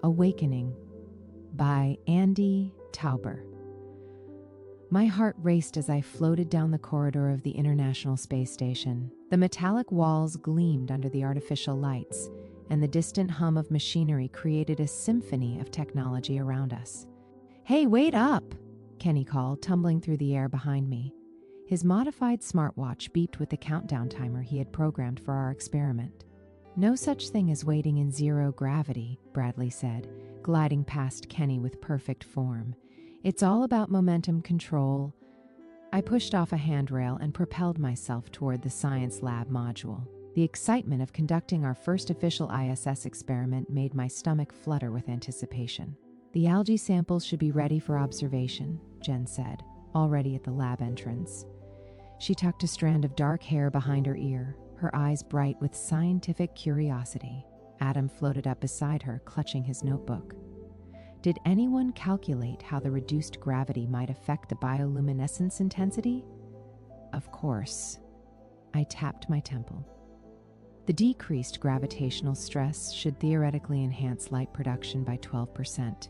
Awakening by Andy Tauber. My heart raced as I floated down the corridor of the International Space Station. The metallic walls gleamed under the artificial lights, and the distant hum of machinery created a symphony of technology around us. "Hey, wait up!" Kenny called, tumbling through the air behind me. His modified smartwatch beeped with the countdown timer he had programmed for our experiment. "No such thing as waiting in zero gravity," Bradley said, gliding past Kenny with perfect form. "It's all about momentum control." I pushed off a handrail and propelled myself toward the science lab module. The excitement of conducting our first official ISS experiment made my stomach flutter with anticipation. "The algae samples should be ready for observation," Jen said, already at the lab entrance. She tucked a strand of dark hair behind her ear, her eyes bright with scientific curiosity. Adam floated up beside her, clutching his notebook. Did anyone calculate how the reduced gravity might affect the bioluminescence intensity? Of course. I tapped my temple. The decreased gravitational stress should theoretically enhance light production by 12%.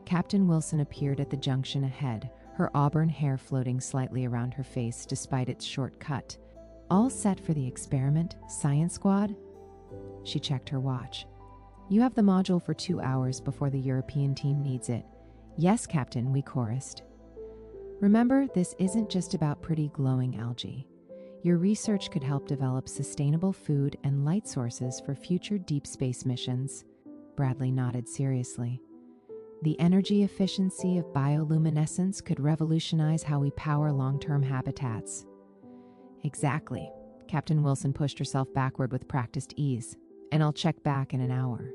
Captain Wilson appeared at the junction ahead, her auburn hair floating slightly around her face despite its short cut. "All set for the experiment, Science Squad?" She checked her watch. "You have the module for 2 hours before the European team needs it." "Yes, Captain," we chorused. "Remember, this isn't just about pretty glowing algae. Your research could help develop sustainable food and light sources for future deep space missions." Bradley nodded seriously. "The energy efficiency of bioluminescence could revolutionize how we power long-term habitats." "Exactly." Captain Wilson pushed herself backward with practiced ease. "And I'll check back in an hour.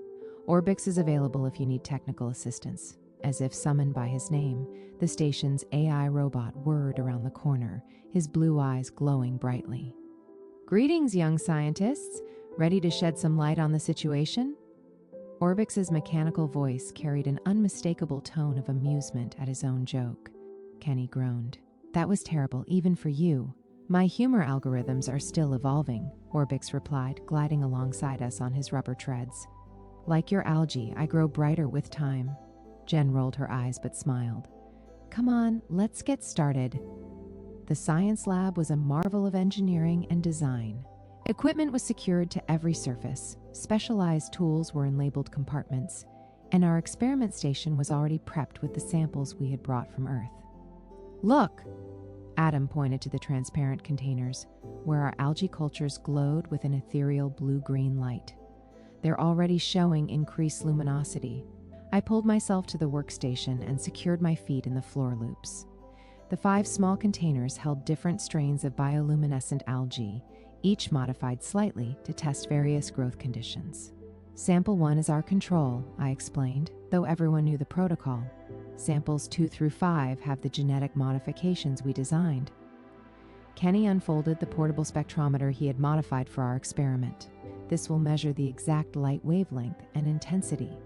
Orbix is available if you need technical assistance." As if summoned by his name, the station's AI robot whirred around the corner, his blue eyes glowing brightly. "Greetings, young scientists. Ready to shed some light on the situation?" Orbix's mechanical voice carried an unmistakable tone of amusement at his own joke. Kenny groaned. "That was terrible, even for you." "My humor algorithms are still evolving," Orbix replied, gliding alongside us on his rubber treads. "Like your algae, I grow brighter with time." Jen rolled her eyes but smiled. "Come on, let's get started." The science lab was a marvel of engineering and design. Equipment was secured to every surface, specialized tools were in labeled compartments, and our experiment station was already prepped with the samples we had brought from Earth. "Look!" Adam pointed to the transparent containers, where our algae cultures glowed with an ethereal blue-green light. "They're already showing increased luminosity." I pulled myself to the workstation and secured my feet in the floor loops. The 5 small containers held different strains of bioluminescent algae, each modified slightly to test various growth conditions. "Sample 1 is our control," I explained, though everyone knew the protocol. "Samples 2 through 5 have the genetic modifications we designed." Kenny unfolded the portable spectrometer he had modified for our experiment. "This will measure the exact light wavelength and intensity."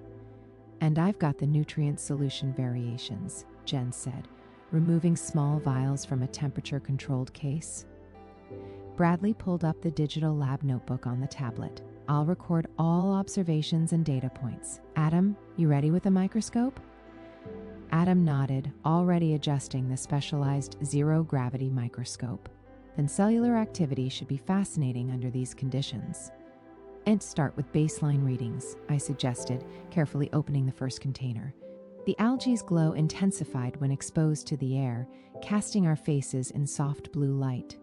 "And I've got the nutrient solution variations," Jen said, removing small vials from a temperature-controlled case. Bradley pulled up the digital lab notebook on the tablet. "I'll record all observations and data points. Adam, you ready with a microscope?" Adam nodded, already adjusting the specialized zero-gravity microscope. "Then cellular activity should be fascinating under these conditions." "And start with baseline readings," I suggested, carefully opening the first container. The algae's glow intensified when exposed to the air, casting our faces in soft blue light.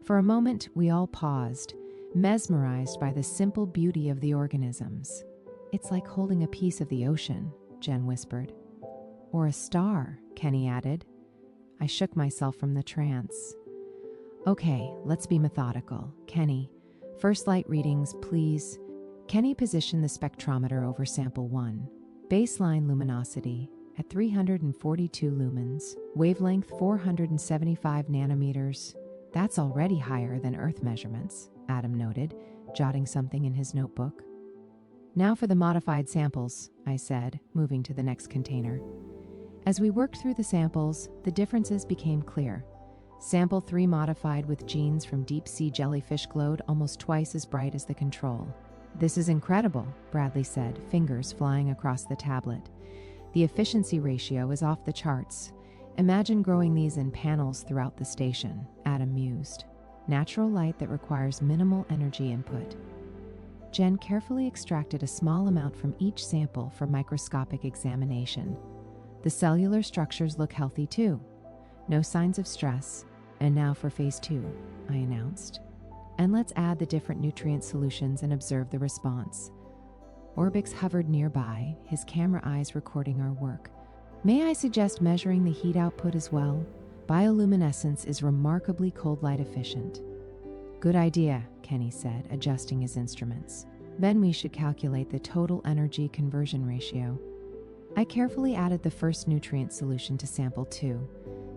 For a moment, we all paused, mesmerized by the simple beauty of the organisms. "It's like holding a piece of the ocean," Jen whispered. "Or a star," Kenny added. I shook myself from the trance. "Okay, let's be methodical. Kenny, first light readings, please." Kenny positioned the spectrometer over sample 1. Baseline luminosity at 342 lumens, wavelength 475 nanometers. "That's already higher than Earth measurements," Adam noted, jotting something in his notebook. "Now for the modified samples," I said, moving to the next container. As we worked through the samples, the differences became clear. Sample 3 modified with genes from deep-sea jellyfish glowed almost twice as bright as the control. "This is incredible," Bradley said, fingers flying across the tablet. "The efficiency ratio is off the charts. Imagine growing these in panels throughout the station," Adam mused. "Natural light that requires minimal energy input." Jen carefully extracted a small amount from each sample for microscopic examination. "The cellular structures look healthy too. No signs of stress. And now for phase 2, I announced. "And let's add the different nutrient solutions and observe the response." Orbix hovered nearby, his camera eyes recording our work. "May I suggest measuring the heat output as well? Bioluminescence is remarkably cold light efficient." "Good idea," Kenny said, adjusting his instruments. "Then we should calculate the total energy conversion ratio." I carefully added the first nutrient solution to sample 2.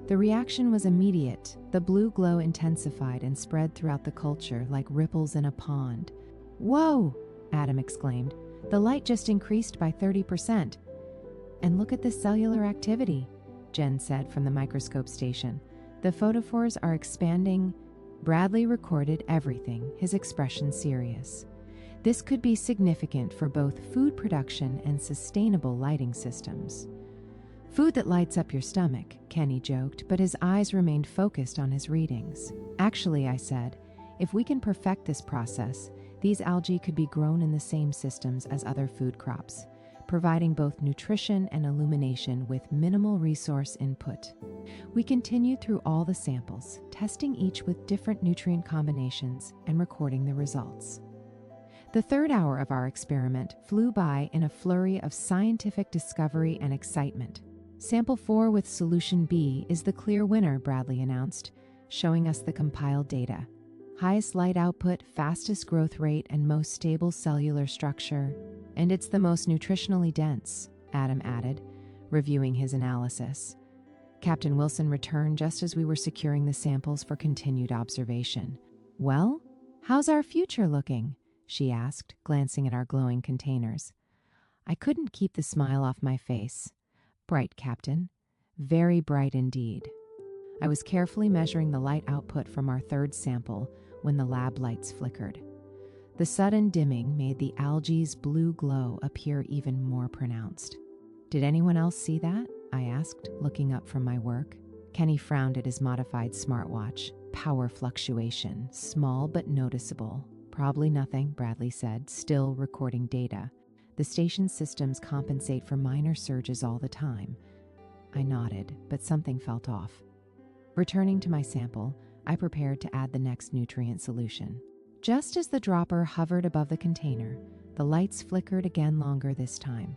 The reaction was immediate. The blue glow intensified and spread throughout the culture like ripples in a pond. "Whoa!" Adam exclaimed. "The light just increased by 30%. "And look at the cellular activity," Jen said from the microscope station. "The photophores are expanding." Bradley recorded everything, his expression serious. "This could be significant for both food production and sustainable lighting systems." "Food that lights up your stomach," Kenny joked, but his eyes remained focused on his readings. "Actually," I said, "if we can perfect this process, these algae could be grown in the same systems as other food crops, providing both nutrition and illumination with minimal resource input." We continued through all the samples, testing each with different nutrient combinations and recording the results. The third hour of our experiment flew by in a flurry of scientific discovery and excitement. "Sample 4 with solution B is the clear winner," Bradley announced, showing us the compiled data. "Highest light output, fastest growth rate, and most stable cellular structure. And it's the most nutritionally dense," Adam added, reviewing his analysis. Captain Wilson returned just as we were securing the samples for continued observation. "Well, how's our future looking?" she asked, glancing at our glowing containers. I couldn't keep the smile off my face. "Bright, Captain. Very bright indeed." I was carefully measuring the light output from our third sample when the lab lights flickered. The sudden dimming made the algae's blue glow appear even more pronounced. "Did anyone else see that?" I asked, looking up from my work. Kenny frowned at his modified smartwatch. "Power fluctuation, small but noticeable." "Probably nothing," Bradley said, still recording data. "The station systems compensate for minor surges all the time." I nodded, but something felt off. Returning to my sample, I prepared to add the next nutrient solution. Just as the dropper hovered above the container, the lights flickered again longer this time.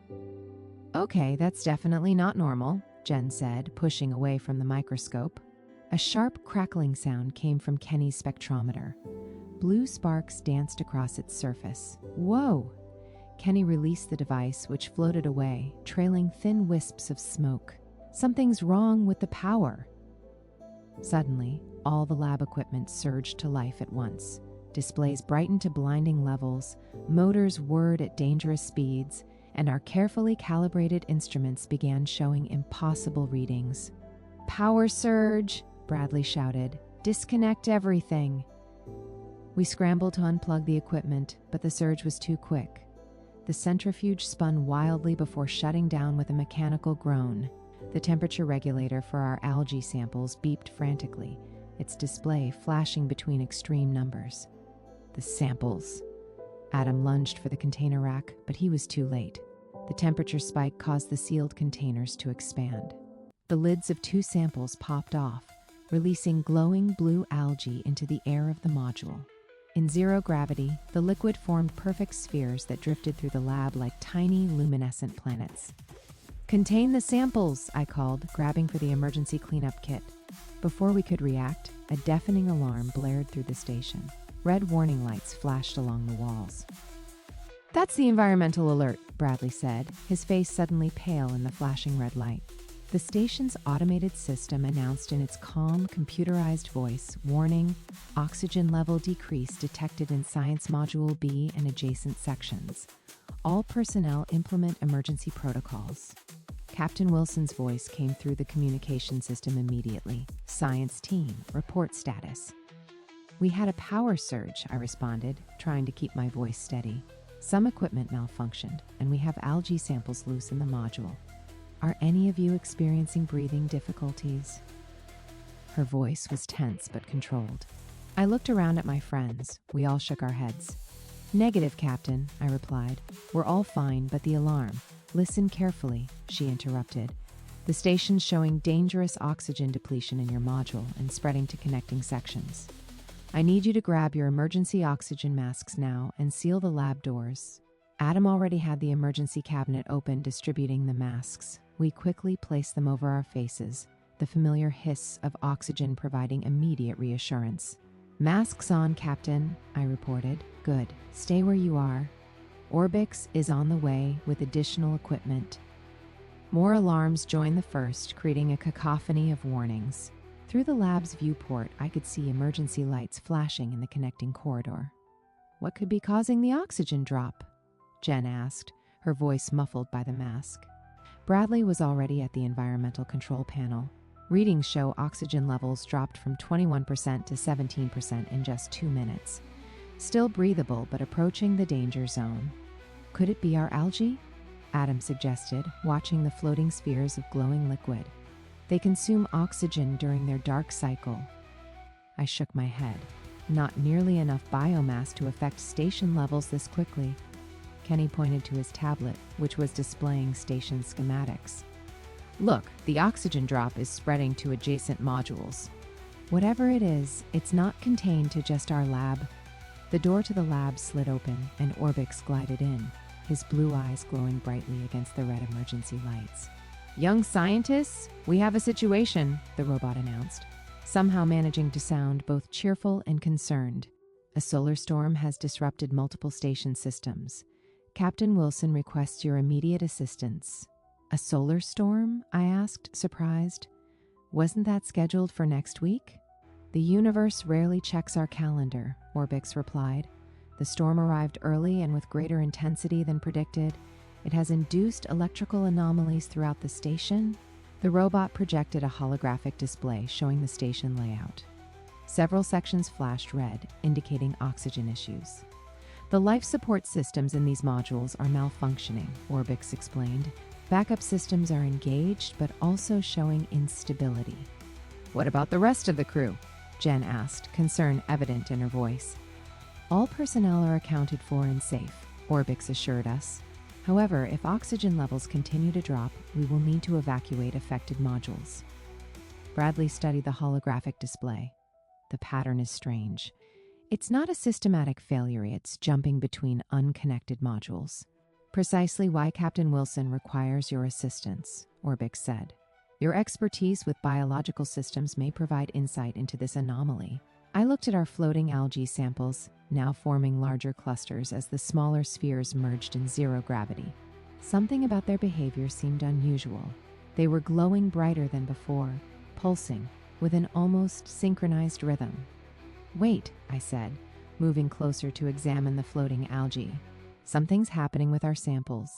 "Okay, that's definitely not normal," Jen said, pushing away from the microscope. A sharp crackling sound came from Kenny's spectrometer. Blue sparks danced across its surface. "Whoa!" Kenny released the device, which floated away, trailing thin wisps of smoke. "Something's wrong with the power." Suddenly, all the lab equipment surged to life at once. Displays brightened to blinding levels, motors whirred at dangerous speeds, and our carefully calibrated instruments began showing impossible readings. "Power surge!" Bradley shouted. "Disconnect everything!" We scrambled to unplug the equipment, but the surge was too quick. The centrifuge spun wildly before shutting down with a mechanical groan. The temperature regulator for our algae samples beeped frantically, its display flashing between extreme numbers. The samples. Adam lunged for the container rack, but he was too late. The temperature spike caused the sealed containers to expand. The lids of 2 samples popped off, releasing glowing blue algae into the air of the module. In zero gravity, the liquid formed perfect spheres that drifted through the lab like tiny luminescent planets. "Contain the samples," I called, grabbing for the emergency cleanup kit. Before we could react, a deafening alarm blared through the station. Red warning lights flashed along the walls. "That's the environmental alert," Bradley said, his face suddenly pale in the flashing red light. The station's automated system announced in its calm, computerized voice, "Warning, oxygen level decrease detected in Science Module B and adjacent sections. All personnel implement emergency protocols." Captain Wilson's voice came through the communication system immediately. "Science team, report status." "We had a power surge," I responded, trying to keep my voice steady. Some equipment malfunctioned, and we have algae samples loose in the module. Are any of you experiencing breathing difficulties? Her voice was tense but controlled. I looked around at my friends. We all shook our heads. Negative, Captain, I replied. We're all fine, but the alarm. Listen carefully, she interrupted. The station's showing dangerous oxygen depletion in your module and spreading to connecting sections. I need you to grab your emergency oxygen masks now and seal the lab doors. Adam already had the emergency cabinet open, distributing the masks. We quickly placed them over our faces, the familiar hiss of oxygen providing immediate reassurance. Masks on, Captain, I reported. Good. Stay where you are. Orbix is on the way with additional equipment. More alarms joined the first, creating a cacophony of warnings. Through the lab's viewport, I could see emergency lights flashing in the connecting corridor. What could be causing the oxygen drop? Jen asked, her voice muffled by the mask. Bradley was already at the environmental control panel. Readings show oxygen levels dropped from 21% to 17% in just 2 minutes. Still breathable, but approaching the danger zone. Could it be our algae? Adam suggested, watching the floating spheres of glowing liquid. They consume oxygen during their dark cycle. I shook my head. Not nearly enough biomass to affect station levels this quickly. Kenny pointed to his tablet, which was displaying station schematics. Look, the oxygen drop is spreading to adjacent modules. Whatever it is, it's not contained to just our lab. The door to the lab slid open, and Orbix glided in, his blue eyes glowing brightly against the red emergency lights. Young scientists, we have a situation, the robot announced, somehow managing to sound both cheerful and concerned. A solar storm has disrupted multiple station systems. Captain Wilson requests your immediate assistance. A solar storm? I asked, surprised. Wasn't that scheduled for next week? The universe rarely checks our calendar, Orbix replied. The storm arrived early and with greater intensity than predicted. It has induced electrical anomalies throughout the station. The robot projected a holographic display showing the station layout. Several sections flashed red, indicating oxygen issues. The life support systems in these modules are malfunctioning, Orbix explained. Backup systems are engaged, but also showing instability. What about the rest of the crew? Jen asked, concern evident in her voice. All personnel are accounted for and safe, Orbix assured us. However, if oxygen levels continue to drop, we will need to evacuate affected modules. Bradley studied the holographic display. The pattern is strange. It's not a systematic failure, it's jumping between unconnected modules. Precisely why Captain Wilson requires your assistance, Orbix said. Your expertise with biological systems may provide insight into this anomaly. I looked at our floating algae samples, now forming larger clusters as the smaller spheres merged in zero gravity. Something about their behavior seemed unusual. They were glowing brighter than before, pulsing, with an almost synchronized rhythm. Wait, I said, moving closer to examine the floating algae. Something's happening with our samples.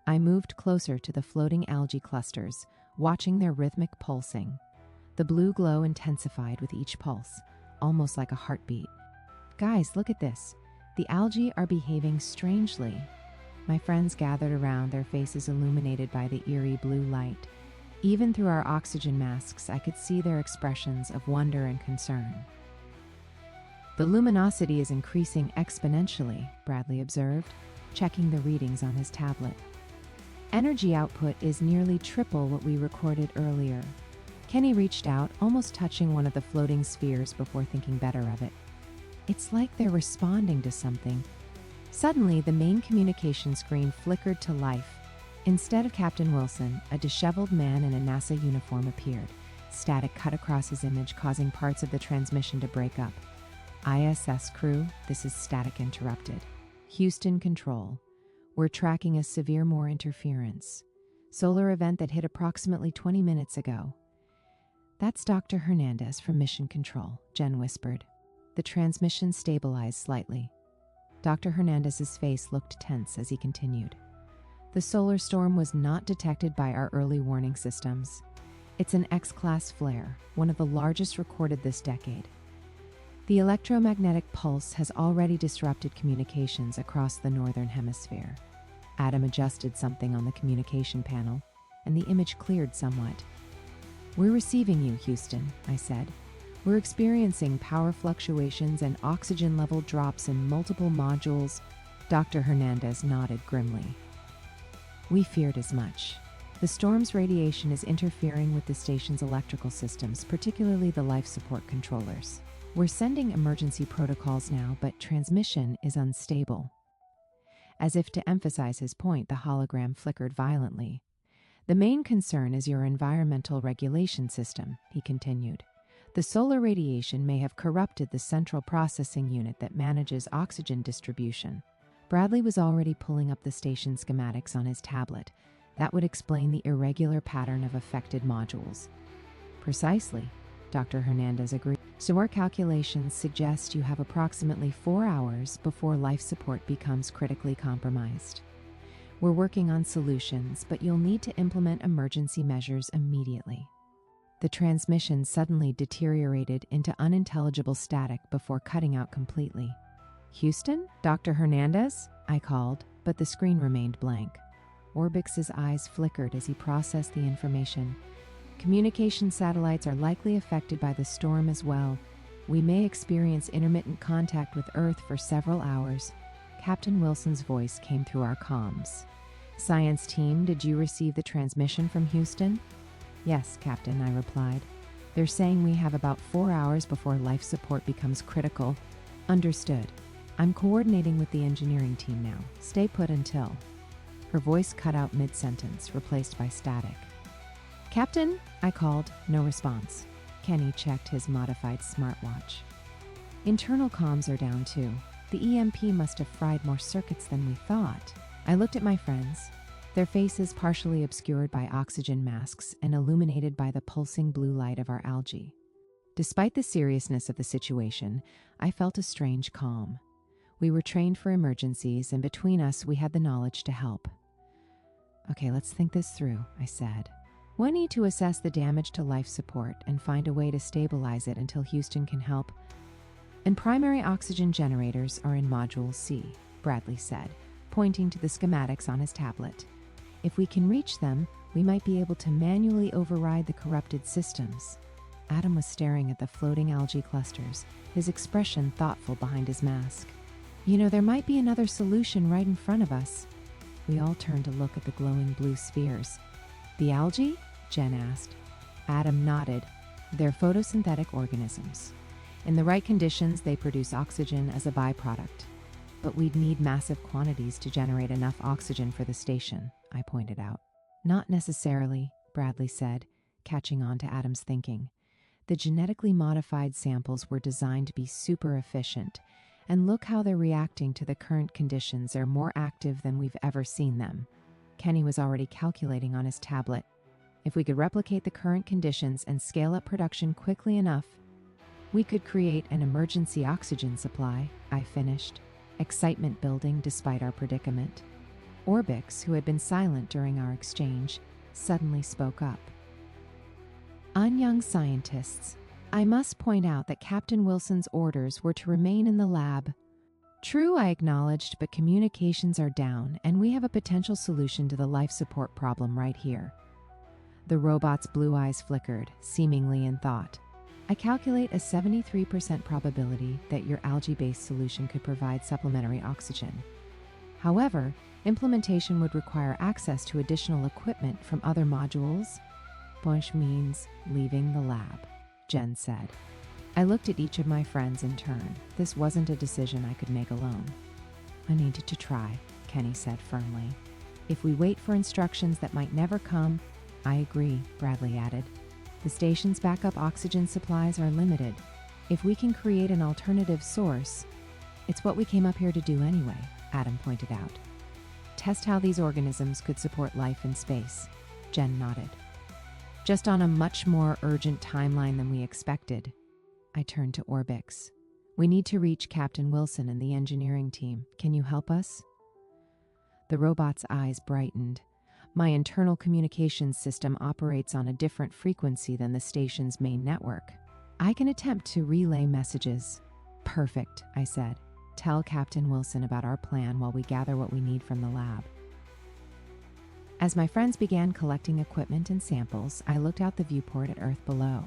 I moved closer to the floating algae clusters, watching their rhythmic pulsing. The blue glow intensified with each pulse, almost like a heartbeat. Guys, look at this. The algae are behaving strangely. My friends gathered around, their faces illuminated by the eerie blue light. Even through our oxygen masks, I could see their expressions of wonder and concern. The luminosity is increasing exponentially, Bradley observed, checking the readings on his tablet. Energy output is nearly triple what we recorded earlier. Kenny reached out, almost touching one of the floating spheres before thinking better of it. It's like they're responding to something. Suddenly, the main communication screen flickered to life. Instead of Captain Wilson, a disheveled man in a NASA uniform appeared. Static cut across his image, causing parts of the transmission to break up. ISS crew, this is Static interrupted. Houston Control. We're tracking a severe Moore interference. Solar event that hit approximately 20 minutes ago. That's Dr. Hernandez from Mission Control, Jen whispered. The transmission stabilized slightly. Dr. Hernandez's face looked tense as he continued. The solar storm was not detected by our early warning systems. It's an X-class flare, one of the largest recorded this decade. The electromagnetic pulse has already disrupted communications across the northern hemisphere. Adam adjusted something on the communication panel, and the image cleared somewhat. "We're receiving you, Houston," I said. "We're experiencing power fluctuations and oxygen level drops in multiple modules." Dr. Hernandez nodded grimly. "We feared as much. The storm's radiation is interfering with the station's electrical systems, particularly the life support controllers. We're sending emergency protocols now, but transmission is unstable." As if to emphasize his point, the hologram flickered violently. "The main concern is your environmental regulation system," he continued. "The solar radiation may have corrupted the central processing unit that manages oxygen distribution." Bradley was already pulling up the station schematics on his tablet. That would explain the irregular pattern of affected modules. "Precisely," Dr. Hernandez agreed. "So our calculations suggest you have approximately 4 hours before life support becomes critically compromised. We're working on solutions, but you'll need to implement emergency measures immediately." The transmission suddenly deteriorated into unintelligible static before cutting out completely. "Houston? Dr. Hernandez?" I called, but the screen remained blank. Orbix's eyes flickered as he processed the information. "Communication satellites are likely affected by the storm as well. We may experience intermittent contact with Earth for several hours." Captain Wilson's voice came through our comms. "Science team, did you receive the transmission from Houston?" "Yes, Captain," I replied. "They're saying we have about 4 hours before life support becomes critical." "Understood. I'm coordinating with the engineering team now. Stay put until..." Her voice cut out mid-sentence, replaced by static. "Captain?" I called. No response. Kenny checked his modified smartwatch. "Internal comms are down too. The EMP must have fried more circuits than we thought." I looked at my friends, their faces partially obscured by oxygen masks and illuminated by the pulsing blue light of our algae. Despite the seriousness of the situation, I felt a strange calm. We were trained for emergencies, and between us, we had the knowledge to help. "Okay, let's think this through," I said. "We need to assess the damage to life support and find a way to stabilize it until Houston can help. And primary oxygen generators are in Module C," Bradley said, pointing to the schematics on his tablet. "If we can reach them, we might be able to manually override the corrupted systems." Adam was staring at the floating algae clusters, his expression thoughtful behind his mask. "You know, there might be another solution right in front of us." We all turned to look at the glowing blue spheres. "The algae?" Jen asked. Adam nodded. "They're photosynthetic organisms. In the right conditions, they produce oxygen as a byproduct. But we'd need massive quantities to generate enough oxygen for the station," I pointed out. "Not necessarily," Bradley said, catching on to Adam's thinking. "The genetically modified samples were designed to be super efficient, and look how they're reacting to the current conditions. They're more active than we've ever seen them." Kenny was already calculating on his tablet. "If we could replicate the current conditions and scale up production quickly enough, we could create an emergency oxygen supply," I finished, excitement building despite our predicament. Orbix, who had been silent during our exchange, suddenly spoke up. "Young scientists, I must point out that Captain Wilson's orders were to remain in the lab." "True," I acknowledged, "but communications are down, and we have a potential solution to the life support problem right here." The robot's blue eyes flickered, seemingly in thought. "I calculate a 73% probability that your algae-based solution could provide supplementary oxygen. However, implementation would require access to additional equipment from other modules." "Which means leaving the lab," Jen said. I looked at each of my friends in turn. This wasn't a decision I could make alone. "I needed to try," Kenny said firmly. "If we wait for instructions that might never come..." "I agree," Bradley added. "The station's backup oxygen supplies are limited. If we can create an alternative source..." "It's what we came up here to do anyway," Adam pointed out. "Test how these organisms could support life in space." Jen nodded. "Just on a much more urgent timeline than we expected." I turned to Orbix. "We need to reach Captain Wilson and the engineering team. Can you help us?" The robot's eyes brightened. "My internal communications system operates on a different frequency than the station's main network. I can attempt to relay messages." Perfect, I said. Tell Captain Wilson about our plan while we gather what we need from the lab. As my friends began collecting equipment and samples, I looked out the viewport at Earth below.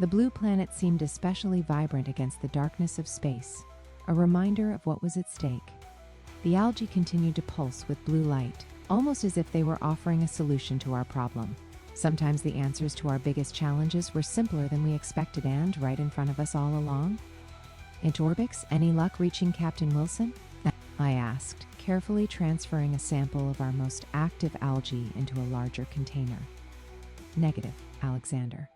The blue planet seemed especially vibrant against the darkness of space, a reminder of what was at stake. The algae continued to pulse with blue light, almost as if they were offering a solution to our problem. Sometimes the answers to our biggest challenges were simpler than we expected and right in front of us all along. Orbix, any luck reaching Captain Wilson? I asked, carefully transferring a sample of our most active algae into a larger container. Negative, Alexander.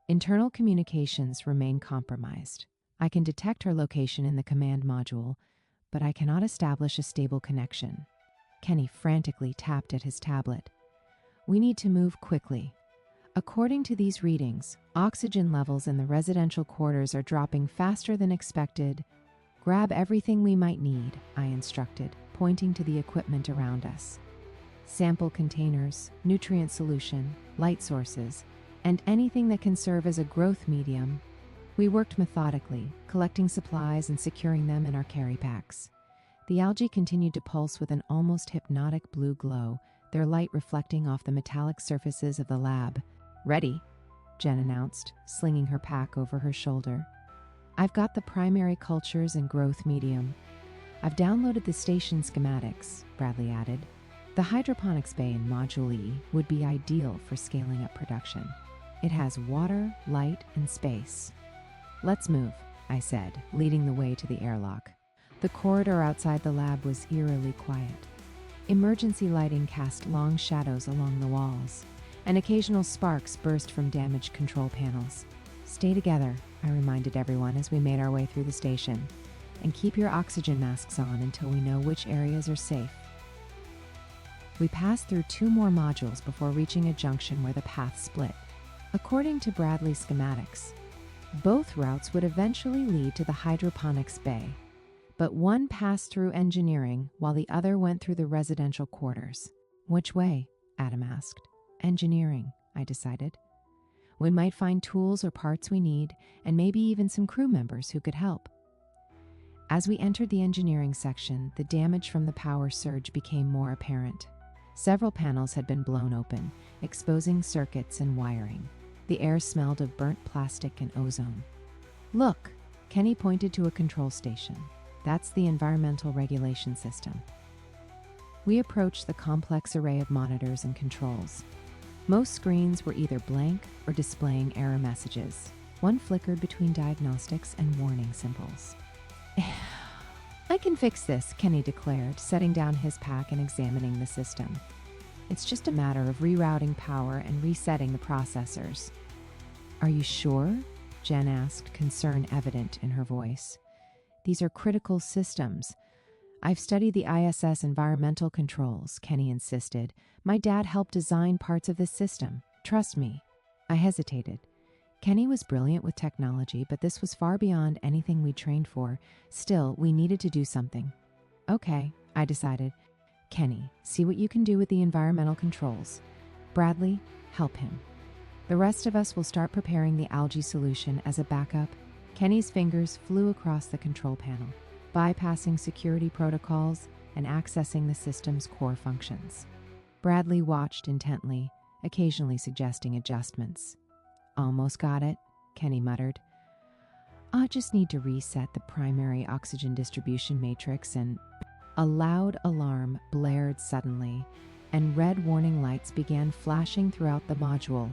Internal communications remain compromised. I can detect her location in the command module, but I cannot establish a stable connection. Kenny frantically tapped at his tablet. We need to move quickly. According to these readings, oxygen levels in the residential quarters are dropping faster than expected. Grab everything we might need, I instructed, pointing to the equipment around us. Sample containers, nutrient solution, light sources, and anything that can serve as a growth medium. We worked methodically, collecting supplies and securing them in our carry packs. The algae continued to pulse with an almost hypnotic blue glow, their light reflecting off the metallic surfaces of the lab. Ready, Jen announced, slinging her pack over her shoulder. I've got the primary cultures and growth medium. I've downloaded the station schematics, Bradley added. The hydroponics bay in Module E would be ideal for scaling up production. It has water, light, and space. Let's move, I said, leading the way to the airlock. The corridor outside the lab was eerily quiet. Emergency lighting cast long shadows along the walls, and occasional sparks burst from damaged control panels. Stay together, I reminded everyone as we made our way through the station, and keep your oxygen masks on until we know which areas are safe. We passed through 2 more modules before reaching a junction where the path split. According to Bradley's schematics, both routes would eventually lead to the hydroponics bay, but one passed through engineering while the other went through the residential quarters. Which way? Adam asked. Engineering, I decided. We might find tools or parts we need, and maybe even some crew members who could help. As we entered the engineering section, the damage from the power surge became more apparent. Several panels had been blown open, exposing circuits and wiring. The air smelled of burnt plastic and ozone. Look, Kenny pointed to a control station. That's the environmental regulation system. We approached the complex array of monitors and controls. Most screens were either blank or displaying error messages. One flickered between diagnostics and warning symbols. I can fix this, Kenny declared, setting down his pack and examining the system. It's just a matter of rerouting power and resetting the processors. Are you sure? Jen asked, concern evident in her voice. These are critical systems. I've studied the ISS environmental controls, Kenny insisted. My dad helped design parts of this system. Trust me. I hesitated. Kenny was brilliant with technology, but this was far beyond anything we trained for. Still, we needed to do something. Okay, I decided. Kenny, see what you can do with the environmental controls. Bradley, help him. The rest of us will start preparing the algae solution as a backup. Kenny's fingers flew across the control panel, bypassing security protocols and accessing the system's core functions. Bradley watched intently, occasionally suggesting adjustments. Almost got it, Kenny muttered. I just need to reset the primary oxygen distribution matrix and... A loud alarm blared suddenly, and red warning lights began flashing throughout the module.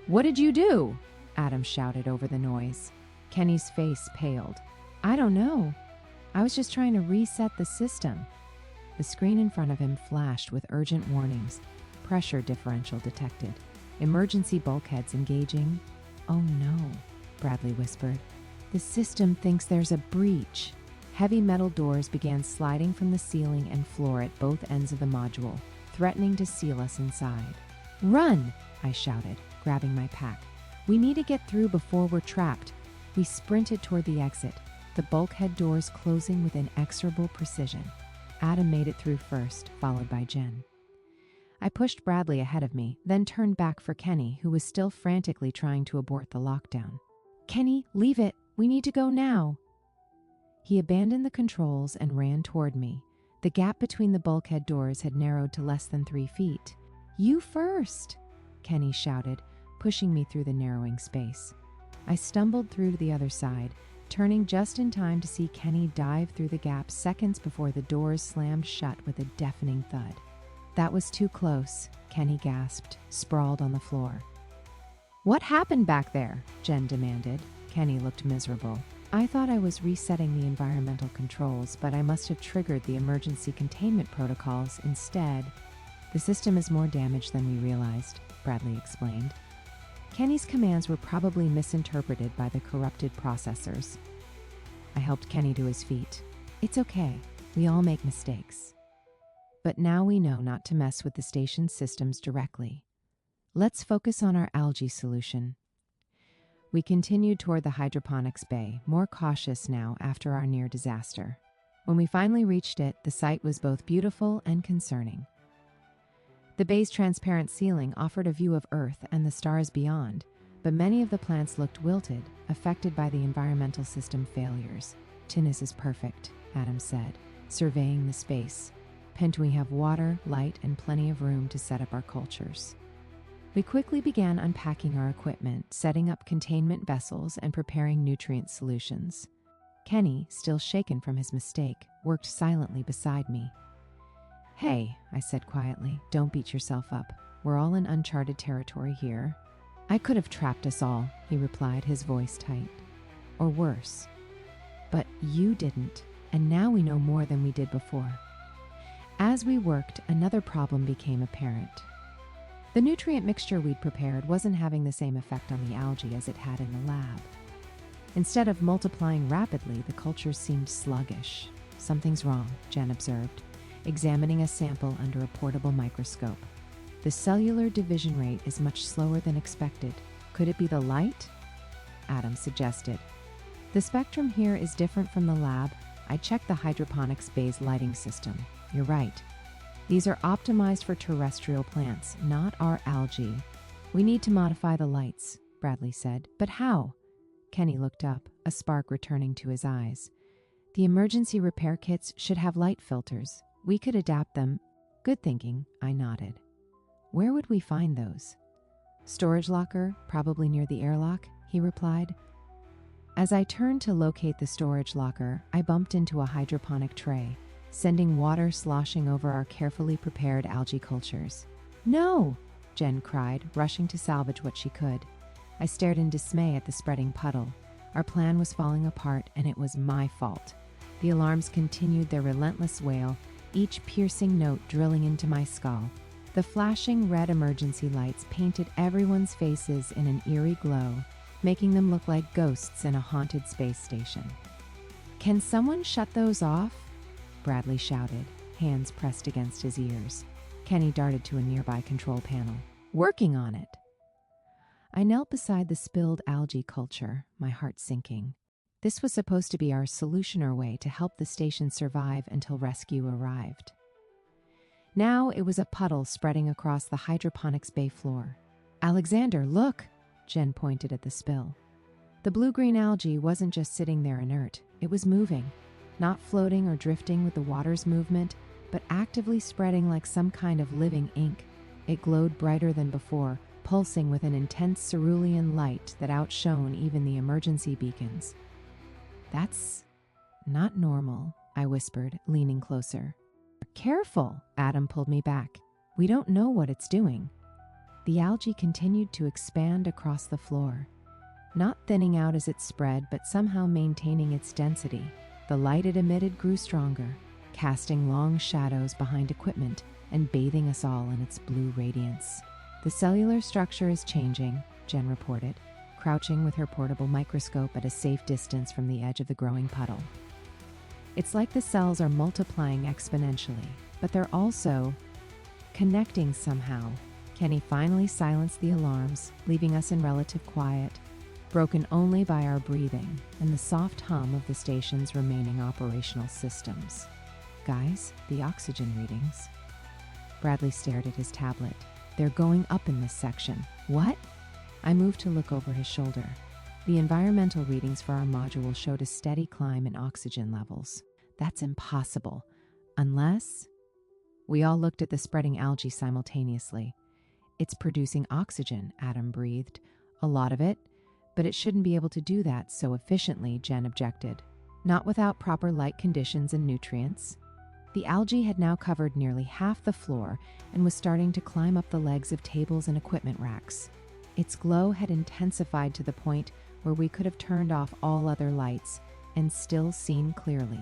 What did you do? Adam shouted over the noise. Kenny's face paled. I don't know. I was just trying to reset the system. The screen in front of him flashed with urgent warnings. Pressure differential detected. Emergency bulkheads engaging. Oh no, Bradley whispered. The system thinks there's a breach. Heavy metal doors began sliding from the ceiling and floor at both ends of the module, threatening to seal us inside. Run, I shouted, grabbing my pack. We need to get through before we're trapped. We sprinted toward the exit, the bulkhead doors closing with inexorable precision. Adam made it through first, followed by Jen. I pushed Bradley ahead of me, then turned back for Kenny, who was still frantically trying to abort the lockdown. Kenny, leave it, We need to go now." He abandoned the controls and ran toward me. The gap between the bulkhead doors had narrowed to less than 3 feet. "You first," Kenny shouted, pushing me through the narrowing space. I stumbled through to the other side, turning just in time to see Kenny dive through the gap seconds before the doors slammed shut with a deafening thud. "That was too close," Kenny gasped, sprawled on the floor. "What happened back there?" Jen demanded. Kenny looked miserable. "I thought I was resetting the environmental controls, but I must have triggered the emergency containment protocols instead. The system is more damaged than we realized," Bradley explained. Kenny's commands were probably misinterpreted by the corrupted processors. I helped Kenny to his feet. "It's okay. We all make mistakes. But now we know not to mess with the station's systems directly. Let's focus on our algae solution." We continued toward the hydroponics bay, more cautious now after our near disaster. When we finally reached it, the sight was both beautiful and concerning. The bay's transparent ceiling offered a view of Earth and the stars beyond, but many of the plants looked wilted, affected by the environmental system failures. "Tinnis is perfect," Adam said, surveying the space. "Pent we have water, light, and plenty of room to set up our cultures." We quickly began unpacking our equipment, setting up containment vessels, and preparing nutrient solutions. Kenny, still shaken from his mistake, worked silently beside me. "Hey," I said quietly, "don't beat yourself up. We're all in uncharted territory here." "I could have trapped us all," he replied, his voice tight. "Or worse. But you didn't, and now we know more than we did before." As we worked, another problem became apparent. The nutrient mixture we'd prepared wasn't having the same effect on the algae as it had in the lab. Instead of multiplying rapidly, the cultures seemed sluggish. "Something's wrong," Jen observed, examining a sample under a portable microscope. "The cellular division rate is much slower than expected. Could it be the light?" Adam suggested. "The spectrum here is different from the lab. I checked the hydroponics bay's lighting system. You're right. These are optimized for terrestrial plants, not our algae. We need to modify the lights," Bradley said. "But how?" Kenny looked up, a spark returning to his eyes. "The emergency repair kits should have light filters. We could adapt them." "Good thinking," I nodded. "Where would we find those?" "Storage locker, probably near the airlock," he replied. As I turned to locate the storage locker, I bumped into a hydroponic tray, sending water sloshing over our carefully prepared algae cultures. "No!" Jen cried, rushing to salvage what she could. I stared in dismay at the spreading puddle. Our plan was falling apart, and it was my fault. The alarms continued their relentless wail, each piercing note drilling into my skull. The flashing red emergency lights painted everyone's faces in an eerie glow, making them look like ghosts in a haunted space station. "Can someone shut those off?" Bradley shouted, hands pressed against his ears. Kenny darted to a nearby control panel. "Working on it." I knelt beside the spilled algae culture, my heart sinking. This was supposed to be our solution or way to help the station survive until rescue arrived. Now it was a puddle spreading across the hydroponics bay floor. "Alexander, look!" Jen pointed at the spill. The blue-green algae wasn't just sitting there inert, it was moving, not floating or drifting with the water's movement, but actively spreading like some kind of living ink. It glowed brighter than before, pulsing with an intense cerulean light that outshone even the emergency beacons. "That's not normal," I whispered, leaning closer. "Careful," Adam pulled me back. "We don't know what it's doing." The algae continued to expand across the floor, not thinning out as it spread, but somehow maintaining its density. The light it emitted grew stronger, casting long shadows behind equipment and bathing us all in its blue radiance. "The cellular structure is changing," Jen reported, crouching with her portable microscope at a safe distance from the edge of the growing puddle. "It's like the cells are multiplying exponentially, but they're also connecting somehow." Kenny finally silenced the alarms, leaving us in relative quiet, broken only by our breathing and the soft hum of the station's remaining operational systems. "Guys, the oxygen readings." Bradley stared at his tablet. "They're going up in this section." "What?" I moved to look over his shoulder. The environmental readings for our module showed a steady climb in oxygen levels. That's impossible. Unless... We all looked at the spreading algae simultaneously. It's producing oxygen, Adam breathed. A lot of it, but it shouldn't be able to do that so efficiently, Jen objected. Not without proper light conditions and nutrients. The algae had now covered nearly half the floor and was starting to climb up the legs of tables and equipment racks. Its glow had intensified to the point where we could have turned off all other lights and still seen clearly.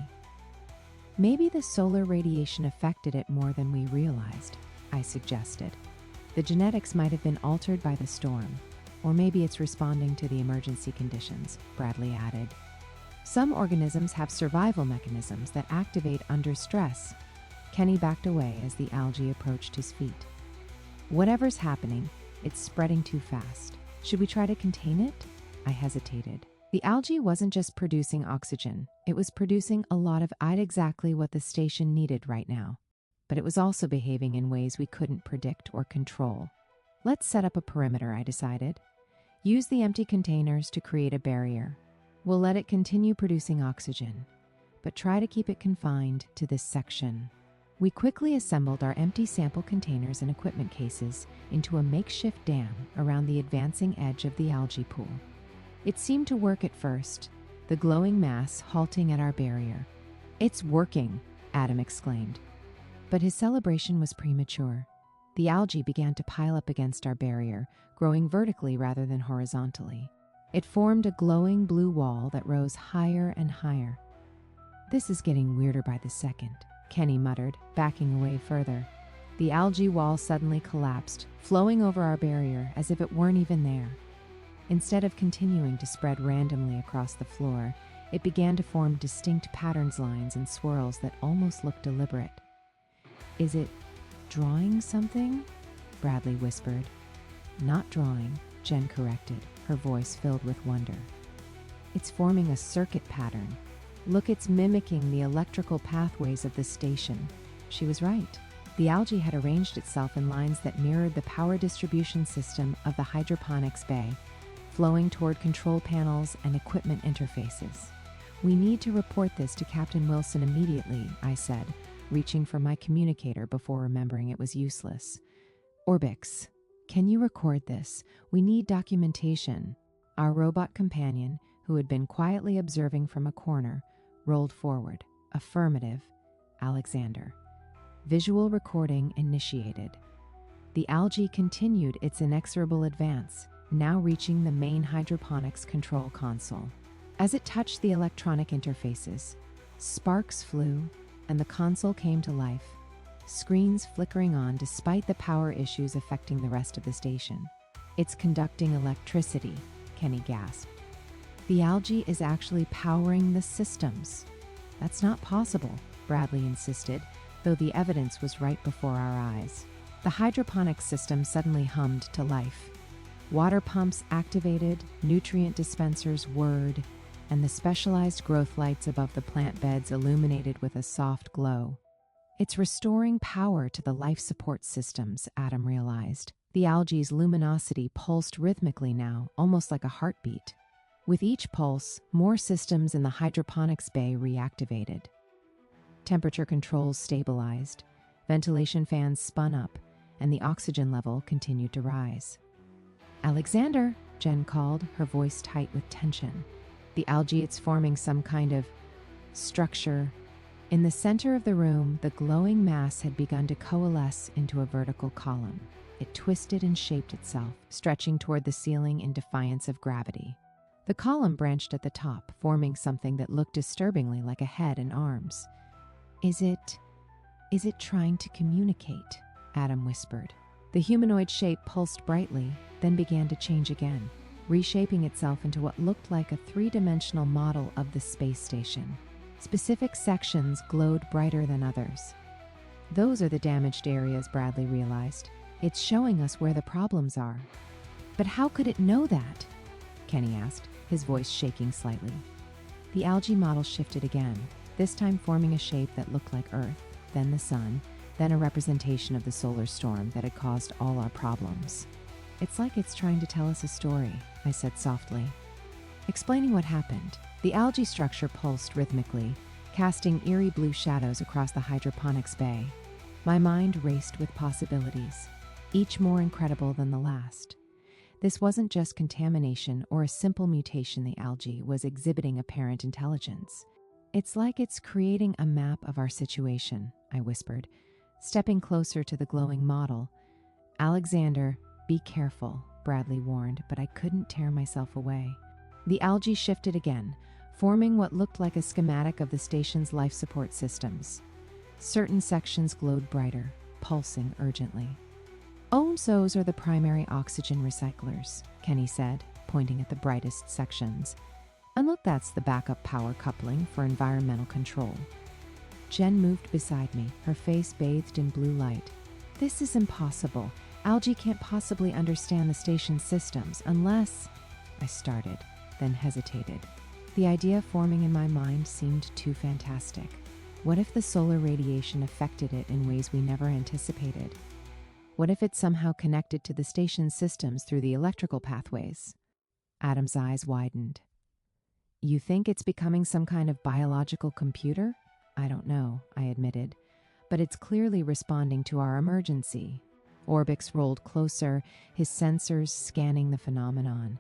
Maybe the solar radiation affected it more than we realized, I suggested. The genetics might have been altered by the storm, or maybe it's responding to the emergency conditions, Bradley added. Some organisms have survival mechanisms that activate under stress. Kenny backed away as the algae approached his feet. Whatever's happening, it's spreading too fast. Should we try to contain it? I hesitated. The algae wasn't just producing oxygen, it was producing a lot of exactly what the station needed right now. But it was also behaving in ways we couldn't predict or control. Let's set up a perimeter, I decided. Use the empty containers to create a barrier. We'll let it continue producing oxygen, but try to keep it confined to this section. We quickly assembled our empty sample containers and equipment cases into a makeshift dam around the advancing edge of the algae pool. It seemed to work at first, the glowing mass halting at our barrier. "It's working," Adam exclaimed. But his celebration was premature. The algae began to pile up against our barrier, growing vertically rather than horizontally. It formed a glowing blue wall that rose higher and higher. "This is getting weirder by the second," Kenny muttered, backing away further. The algae wall suddenly collapsed, flowing over our barrier as if it weren't even there. Instead of continuing to spread randomly across the floor, it began to form distinct patterns, lines, and swirls that almost looked deliberate. "Is it drawing something?" Bradley whispered. "Not drawing," Jen corrected, her voice filled with wonder. "It's forming a circuit pattern. Look, it's mimicking the electrical pathways of the station." She was right. The algae had arranged itself in lines that mirrored the power distribution system of the hydroponics bay, flowing toward control panels and equipment interfaces. "We need to report this to Captain Wilson immediately," I said, reaching for my communicator before remembering it was useless. "Orbix, can you record this? We need documentation." Our robot companion, who had been quietly observing from a corner, rolled forward. "Affirmative, Alexander." Visual recording initiated. The algae continued its inexorable advance, now reaching the main hydroponics control console. As it touched the electronic interfaces, sparks flew and the console came to life, screens flickering on despite the power issues affecting the rest of the station. "It's conducting electricity," Kenny gasped. "The algae is actually powering the systems." "That's not possible," Bradley insisted, though the evidence was right before our eyes. The hydroponics system suddenly hummed to life. Water pumps activated, nutrient dispensers whirred, and the specialized growth lights above the plant beds illuminated with a soft glow. "It's restoring power to the life support systems," Adam realized. The algae's luminosity pulsed rhythmically now, almost like a heartbeat. With each pulse, more systems in the hydroponics bay reactivated. Temperature controls stabilized, ventilation fans spun up, and the oxygen level continued to rise. "Alexander," Jen called, her voice tight with tension. "The algae, it's forming some kind of structure." In the center of the room, the glowing mass had begun to coalesce into a vertical column. It twisted and shaped itself, stretching toward the ceiling in defiance of gravity. The column branched at the top, forming something that looked disturbingly like a head and arms. Is it trying to communicate?" Adam whispered. The humanoid shape pulsed brightly, then began to change again, reshaping itself into what looked like a three-dimensional model of the space station. Specific sections glowed brighter than others. "Those are the damaged areas," Bradley realized. "It's showing us where the problems are." "But how could it know that?" Kenny asked, his voice shaking slightly. The algae model shifted again, this time forming a shape that looked like Earth, then the sun, then a representation of the solar storm that had caused all our problems. "It's like it's trying to tell us a story," I said softly. Explaining what happened, the algae structure pulsed rhythmically, casting eerie blue shadows across the hydroponics bay. My mind raced with possibilities, each more incredible than the last. This wasn't just contamination or a simple mutation. The algae was exhibiting apparent intelligence. "It's like it's creating a map of our situation," I whispered, stepping closer to the glowing model. "Alexander, be careful," Bradley warned, but I couldn't tear myself away. The algae shifted again, forming what looked like a schematic of the station's life support systems. Certain sections glowed brighter, pulsing urgently. "Oh, those are the primary oxygen recyclers," Kenny said, pointing at the brightest sections. "And look, that's the backup power coupling for environmental control." Jen moved beside me, her face bathed in blue light. "This is impossible. Algae can't possibly understand the station's systems unless—" I started, then hesitated. The idea forming in my mind seemed too fantastic. What if the solar radiation affected it in ways we never anticipated? What if it somehow connected to the station's systems through the electrical pathways? Adam's eyes widened. "You think it's becoming some kind of biological computer?" "I don't know," I admitted, "but it's clearly responding to our emergency." Orbix rolled closer, his sensors scanning the phenomenon.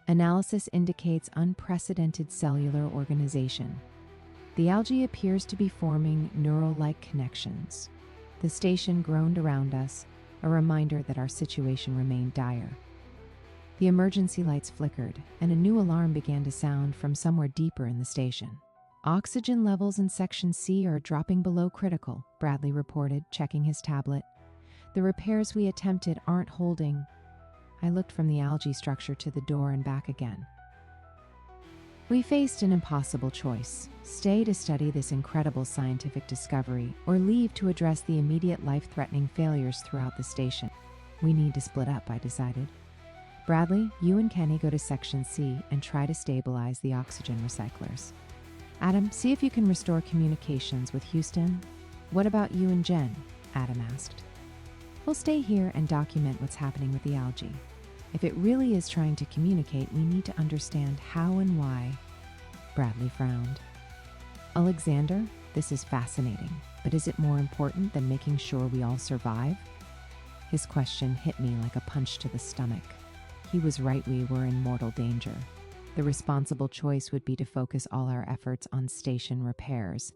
"Analysis indicates unprecedented cellular organization. The algae appears to be forming neural-like connections." The station groaned around us, a reminder that our situation remained dire. The emergency lights flickered, and a new alarm began to sound from somewhere deeper in the station. "Oxygen levels in Section C are dropping below critical," Bradley reported, checking his tablet. "The repairs we attempted aren't holding." I looked from the algae structure to the door and back again. We faced an impossible choice: stay to study this incredible scientific discovery, or leave to address the immediate life-threatening failures throughout the station. "We need to split up," I decided. "Bradley, you and Kenny go to Section C and try to stabilize the oxygen recyclers. Adam, see if you can restore communications with Houston." "What about you and Jen?" Adam asked. "We'll stay here and document what's happening with the algae. If it really is trying to communicate, we need to understand how and why." Bradley frowned. "Alexander, this is fascinating, but is it more important than making sure we all survive?" His question hit me like a punch to the stomach. He was right, we were in mortal danger. The responsible choice would be to focus all our efforts on station repairs.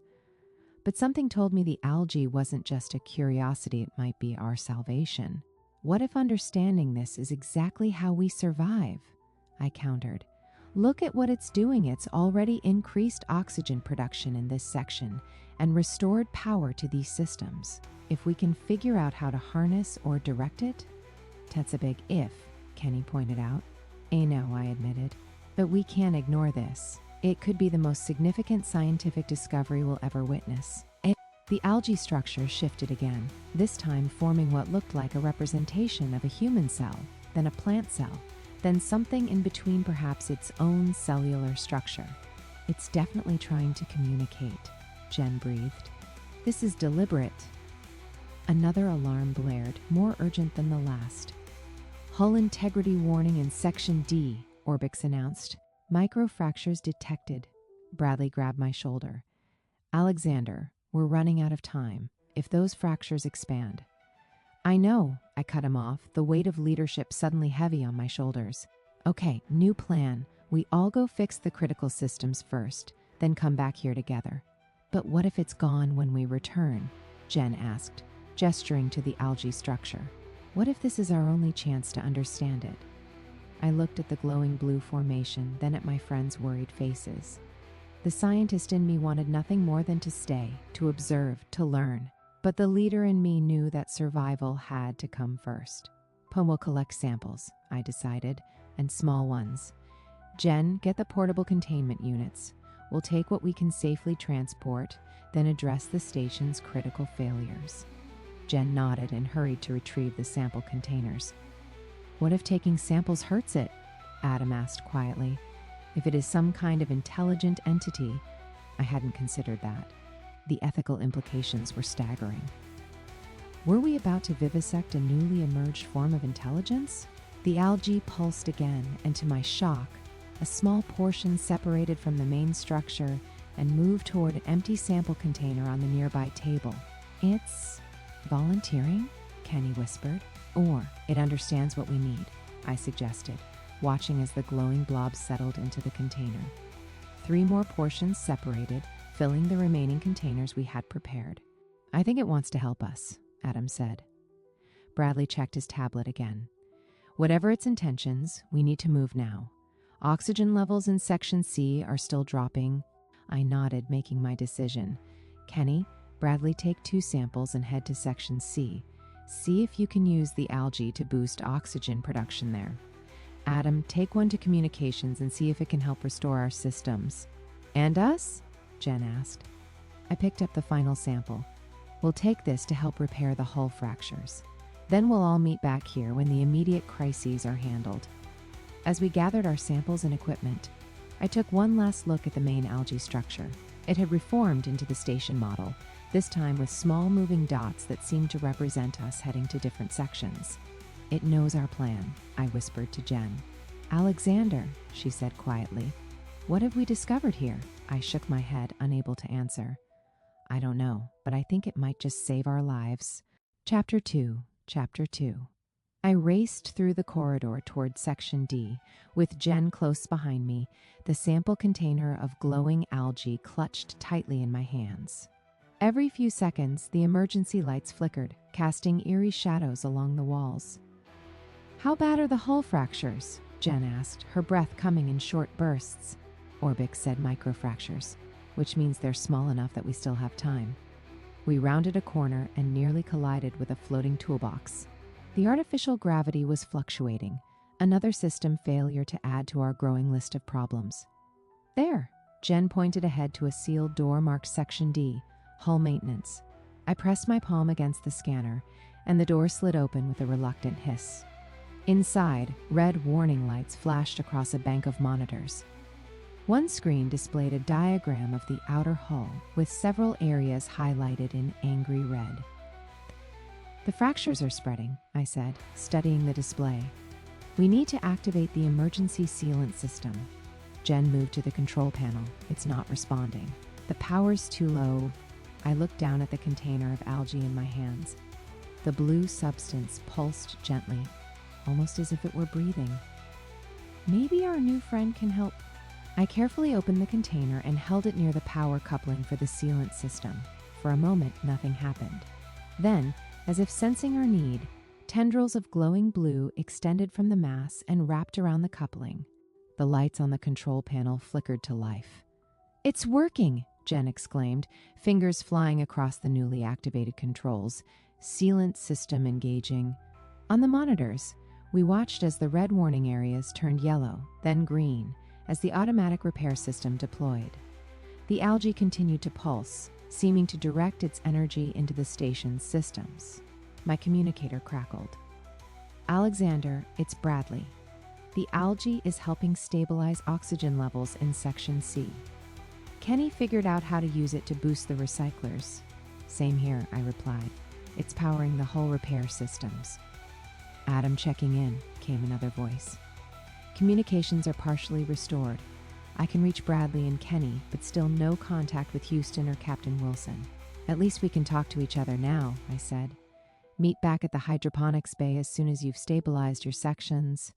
But something told me the algae wasn't just a curiosity, it might be our salvation. What if understanding this is exactly how we survive? I countered. "Look at what it's doing. It's already increased oxygen production in this section and restored power to these systems. If we can figure out how to harness or direct it." "That's a big if," Kenny pointed out. "I know," I admitted, "but we can't ignore this. It could be the most significant scientific discovery we'll ever witness." The algae structure shifted again, this time forming what looked like a representation of a human cell, then a plant cell, then something in between, perhaps its own cellular structure. "It's definitely trying to communicate," Jen breathed. "This is deliberate." Another alarm blared, more urgent than the last. "Hull integrity warning in Section D," Orbix announced. "Microfractures detected." Bradley grabbed my shoulder. "Alexander, we're running out of time. If those fractures expand—" "I know," I cut him off, the weight of leadership suddenly heavy on my shoulders. "Okay, new plan. We all go fix the critical systems first, then come back here together." "But what if it's gone when we return?" Jen asked, gesturing to the algae structure. "What if this is our only chance to understand it?" I looked at the glowing blue formation, then at my friends' worried faces. The scientist in me wanted nothing more than to stay, to observe, to learn. But the leader in me knew that survival had to come first. "We'll collect samples," I decided, "and small ones. Jen, get the portable containment units. We'll take what we can safely transport, then address the station's critical failures." Jen nodded and hurried to retrieve the sample containers. "What if taking samples hurts it?" Adam asked quietly. "If it is some kind of intelligent entity—" I hadn't considered that. The ethical implications were staggering. Were we about to vivisect a newly emerged form of intelligence? The algae pulsed again, and to my shock, a small portion separated from the main structure and moved toward an empty sample container on the nearby table. "It's volunteering," Kenny whispered. "Or it understands what we need," I suggested, watching as the glowing blob settled into the container. 3 more portions separated, filling the remaining containers we had prepared. "I think it wants to help us," Adam said. Bradley checked his tablet again. "Whatever its intentions, we need to move now. Oxygen levels in Section C are still dropping." I nodded, making my decision. "Kenny, Bradley, take 2 samples and head to Section C. See if you can use the algae to boost oxygen production there. Adam, take 1 to communications and see if it can help restore our systems." "And us?" Jen asked. I picked up the final sample. "We'll take this to help repair the hull fractures. Then we'll all meet back here when the immediate crises are handled." As we gathered our samples and equipment, I took one last look at the main algae structure. It had reformed into the station model, this time with small moving dots that seemed to represent us heading to different sections. "It knows our plan," I whispered to Jen. "Alexander," she said quietly, "what have we discovered here?" I shook my head, unable to answer. "I don't know, but I think it might just save our lives." Chapter 2. I raced through the corridor toward Section D, with Jen close behind me, the sample container of glowing algae clutched tightly in my hands. Every few seconds, the emergency lights flickered, casting eerie shadows along the walls. "How bad are the hull fractures?" Jen asked, her breath coming in short bursts. Orbic said microfractures, which means they're small enough that we still have time. We rounded a corner and nearly collided with a floating toolbox. The artificial gravity was fluctuating, another system failure to add to our growing list of problems. "There," Jen pointed ahead to a sealed door marked Section D, Hull Maintenance. I pressed my palm against the scanner, and the door slid open with a reluctant hiss. Inside, red warning lights flashed across a bank of monitors. One screen displayed a diagram of the outer hull, with several areas highlighted in angry red. "The fractures are spreading," I said, studying the display. "We need to activate the emergency sealant system." Jen moved to the control panel. "It's not responding. The power's too low." I looked down at the container of algae in my hands. The blue substance pulsed gently, almost as if it were breathing. "Maybe our new friend can help." I carefully opened the container and held it near the power coupling for the sealant system. For a moment, nothing happened. Then, as if sensing our need, tendrils of glowing blue extended from the mass and wrapped around the coupling. The lights on the control panel flickered to life. "It's working!" Jen exclaimed, fingers flying across the newly activated controls. "Sealant system engaging." On the monitors, we watched as the red warning areas turned yellow, then green, as the automatic repair system deployed. The algae continued to pulse, seeming to direct its energy into the station's systems. My communicator crackled. "Alexander, it's Bradley. The algae is helping stabilize oxygen levels in Section C. Kenny figured out how to use it to boost the recyclers." "Same here," I replied. "It's powering the hull repair systems." "Adam checking in," came another voice. "Communications are partially restored. I can reach Bradley and Kenny, but still no contact with Houston or Captain Wilson." "At least we can talk to each other now," I said. "Meet back at the hydroponics bay as soon as you've stabilized your sections."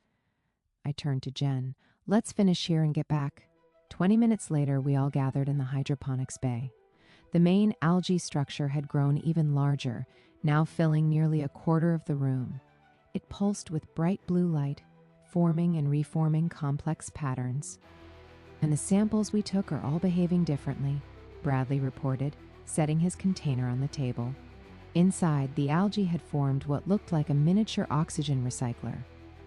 I turned to Jen. "Let's finish here and get back." 20 minutes later, we all gathered in the hydroponics bay. The main algae structure had grown even larger, now filling nearly a quarter of the room. It pulsed with bright blue light, forming and reforming complex patterns. "And the samples we took are all behaving differently," Bradley reported, setting his container on the table. Inside, the algae had formed what looked like a miniature oxygen recycler.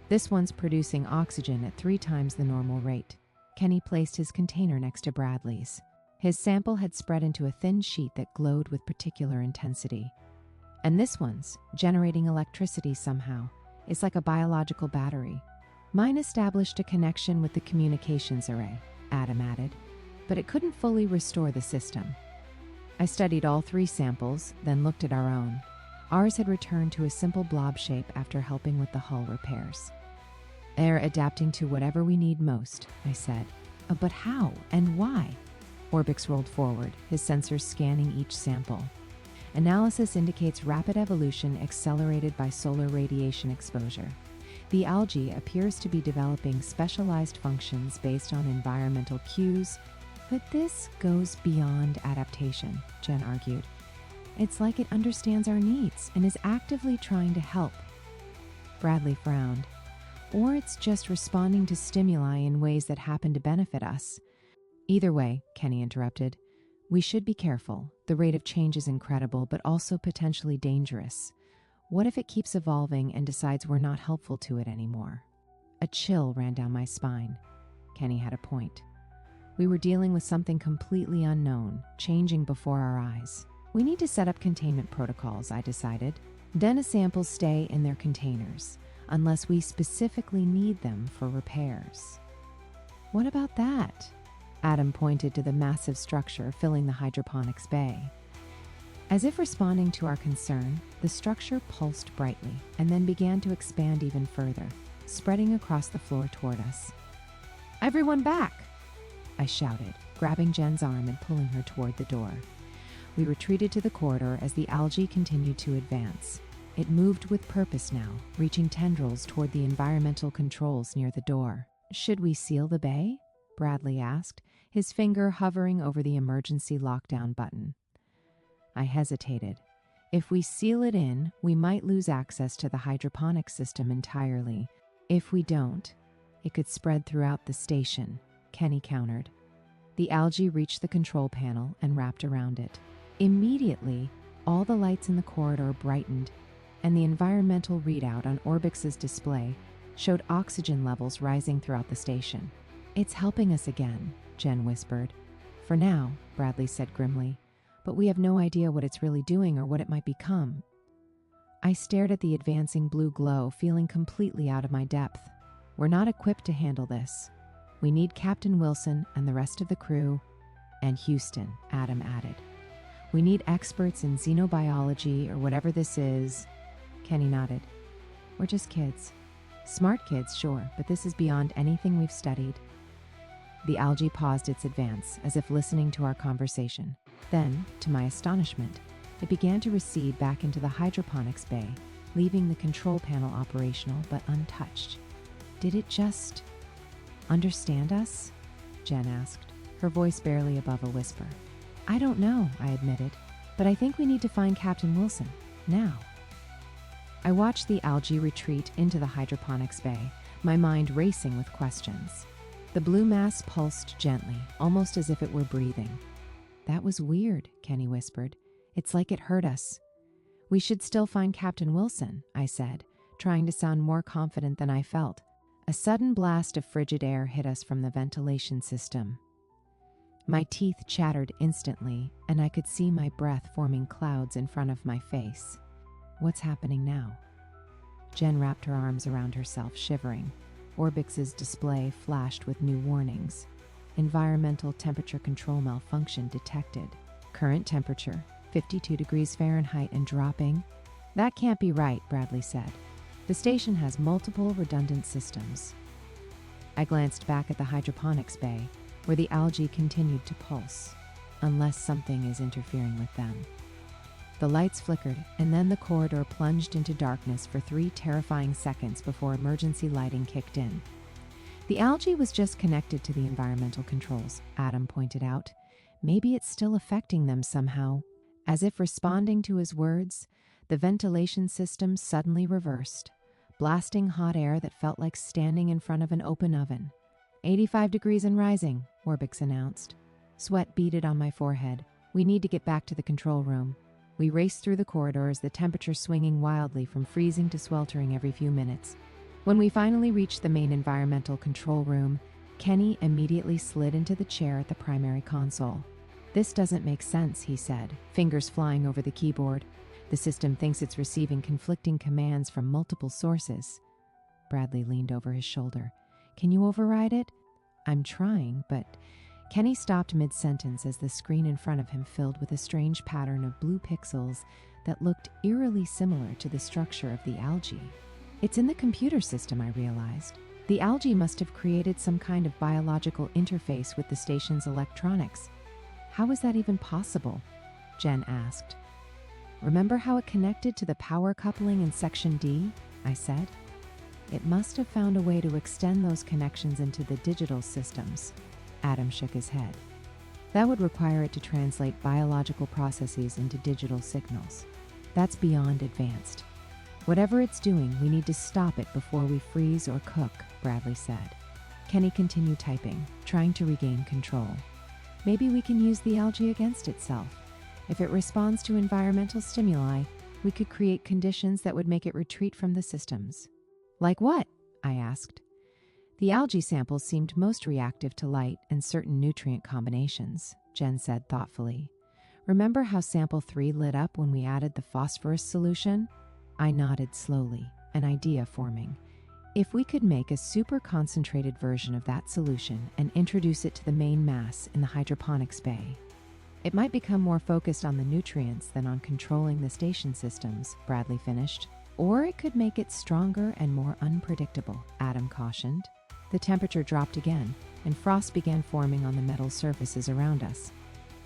"This one's producing oxygen at 3 times the normal rate." Kenny placed his container next to Bradley's. His sample had spread into a thin sheet that glowed with particular intensity. "And this one's generating electricity somehow. It's like a biological battery." "Mine established a connection with the communications array," Adam added, "but it couldn't fully restore the system." I studied all 3 samples, then looked at our own. Ours had returned to a simple blob shape after helping with the hull repairs. They're adapting to whatever we need most, I said. But how and why? Orbix rolled forward, his sensors scanning each sample. Analysis indicates rapid evolution accelerated by solar radiation exposure. The algae appears to be developing specialized functions based on environmental cues, but this goes beyond adaptation, Jen argued. It's like it understands our needs and is actively trying to help. Bradley frowned. Or it's just responding to stimuli in ways that happen to benefit us. Either way, Kenny interrupted, we should be careful. The rate of change is incredible, but also potentially dangerous. What if it keeps evolving and decides we're not helpful to it anymore? A chill ran down my spine. Kenny had a point. We were dealing with something completely unknown, changing before our eyes. We need to set up containment protocols, I decided. Then samples stay in their containers, unless we specifically need them for repairs. What about that? Adam pointed to the massive structure filling the hydroponics bay. As if responding to our concern, the structure pulsed brightly and then began to expand even further, spreading across the floor toward us. Everyone back! I shouted, grabbing Jen's arm and pulling her toward the door. We retreated to the corridor as the algae continued to advance. It moved with purpose now, reaching tendrils toward the environmental controls near the door. Should we seal the bay? Bradley asked, his finger hovering over the emergency lockdown button. I hesitated. If we seal it in, we might lose access to the hydroponic system entirely. If we don't, it could spread throughout the station, Kenny countered. The algae reached the control panel and wrapped around it. Immediately, all the lights in the corridor brightened, and the environmental readout on Orbix's display showed oxygen levels rising throughout the station. It's helping us again, Jen whispered. For now, Bradley said grimly, but we have no idea what it's really doing or what it might become. I stared at the advancing blue glow, feeling completely out of my depth. We're not equipped to handle this. We need Captain Wilson and the rest of the crew, and Houston, Adam added. We need experts in xenobiology or whatever this is. Kenny nodded. We're just kids. Smart kids, sure, but this is beyond anything we've studied. The algae paused its advance, as if listening to our conversation. Then, to my astonishment, it began to recede back into the hydroponics bay, leaving the control panel operational but untouched. Did it just understand us? Jen asked, her voice barely above a whisper. I don't know, I admitted, but I think we need to find Captain Wilson, now. I watched the algae retreat into the hydroponics bay, my mind racing with questions. The blue mass pulsed gently, almost as if it were breathing. That was weird, Kenny whispered. It's like it heard us. We should still find Captain Wilson, I said, trying to sound more confident than I felt. A sudden blast of frigid air hit us from the ventilation system. My teeth chattered instantly, and I could see my breath forming clouds in front of my face. What's happening now? Jen wrapped her arms around herself, shivering. Orbix's display flashed with new warnings. Environmental temperature control malfunction detected. Current temperature, 52 degrees Fahrenheit and dropping. That can't be right, Bradley said. The station has multiple redundant systems. I glanced back at the hydroponics bay, where the algae continued to pulse, unless something is interfering with them. The lights flickered, and then the corridor plunged into darkness for 3 terrifying seconds before emergency lighting kicked in. The algae was just connected to the environmental controls, Adam pointed out. Maybe it's still affecting them somehow. As if responding to his words, the ventilation system suddenly reversed, blasting hot air that felt like standing in front of an open oven. 85 degrees and rising, Orbix announced. Sweat beaded on my forehead. We need to get back to the control room. We raced through the corridors, the temperature swinging wildly from freezing to sweltering every few minutes. When we finally reached the main environmental control room, Kenny immediately slid into the chair at the primary console. This doesn't make sense, he said, fingers flying over the keyboard. The system thinks it's receiving conflicting commands from multiple sources. Bradley leaned over his shoulder. Can you override it? I'm trying, but... Kenny stopped mid-sentence as the screen in front of him filled with a strange pattern of blue pixels that looked eerily similar to the structure of the algae. It's in the computer system, I realized. The algae must have created some kind of biological interface with the station's electronics. How is that even possible? Jen asked. Remember how it connected to the power coupling in Section D? I said. It must have found a way to extend those connections into the digital systems. Adam shook his head. That would require it to translate biological processes into digital signals. That's beyond advanced. Whatever it's doing, we need to stop it before we freeze or cook, Bradley said. Kenny continued typing, trying to regain control. Maybe we can use the algae against itself. If it responds to environmental stimuli, we could create conditions that would make it retreat from the systems. Like what? I asked. The algae samples seemed most reactive to light and certain nutrient combinations, Jen said thoughtfully. Remember how sample 3 lit up when we added the phosphorus solution? I nodded slowly, an idea forming. If we could make a super concentrated version of that solution and introduce it to the main mass in the hydroponics bay, it might become more focused on the nutrients than on controlling the station systems, Bradley finished. Or it could make it stronger and more unpredictable, Adam cautioned. The temperature dropped again, and frost began forming on the metal surfaces around us.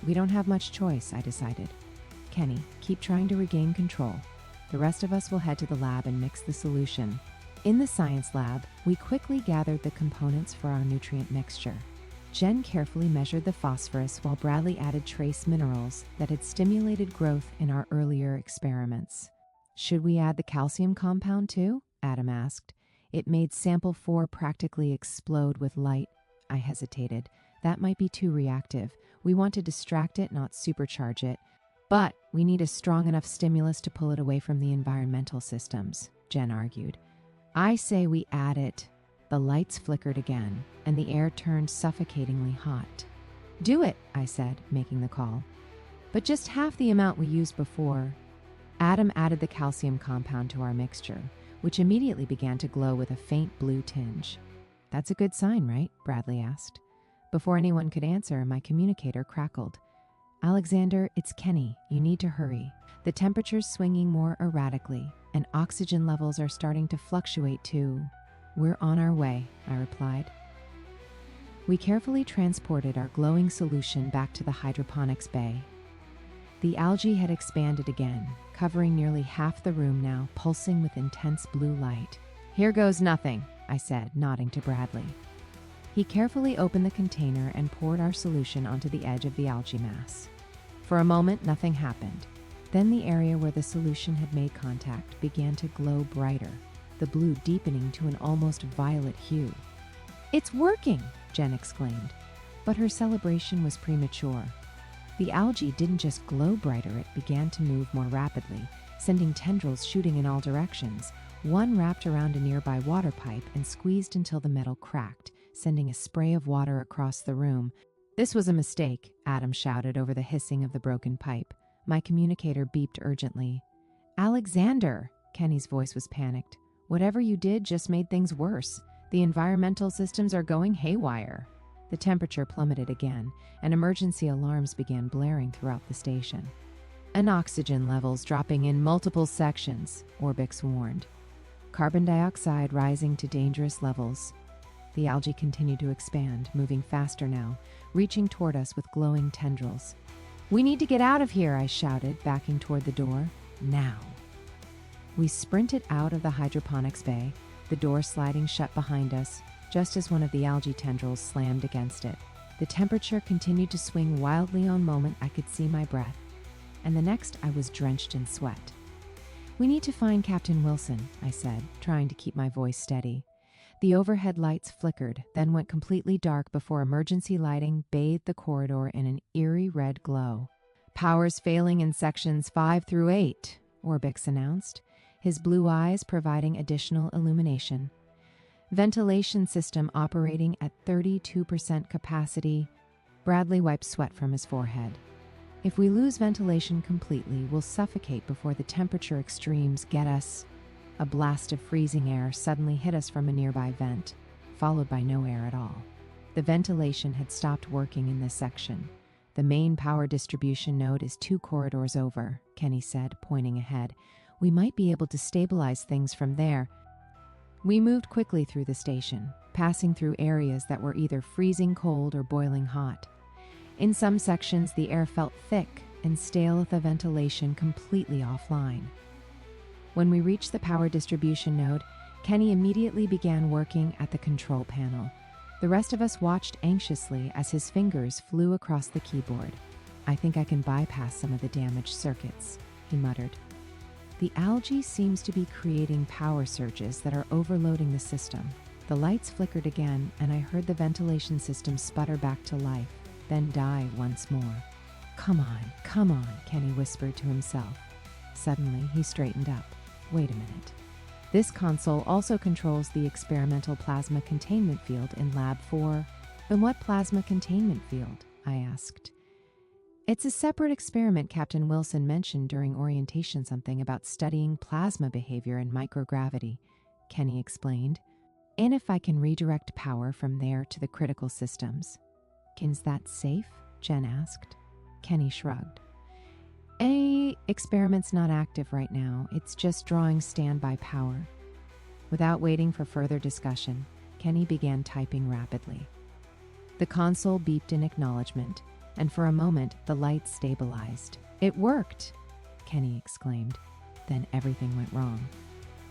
We don't have much choice, I decided. Kenny, keep trying to regain control. The rest of us will head to the lab and mix the solution. In the science lab, we quickly gathered the components for our nutrient mixture. Jen carefully measured the phosphorus while Bradley added trace minerals that had stimulated growth in our earlier experiments. Should we add the calcium compound too? Adam asked. It made sample 4 practically explode with light. I hesitated. That might be too reactive. We want to distract it, not supercharge it. But we need a strong enough stimulus to pull it away from the environmental systems, Jen argued. I say we add it. The lights flickered again, and the air turned suffocatingly hot. Do it, I said, making the call. But just half the amount we used before. Adam added the calcium compound to our mixture, which immediately began to glow with a faint blue tinge. That's a good sign, right? Bradley asked. Before anyone could answer, my communicator crackled. Alexander, it's Kenny. You need to hurry. The temperature's swinging more erratically, and oxygen levels are starting to fluctuate too. We're on our way, I replied. We carefully transported our glowing solution back to the hydroponics bay. The algae had expanded again, covering nearly half the room now, pulsing with intense blue light. Here goes nothing, I said, nodding to Bradley. He carefully opened the container and poured our solution onto the edge of the algae mass. For a moment, nothing happened. Then the area where the solution had made contact began to glow brighter, the blue deepening to an almost violet hue. It's working, Jen exclaimed, but her celebration was premature. The algae didn't just glow brighter, it began to move more rapidly, sending tendrils shooting in all directions. One wrapped around a nearby water pipe and squeezed until the metal cracked, sending a spray of water across the room. This was a mistake, Adam shouted over the hissing of the broken pipe. My communicator beeped urgently. Alexander, Kenny's voice was panicked. Whatever you did just made things worse. The environmental systems are going haywire. The temperature plummeted again, and emergency alarms began blaring throughout the station. And oxygen levels dropping in multiple sections, Orbix warned. Carbon dioxide rising to dangerous levels. The algae continued to expand, moving faster now, reaching toward us with glowing tendrils. We need to get out of here, I shouted, backing toward the door. Now. We sprinted out of the hydroponics bay, the door sliding shut behind us, just as one of the algae tendrils slammed against it. The temperature continued to swing wildly. On moment I could see my breath, and the next I was drenched in sweat. We need to find Captain Wilson, I said, trying to keep my voice steady. The overhead lights flickered, then went completely dark before emergency lighting bathed the corridor in an eerie red glow. Powers failing in sections 5 through 8, Orbix announced, his blue eyes providing additional illumination. Ventilation system operating at 32% capacity. Bradley wiped sweat from his forehead. If we lose ventilation completely, we'll suffocate before the temperature extremes get us. A blast of freezing air suddenly hit us from a nearby vent, followed by no air at all. The ventilation had stopped working in this section. The main power distribution node is 2 corridors over, Kenny said, pointing ahead. We might be able to stabilize things from there. We moved quickly through the station, passing through areas that were either freezing cold or boiling hot. In some sections, the air felt thick and stale with the ventilation completely offline. When we reached the power distribution node, Kenny immediately began working at the control panel. The rest of us watched anxiously as his fingers flew across the keyboard. "I think I can bypass some of the damaged circuits," he muttered. "The algae seems to be creating power surges that are overloading the system." The lights flickered again, and I heard the ventilation system sputter back to life, then die once more. Come on," Kenny whispered to himself. Suddenly, he straightened up. "Wait a minute. This console also controls the experimental plasma containment field in Lab 4. "Then what plasma containment field?" I asked. "It's a separate experiment Captain Wilson mentioned during orientation, something about studying plasma behavior in microgravity," Kenny explained. "And if I can redirect power from there to the critical systems." "Is that safe?" Jen asked. Kenny shrugged. Experiment's not active right now. It's just drawing standby power." Without waiting for further discussion, Kenny began typing rapidly. The console beeped in acknowledgement, and for a moment, the lights stabilized. "It worked!" Kenny exclaimed. Then everything went wrong.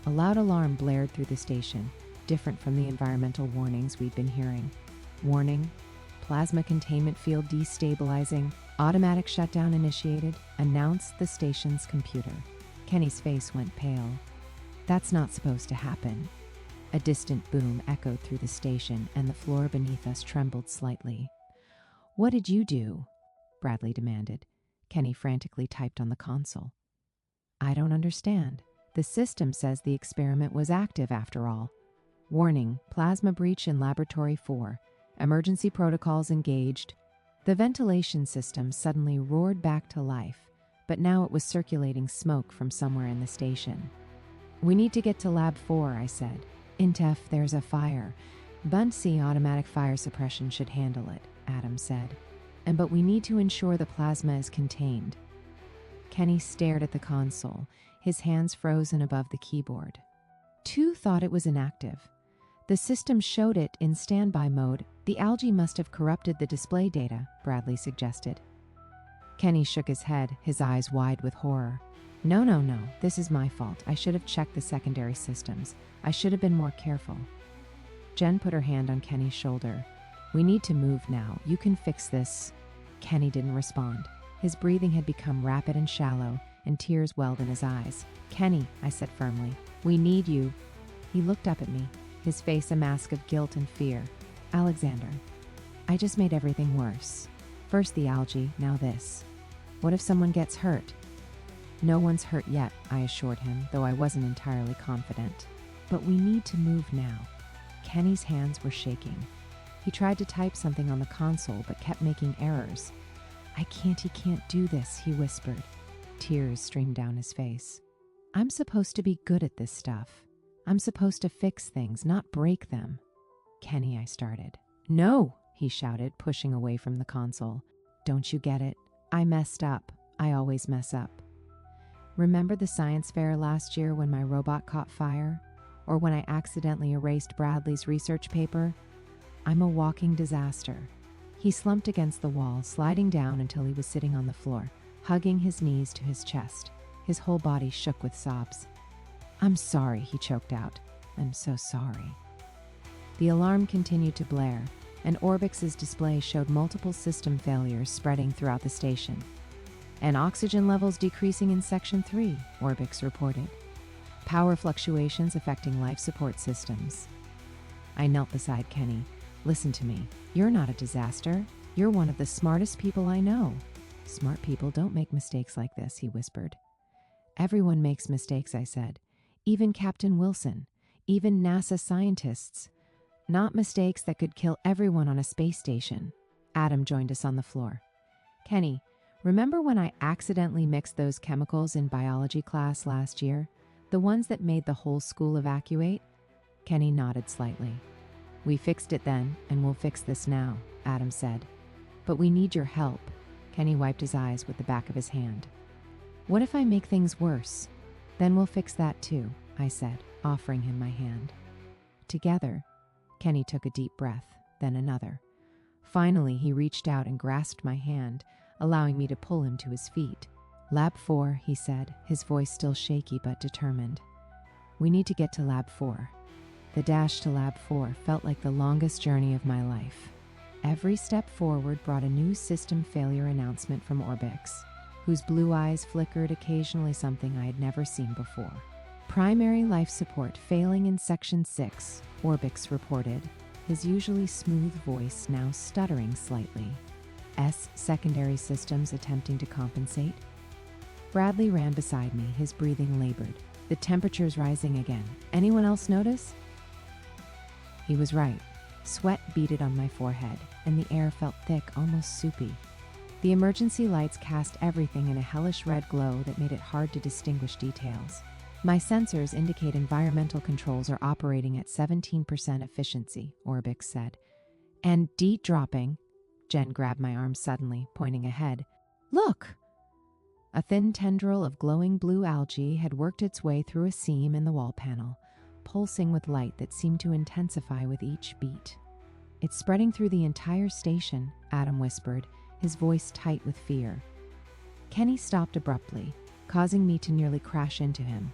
A loud alarm blared through the station, different from the environmental warnings we'd been hearing. "Warning, plasma containment field destabilizing, automatic shutdown initiated," announced the station's computer. Kenny's face went pale. "That's not supposed to happen." A distant boom echoed through the station, and the floor beneath us trembled slightly. "What did you do?" Bradley demanded. Kenny frantically typed on the console. "I don't understand. The system says the experiment was active after all. Warning, plasma breach in Laboratory 4. Emergency protocols engaged." The ventilation system suddenly roared back to life, but now it was circulating smoke from somewhere in the station. "We need to get to Lab 4, I said. "Intef, there's a fire. Bundsea automatic fire suppression should handle it," Adam said. But we need to ensure the plasma is contained." Kenny stared at the console, his hands frozen above the keyboard. "2 thought it was inactive. The system showed it in standby mode. The algae must have corrupted the display data," Bradley suggested. Kenny shook his head, his eyes wide with horror. No, this is my fault. I should have checked the secondary systems. I should have been more careful." Jen put her hand on Kenny's shoulder. "We need to move now. You can fix this." Kenny didn't respond. His breathing had become rapid and shallow, and tears welled in his eyes. "Kenny," I said firmly, "we need you." He looked up at me, his face a mask of guilt and fear. "Alexander, I just made everything worse. First the algae, now this. What if someone gets hurt?" "No one's hurt yet," I assured him, though I wasn't entirely confident. "But we need to move now." Kenny's hands were shaking. He tried to type something on the console, but kept making errors. He can't do this," he whispered. Tears streamed down his face. "I'm supposed to be good at this stuff. I'm supposed to fix things, not break them." "Kenny," I started. "No," he shouted, pushing away from the console. "Don't you get it? I messed up. I always mess up. Remember the science fair last year when my robot caught fire? Or when I accidentally erased Bradley's research paper? I'm a walking disaster." He slumped against the wall, sliding down until he was sitting on the floor, hugging his knees to his chest. His whole body shook with sobs. "I'm sorry," he choked out. "I'm so sorry." The alarm continued to blare, and Orbix's display showed multiple system failures spreading throughout the station. "And oxygen levels decreasing in Section 3, Orbix reported. Power fluctuations affecting life support systems." I knelt beside Kenny. "Listen to me. You're not a disaster. You're one of the smartest people I know." "Smart people don't make mistakes like this," he whispered. "Everyone makes mistakes," I said. "Even Captain Wilson. Even NASA scientists. Not mistakes that could kill everyone on a space station." Adam joined us on the floor. "Kenny, remember when I accidentally mixed those chemicals in biology class last year? The ones that made the whole school evacuate?" Kenny nodded slightly. "We fixed it then, and we'll fix this now," Adam said. "But we need your help." Kenny wiped his eyes with the back of his hand. "What if I make things worse? Then we'll fix that too," I said, offering him my hand. Together, Kenny took a deep breath, then another. Finally, he reached out and grasped my hand, allowing me to pull him to his feet. Lab 4, he said, his voice still shaky but determined. We need to get to Lab 4. The dash to Lab 4 felt like the longest journey of my life. Every step forward brought a new system failure announcement from Orbix, whose blue eyes flickered occasionally, something I had never seen before. Primary life support failing in Section 6, Orbix reported, his usually smooth voice now stuttering slightly. Secondary systems attempting to compensate. Bradley ran beside me, his breathing labored. The temperature's rising again. Anyone else notice? He was right. Sweat beaded on my forehead, and the air felt thick, almost soupy. The emergency lights cast everything in a hellish red glow that made it hard to distinguish details. My sensors indicate environmental controls are operating at 17% efficiency, Orbix said. And DEET dropping. Jen grabbed my arm suddenly, pointing ahead. Look! A thin tendril of glowing blue algae had worked its way through a seam in the wall panel, pulsing with light that seemed to intensify with each beat. It's spreading through the entire station, Adam whispered, his voice tight with fear. Kenny stopped abruptly, causing me to nearly crash into him.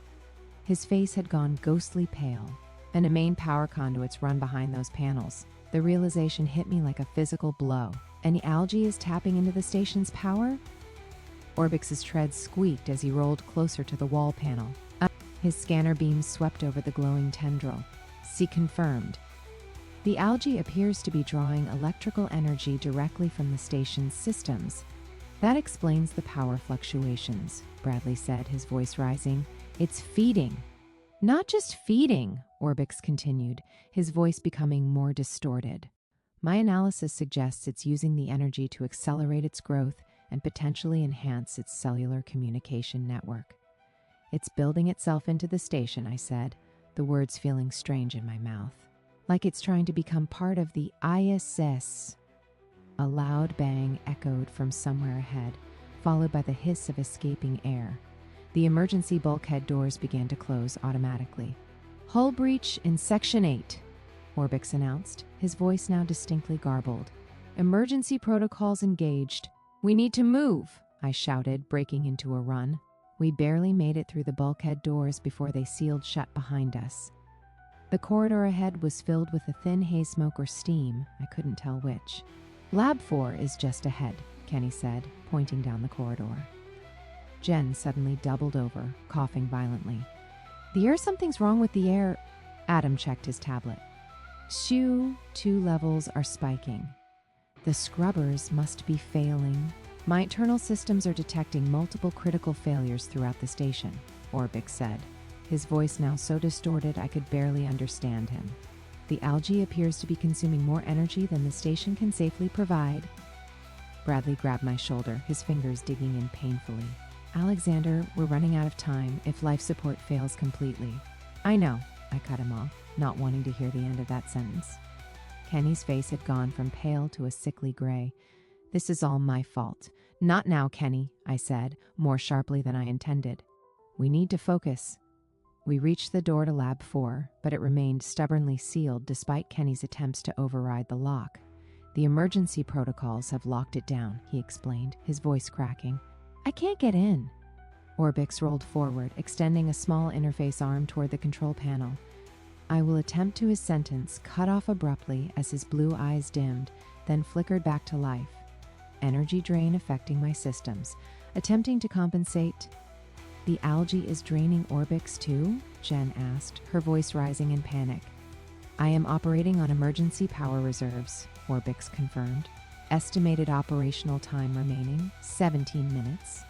His face had gone ghostly pale, and a main power conduit's run behind those panels. The realization hit me like a physical blow. And the algae is tapping into the station's power? Orbix's tread squeaked as he rolled closer to the wall panel. His scanner beams swept over the glowing tendril. See confirmed. The algae appears to be drawing electrical energy directly from the station's systems. That explains the power fluctuations, Bradley said, his voice rising. It's feeding. Not just feeding, Orbix continued, his voice becoming more distorted. My analysis suggests it's using the energy to accelerate its growth and potentially enhance its cellular communication network. It's building itself into the station, I said, the words feeling strange in my mouth. Like it's trying to become part of the ISS. A loud bang echoed from somewhere ahead, followed by the hiss of escaping air. The emergency bulkhead doors began to close automatically. Hull breach in Section 8, Orbix announced, his voice now distinctly garbled. Emergency protocols engaged. We need to move, I shouted, breaking into a run. We barely made it through the bulkhead doors before they sealed shut behind us. The corridor ahead was filled with a thin haze smoke or steam, I couldn't tell which. Lab 4 is just ahead, Kenny said, pointing down the corridor. Jen suddenly doubled over, coughing violently. The air, something's wrong with the air. Adam checked his tablet. SHU 2 levels are spiking. The scrubbers must be failing. My internal systems are detecting multiple critical failures throughout the station, Orbix said, his voice now so distorted I could barely understand him. The algae appears to be consuming more energy than the station can safely provide. Bradley grabbed my shoulder, his fingers digging in painfully. Alexander, we're running out of time if life support fails completely. I know, I cut him off, not wanting to hear the end of that sentence. Kenny's face had gone from pale to a sickly gray. This is all my fault. Not now, Kenny, I said, more sharply than I intended. We need to focus. We reached the door to Lab 4, but it remained stubbornly sealed despite Kenny's attempts to override the lock. The emergency protocols have locked it down, he explained, his voice cracking. I can't get in. Orbix rolled forward, extending a small interface arm toward the control panel. I will attempt to his sentence, cut off abruptly as his blue eyes dimmed, then flickered back to life. Energy drain affecting my systems. Attempting to compensate. The algae is draining Orbix too? Jen asked, her voice rising in panic. I am operating on emergency power reserves, Orbix confirmed. Estimated operational time remaining, 17 minutes.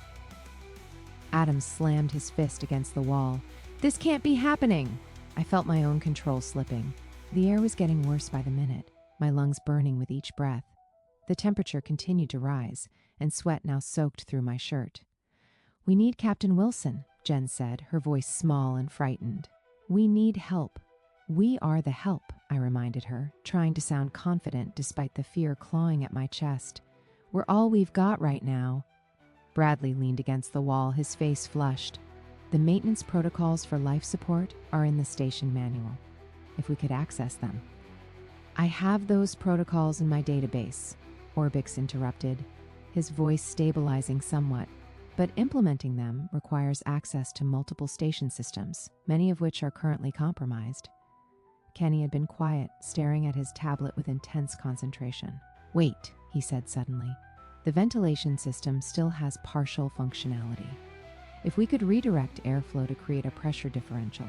Adam slammed his fist against the wall. This can't be happening! I felt my own control slipping. The air was getting worse by the minute, my lungs burning with each breath. The temperature continued to rise, and sweat now soaked through my shirt. We need Captain Wilson, Jen said, her voice small and frightened. We need help. We are the help, I reminded her, trying to sound confident despite the fear clawing at my chest. We're all we've got right now. Bradley leaned against the wall, his face flushed. The maintenance protocols for life support are in the station manual. if we could access them. I have those protocols in my database, Orbix interrupted, his voice stabilizing somewhat. But implementing them requires access to multiple station systems, many of which are currently compromised. Kenny had been quiet, staring at his tablet with intense concentration. Wait, he said suddenly. The ventilation system still has partial functionality. If we could redirect airflow to create a pressure differential,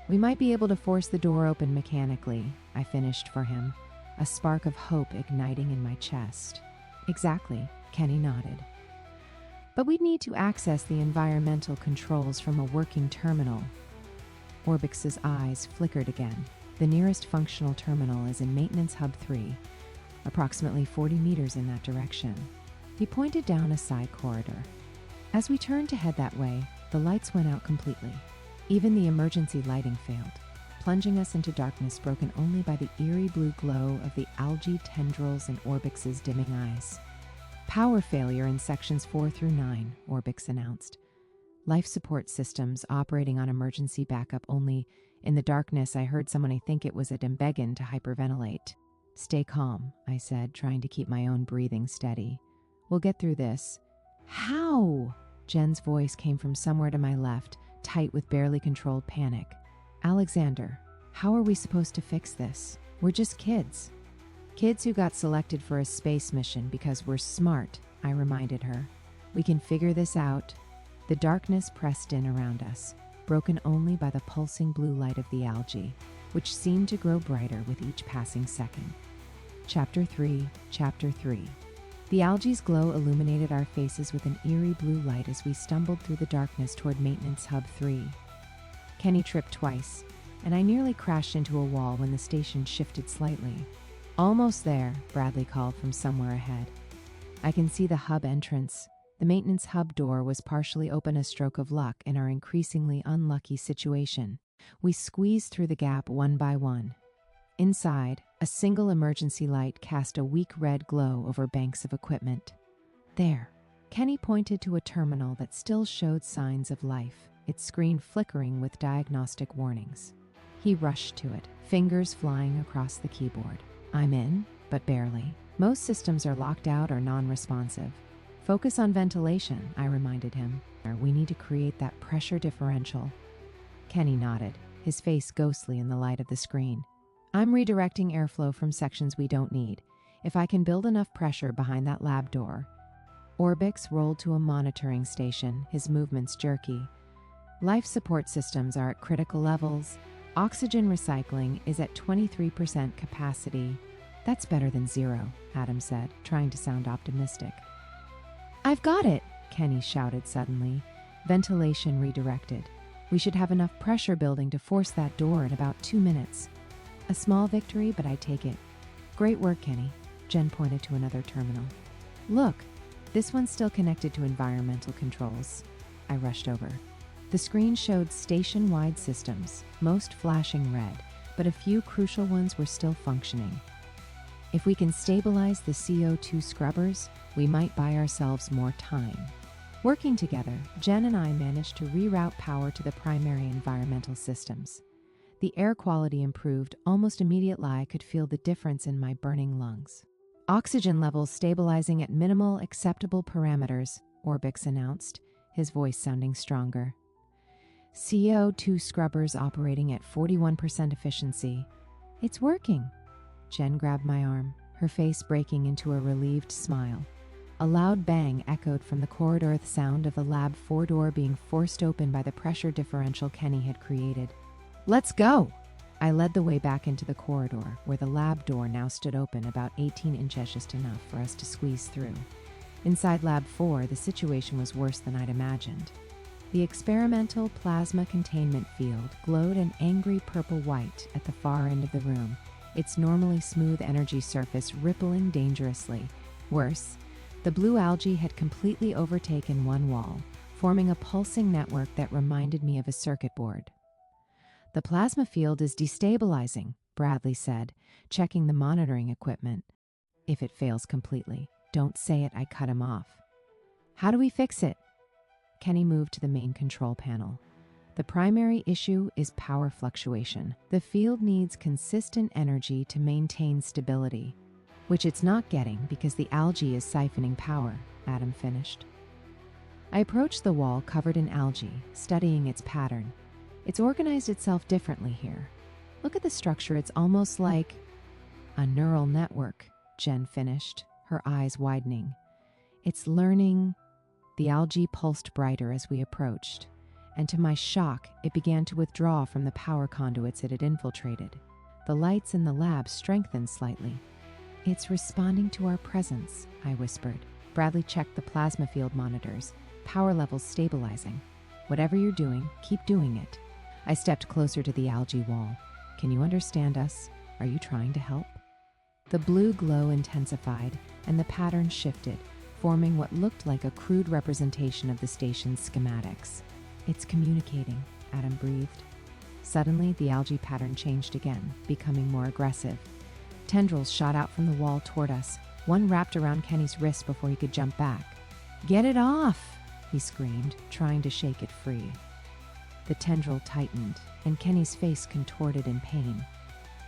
we might be able to force the door open mechanically, I finished for him, a spark of hope igniting in my chest. Exactly, Kenny nodded. But we'd need to access the environmental controls from a working terminal. Orbix's eyes flickered again. The nearest functional terminal is in Maintenance Hub 3, approximately 40 meters in that direction. He pointed down a side corridor. As we turned to head that way, the lights went out completely. Even the emergency lighting failed, plunging us into darkness broken only by the eerie blue glow of the algae tendrils in Orbix's dimming eyes. Power failure in sections 4 through 9, Orbix announced. Life support systems operating on emergency backup only. In the darkness, I heard someone, I think it was a Dembeggan, to hyperventilate. Stay calm, I said, trying to keep my own breathing steady. We'll get through this. How? Jen's voice came from somewhere to my left, tight with barely controlled panic. Alexander, how are we supposed to fix this? We're just kids. Kids who got selected for a space mission because we're smart, I reminded her. We can figure this out. The darkness pressed in around us, broken only by the pulsing blue light of the algae, which seemed to grow brighter with each passing second. Chapter 3. The algae's glow illuminated our faces with an eerie blue light as we stumbled through the darkness toward Maintenance Hub 3. Kenny tripped twice, and I nearly crashed into a wall when the station shifted slightly. Almost there, Bradley called from somewhere ahead. I can see the hub entrance. The maintenance hub door was partially open, a stroke of luck in our increasingly unlucky situation. We squeezed through the gap one by one. Inside, a single emergency light cast a weak red glow over banks of equipment. There, Kenny pointed to a terminal that still showed signs of life, its screen flickering with diagnostic warnings. He rushed to it, fingers flying across the keyboard. I'm in, but barely. Most systems are locked out or non-responsive. Focus on ventilation, I reminded him. We need to create that pressure differential. Kenny nodded, his face ghostly in the light of the screen. I'm redirecting airflow from sections we don't need. If I can build enough pressure behind that lab door. Orbix rolled to a monitoring station, his movements jerky. Life support systems are at critical levels. Oxygen recycling is at 23% capacity. That's better than 0, Adam said, trying to sound optimistic. I've got it, Kenny shouted suddenly. Ventilation redirected. We should have enough pressure building to force that door in about 2 minutes. A small victory, but I take it. Great work, Kenny. Jen pointed to another terminal. Look, this one's still connected to environmental controls. I rushed over. The screen showed station-wide systems, most flashing red, but a few crucial ones were still functioning. If we can stabilize the CO2 scrubbers, we might buy ourselves more time. Working together, Jen and I managed to reroute power to the primary environmental systems. The air quality improved almost immediately. I could feel the difference in my burning lungs. Oxygen levels stabilizing at minimal acceptable parameters, Orbix announced, his voice sounding stronger. CO2 scrubbers operating at 41% efficiency. It's working. Jen grabbed my arm, her face breaking into a relieved smile. A loud bang echoed from the corridor, the sound of the Lab 4 door being forced open by the pressure differential Kenny had created. Let's go! I led the way back into the corridor, where the lab door now stood open about 18 inches, just enough for us to squeeze through. Inside Lab 4, the situation was worse than I'd imagined. The experimental plasma containment field glowed an angry purple-white at the far end of the room, its normally smooth energy surface rippling dangerously. Worse, the blue algae had completely overtaken one wall, forming a pulsing network that reminded me of a circuit board. The plasma field is destabilizing, Bradley said, checking the monitoring equipment. If it fails completely, don't say it, I cut him off. How do we fix it? Kenny moved to the main control panel. The primary issue is power fluctuation. The field needs consistent energy to maintain stability, which it's not getting because the algae is siphoning power, Adam finished. I approached the wall covered in algae, studying its pattern. It's organized itself differently here. Look at the structure, it's almost like a neural network, Jen finished, her eyes widening. It's learning. The algae pulsed brighter as we approached, and to my shock, it began to withdraw from the power conduits it had infiltrated. The lights in the lab strengthened slightly. It's responding to our presence, I whispered. Bradley checked the plasma field monitors, power levels stabilizing. Whatever you're doing, keep doing it. I stepped closer to the algae wall. Can you understand us? Are you trying to help? The blue glow intensified, and the pattern shifted, forming what looked like a crude representation of the station's schematics. It's communicating, Adam breathed. Suddenly, the algae pattern changed again, becoming more aggressive. Tendrils shot out from the wall toward us. One wrapped around Kenny's wrist before he could jump back. "Get it off!" he screamed, trying to shake it free. The tendril tightened, and Kenny's face contorted in pain.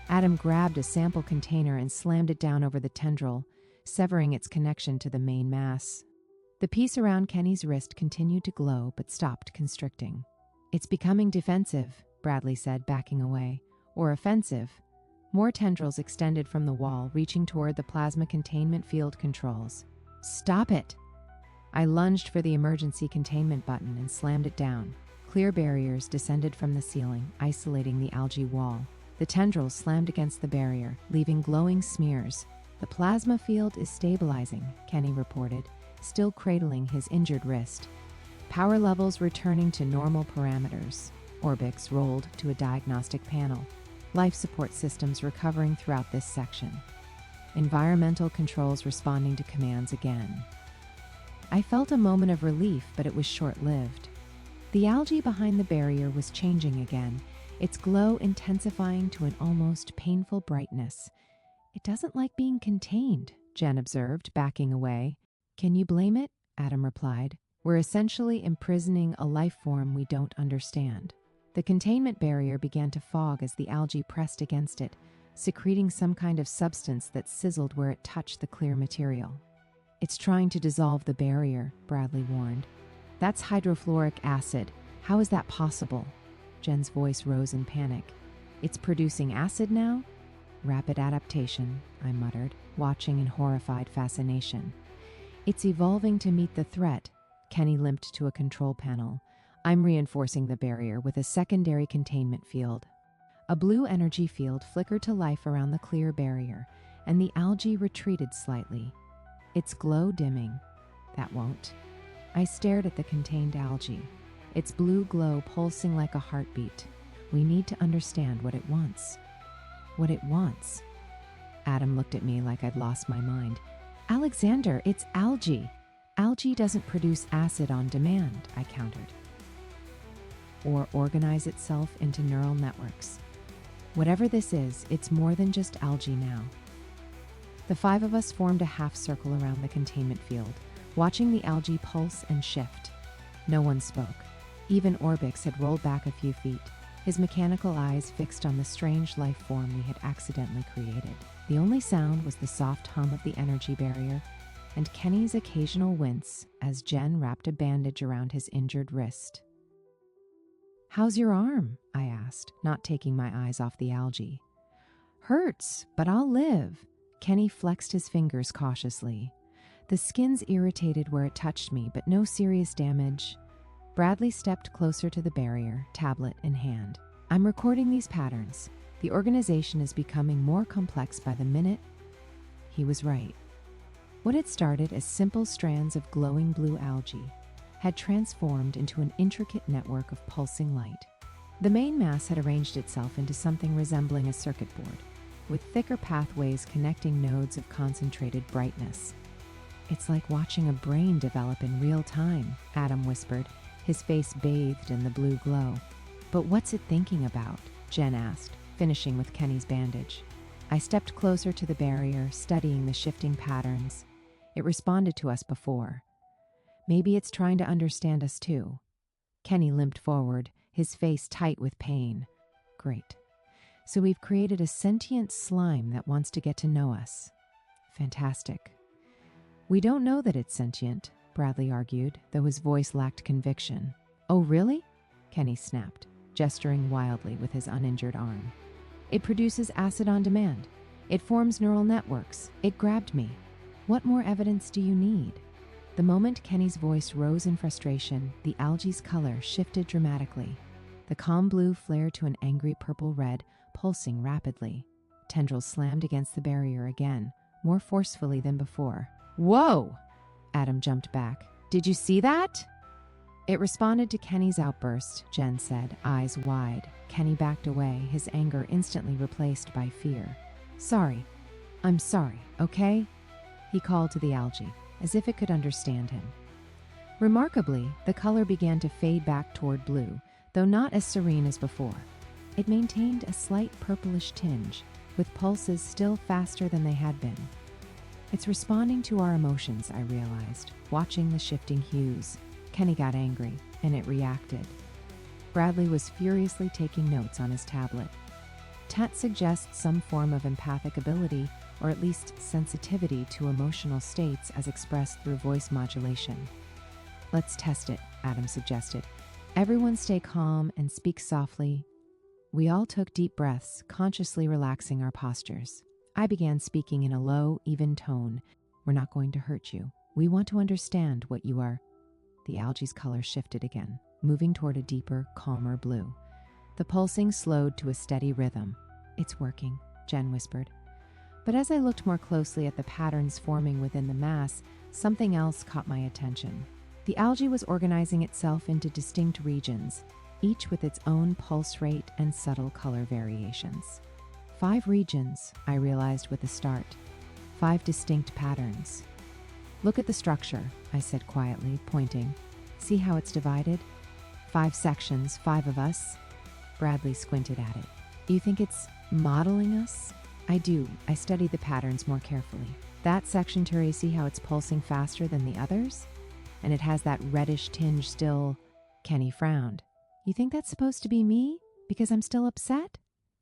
Adam grabbed a sample container and slammed it down over the tendril, severing its connection to the main mass. The piece around Kenny's wrist continued to glow but stopped constricting. "It's becoming defensive," Bradley said, backing away. "Or offensive." More tendrils extended from the wall, reaching toward the plasma containment field controls. "Stop it!" I lunged for the emergency containment button and slammed it down. Clear barriers descended from the ceiling, isolating the algae wall. The tendrils slammed against the barrier, leaving glowing smears. "The plasma field is stabilizing," Kenny reported, still cradling his injured wrist. "Power levels returning to normal parameters." Orbix rolled to a diagnostic panel. Life support systems recovering throughout this section. Environmental controls responding to commands again. I felt a moment of relief, but it was short-lived. The algae behind the barrier was changing again, its glow intensifying to an almost painful brightness. "It doesn't like being contained," Jen observed, backing away. "Can you blame it?" Adam replied. "We're essentially imprisoning a life form we don't understand." The containment barrier began to fog as the algae pressed against it, secreting some kind of substance that sizzled where it touched the clear material. "It's trying to dissolve the barrier," Bradley warned. "That's hydrofluoric acid. How is that possible?" Jen's voice rose in panic. "It's producing acid now?" "Rapid adaptation," I muttered, watching in horrified fascination. "It's evolving to meet the threat." Kenny limped to a control panel. "I'm reinforcing the barrier with a secondary containment field." A blue energy field flickered to life around the clear barrier, and the algae retreated slightly. Its glow dimming. That won't. I stared at the contained algae, its blue glow pulsing like a heartbeat. We need to understand what it wants. What it wants? Adam looked at me like I'd lost my mind. "Alexander, it's algae. Algae doesn't produce acid on demand," I countered. "Or organize itself into neural networks. Whatever this is, it's more than just algae now." The five of us formed a half circle around the containment field, watching the algae pulse and shift. No one spoke. Even Orbix had rolled back a few feet, his mechanical eyes fixed on the strange life form we had accidentally created. The only sound was the soft hum of the energy barrier and Kenny's occasional wince as Jen wrapped a bandage around his injured wrist. "How's your arm?" I asked, not taking my eyes off the algae. "Hurts, but I'll live." Kenny flexed his fingers cautiously. "The skin's irritated where it touched me, but no serious damage." Bradley stepped closer to the barrier, tablet in hand. "I'm recording these patterns. The organization is becoming more complex by the minute." He was right. What had started as simple strands of glowing blue algae had transformed into an intricate network of pulsing light. The main mass had arranged itself into something resembling a circuit board, with thicker pathways connecting nodes of concentrated brightness. "It's like watching a brain develop in real time," Adam whispered, his face bathed in the blue glow. "But what's it thinking about?" Jen asked, finishing with Kenny's bandage. I stepped closer to the barrier, studying the shifting patterns. It responded to us before. "Maybe it's trying to understand us too." Kenny limped forward, his face tight with pain. Great. So we've created a sentient slime that wants to get to know us. Fantastic. We don't know that it's sentient, Bradley argued, though his voice lacked conviction. Oh, really? Kenny snapped, gesturing wildly with his uninjured arm. It produces acid on demand. It forms neural networks. It grabbed me. What more evidence do you need? The moment Kenny's voice rose in frustration, the algae's color shifted dramatically. The calm blue flared to an angry purple red, pulsing rapidly. Tendrils slammed against the barrier again, more forcefully than before. Whoa! Adam jumped back. Did you see that? It responded to Kenny's outburst, Jen said, eyes wide. Kenny backed away, his anger instantly replaced by fear. Sorry. I'm sorry, okay? He called to the algae, as if it could understand him. Remarkably, the color began to fade back toward blue, though not as serene as before. It maintained a slight purplish tinge, with pulses still faster than they had been. It's responding to our emotions, I realized, watching the shifting hues. Kenny got angry, and it reacted. Bradley was furiously taking notes on his tablet. Tet suggests some form of empathic ability, or at least sensitivity to emotional states as expressed through voice modulation. Let's test it, Adam suggested. Everyone stay calm and speak softly. We all took deep breaths, consciously relaxing our postures. I began speaking in a low, even tone. We're not going to hurt you. We want to understand what you are. The algae's color shifted again, moving toward a deeper, calmer blue. The pulsing slowed to a steady rhythm. It's working, Jen whispered. But as I looked more closely at the patterns forming within the mass, something else caught my attention. The algae was organizing itself into distinct regions, each with its own pulse rate and subtle color variations. 5 regions, I realized with a start. 5 distinct patterns. Look at the structure, I said quietly, pointing. See how it's divided? 5 sections, 5 of us. Bradley squinted at it. You think it's modeling us? I do. I studied the patterns more carefully. That section, Terry, see how it's pulsing faster than the others? And it has that reddish tinge still. Kenny frowned. You think that's supposed to be me? Because I'm still upset?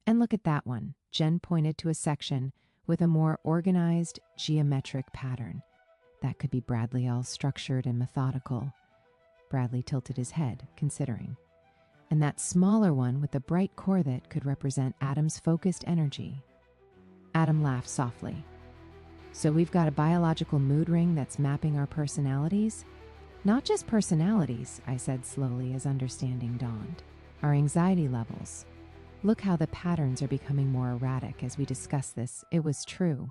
And look at that one. Jen pointed to a section with a more organized, geometric pattern. That could be Bradley, all structured and methodical. Bradley tilted his head, considering. And that smaller one with the bright core that could represent Adam's focused energy. Adam laughed softly. So we've got a biological mood ring that's mapping our personalities? Not just personalities, I said slowly as understanding dawned. Our anxiety levels. Look how the patterns are becoming more erratic as we discuss this. It was true.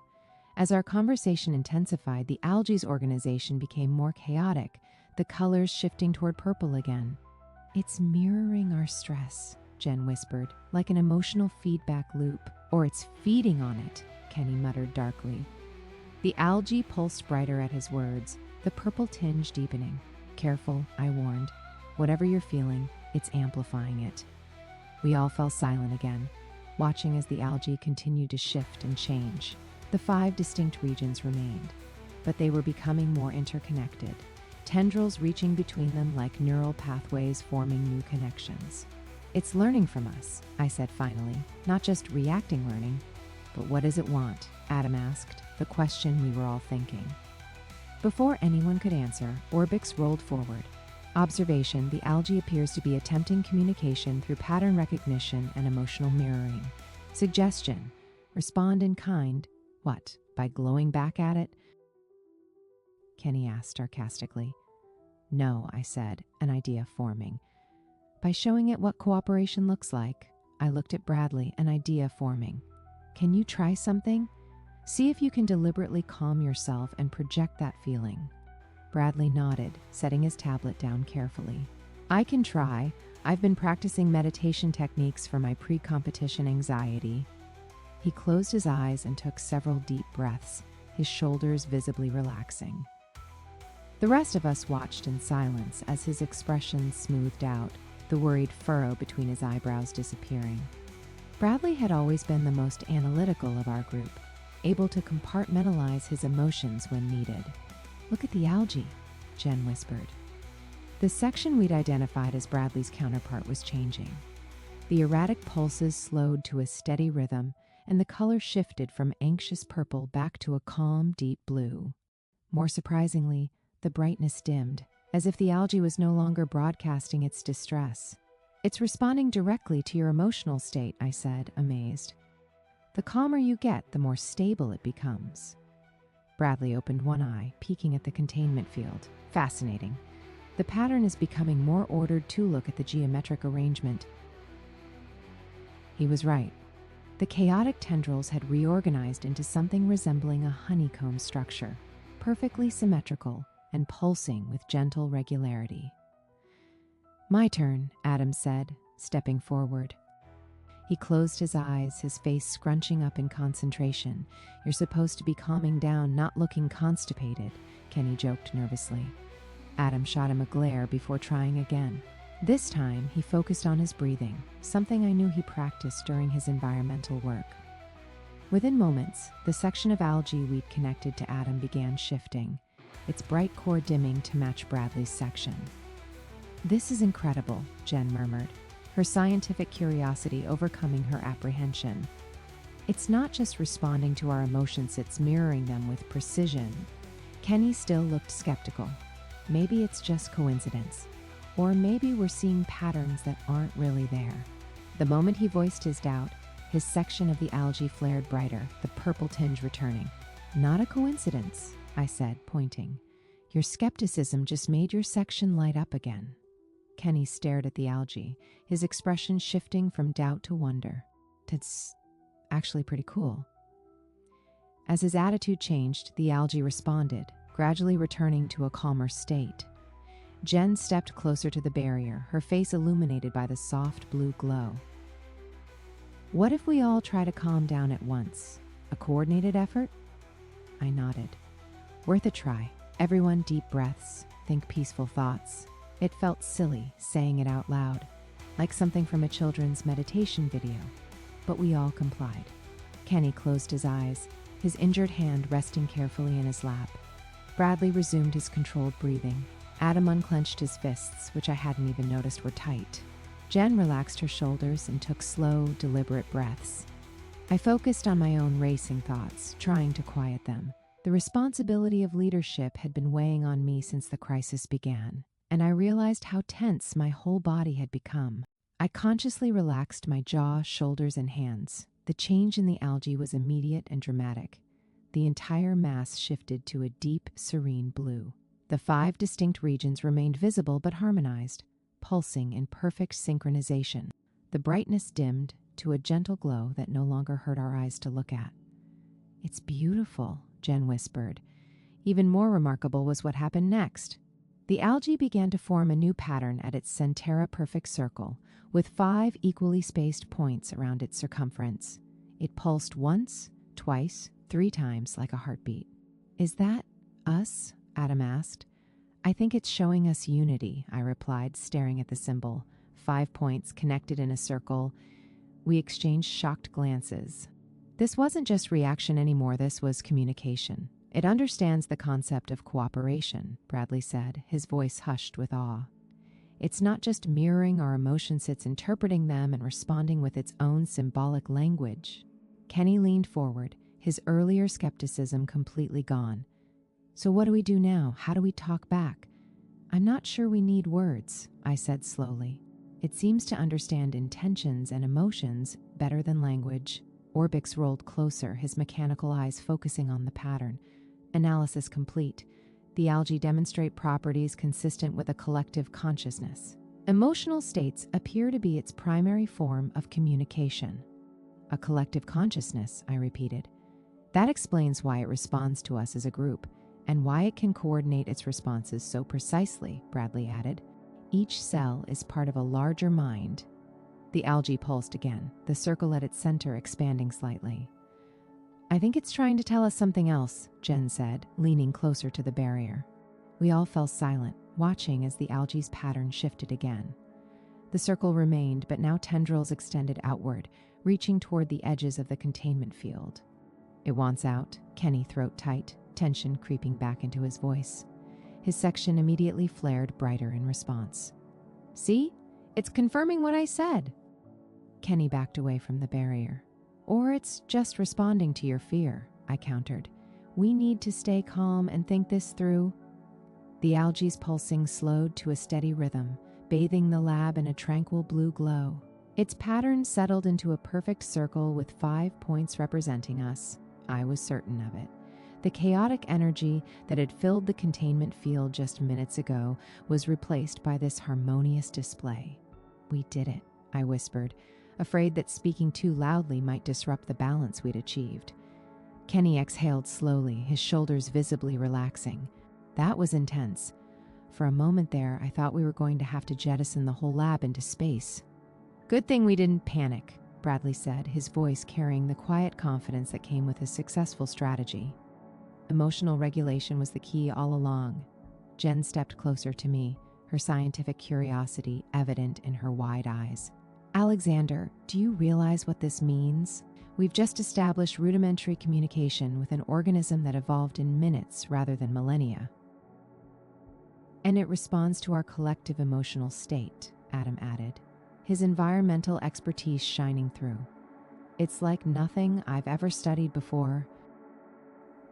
As our conversation intensified, the algae's organization became more chaotic, the colors shifting toward purple again. It's mirroring our stress, Jen whispered, like an emotional feedback loop. Or it's feeding on it, Kenny muttered darkly. The algae pulsed brighter at his words, the purple tinge deepening. Careful, I warned. Whatever you're feeling, it's amplifying it. We all fell silent again, watching as the algae continued to shift and change. The 5 distinct regions remained, but they were becoming more interconnected, tendrils reaching between them like neural pathways forming new connections. It's learning from us, I said finally, not just reacting learning. But what does it want? Adam asked, the question we were all thinking. Before anyone could answer, Orbix rolled forward. Observation, the algae appears to be attempting communication through pattern recognition and emotional mirroring. Suggestion, respond in kind. What, by glowing back at it? Kenny asked sarcastically. No, I said, an idea forming. By showing it what cooperation looks like. I looked at Bradley, an idea forming. Can you try something? See if you can deliberately calm yourself and project that feeling. Bradley nodded, setting his tablet down carefully. I can try. I've been practicing meditation techniques for my pre-competition anxiety. He closed his eyes and took several deep breaths, his shoulders visibly relaxing. The rest of us watched in silence as his expression smoothed out, the worried furrow between his eyebrows disappearing. Bradley had always been the most analytical of our group, able to compartmentalize his emotions when needed. Look at the algae, Jen whispered. The section we'd identified as Bradley's counterpart was changing. The erratic pulses slowed to a steady rhythm, and the color shifted from anxious purple back to a calm, deep blue. More surprisingly, the brightness dimmed, as if the algae was no longer broadcasting its distress. "It's responding directly to your emotional state," I said, amazed. "The calmer you get, the more stable it becomes." Bradley opened one eye, peeking at the containment field. "Fascinating. The pattern is becoming more ordered too. Look at the geometric arrangement." He was right. The chaotic tendrils had reorganized into something resembling a honeycomb structure, perfectly symmetrical and pulsing with gentle regularity. "My turn," Adam said, stepping forward. He closed his eyes, his face scrunching up in concentration. "You're supposed to be calming down, not looking constipated," Kenny joked nervously. Adam shot him a glare before trying again. This time, he focused on his breathing, something I knew he practiced during his environmental work. Within moments, the section of algae we'd connected to Adam began shifting, its bright core dimming to match Bradley's section. "This is incredible," Jen murmured, her scientific curiosity overcoming her apprehension. "It's not just responding to our emotions, it's mirroring them with precision." Kenny still looked skeptical. "Maybe it's just coincidence. Or maybe we're seeing patterns that aren't really there." The moment he voiced his doubt, his section of the algae flared brighter, the purple tinge returning. "Not a coincidence," I said, pointing. "Your skepticism just made your section light up again." Kenny stared at the algae, his expression shifting from doubt to wonder. "That's actually pretty cool." As his attitude changed, the algae responded, gradually returning to a calmer state. Jen stepped closer to the barrier, her face illuminated by the soft blue glow. "What if we all try to calm down at once? A coordinated effort?" I nodded. "Worth a try. Everyone deep breaths, think peaceful thoughts." It felt silly saying it out loud, like something from a children's meditation video, but we all complied. Kenny closed his eyes, his injured hand resting carefully in his lap. Bradley resumed his controlled breathing. Adam unclenched his fists, which I hadn't even noticed were tight. Jen relaxed her shoulders and took slow, deliberate breaths. I focused on my own racing thoughts, trying to quiet them. The responsibility of leadership had been weighing on me since the crisis began, and I realized how tense my whole body had become. I consciously relaxed my jaw, shoulders, and hands. The change in the algae was immediate and dramatic. The entire mass shifted to a deep, serene blue. The 5 distinct regions remained visible but harmonized, pulsing in perfect synchronization. The brightness dimmed to a gentle glow that no longer hurt our eyes to look at. "It's beautiful," Jen whispered. Even more remarkable was what happened next. The algae began to form a new pattern at its Centera perfect circle, with 5 equally spaced points around its circumference. It pulsed once, twice, 3 times like a heartbeat. "Is that us?" Adam asked. "I think it's showing us unity," I replied, staring at the symbol. 5 points connected in a circle. We exchanged shocked glances. This wasn't just reaction anymore, this was communication. "It understands the concept of cooperation," Bradley said, his voice hushed with awe. "It's not just mirroring our emotions, it's interpreting them and responding with its own symbolic language." Kenny leaned forward, his earlier skepticism completely gone. "So what do we do now? How do we talk back?" "I'm not sure we need words," I said slowly. "It seems to understand intentions and emotions better than language." Orbix rolled closer, his mechanical eyes focusing on the pattern. Analysis complete. The algae demonstrate properties consistent with a collective consciousness. Emotional states appear to be its primary form of communication. "A collective consciousness," I repeated. "That explains why it responds to us as a group, and why it can coordinate its responses so precisely," Bradley added. "Each cell is part of a larger mind." The algae pulsed again, the circle at its center expanding slightly. "I think it's trying to tell us something else," Jen said, leaning closer to the barrier. We all fell silent, watching as the algae's pattern shifted again. The circle remained, but now tendrils extended outward, reaching toward the edges of the containment field. "It wants out," Kenny throat tight, tension creeping back into his voice. His section immediately flared brighter in response. See? It's confirming what I said. Kenny backed away from the barrier. Or it's just responding to your fear, I countered. We need to stay calm and think this through. The algae's pulsing slowed to a steady rhythm, bathing the lab in a tranquil blue glow. Its pattern settled into a perfect circle with 5 points representing us. I was certain of it. The chaotic energy that had filled the containment field just minutes ago was replaced by this harmonious display. We did it, I whispered, afraid that speaking too loudly might disrupt the balance we'd achieved. Kenny exhaled slowly, his shoulders visibly relaxing. That was intense. For a moment there, I thought we were going to have to jettison the whole lab into space. Good thing we didn't panic, Bradley said, his voice carrying the quiet confidence that came with his successful strategy. Emotional regulation was the key all along. Jen stepped closer to me, her scientific curiosity evident in her wide eyes. Alexander, do you realize what this means? We've just established rudimentary communication with an organism that evolved in minutes rather than millennia. And it responds to our collective emotional state, Adam added, his environmental expertise shining through. It's like nothing I've ever studied before.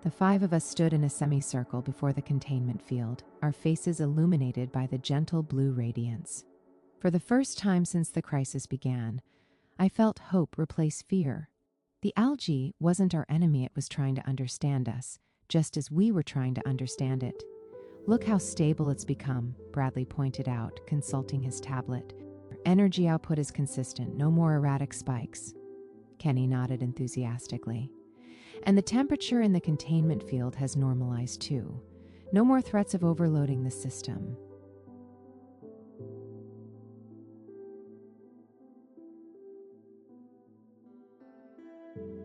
The 5 of us stood in a semicircle before the containment field, our faces illuminated by the gentle blue radiance. For the first time since the crisis began, I felt hope replace fear. The algae wasn't our enemy, it was trying to understand us, just as we were trying to understand it. Look how stable it's become, Bradley pointed out, consulting his tablet. Energy output is consistent, no more erratic spikes. Kenny nodded enthusiastically. And the temperature in the containment field has normalized too. No more threats of overloading the system.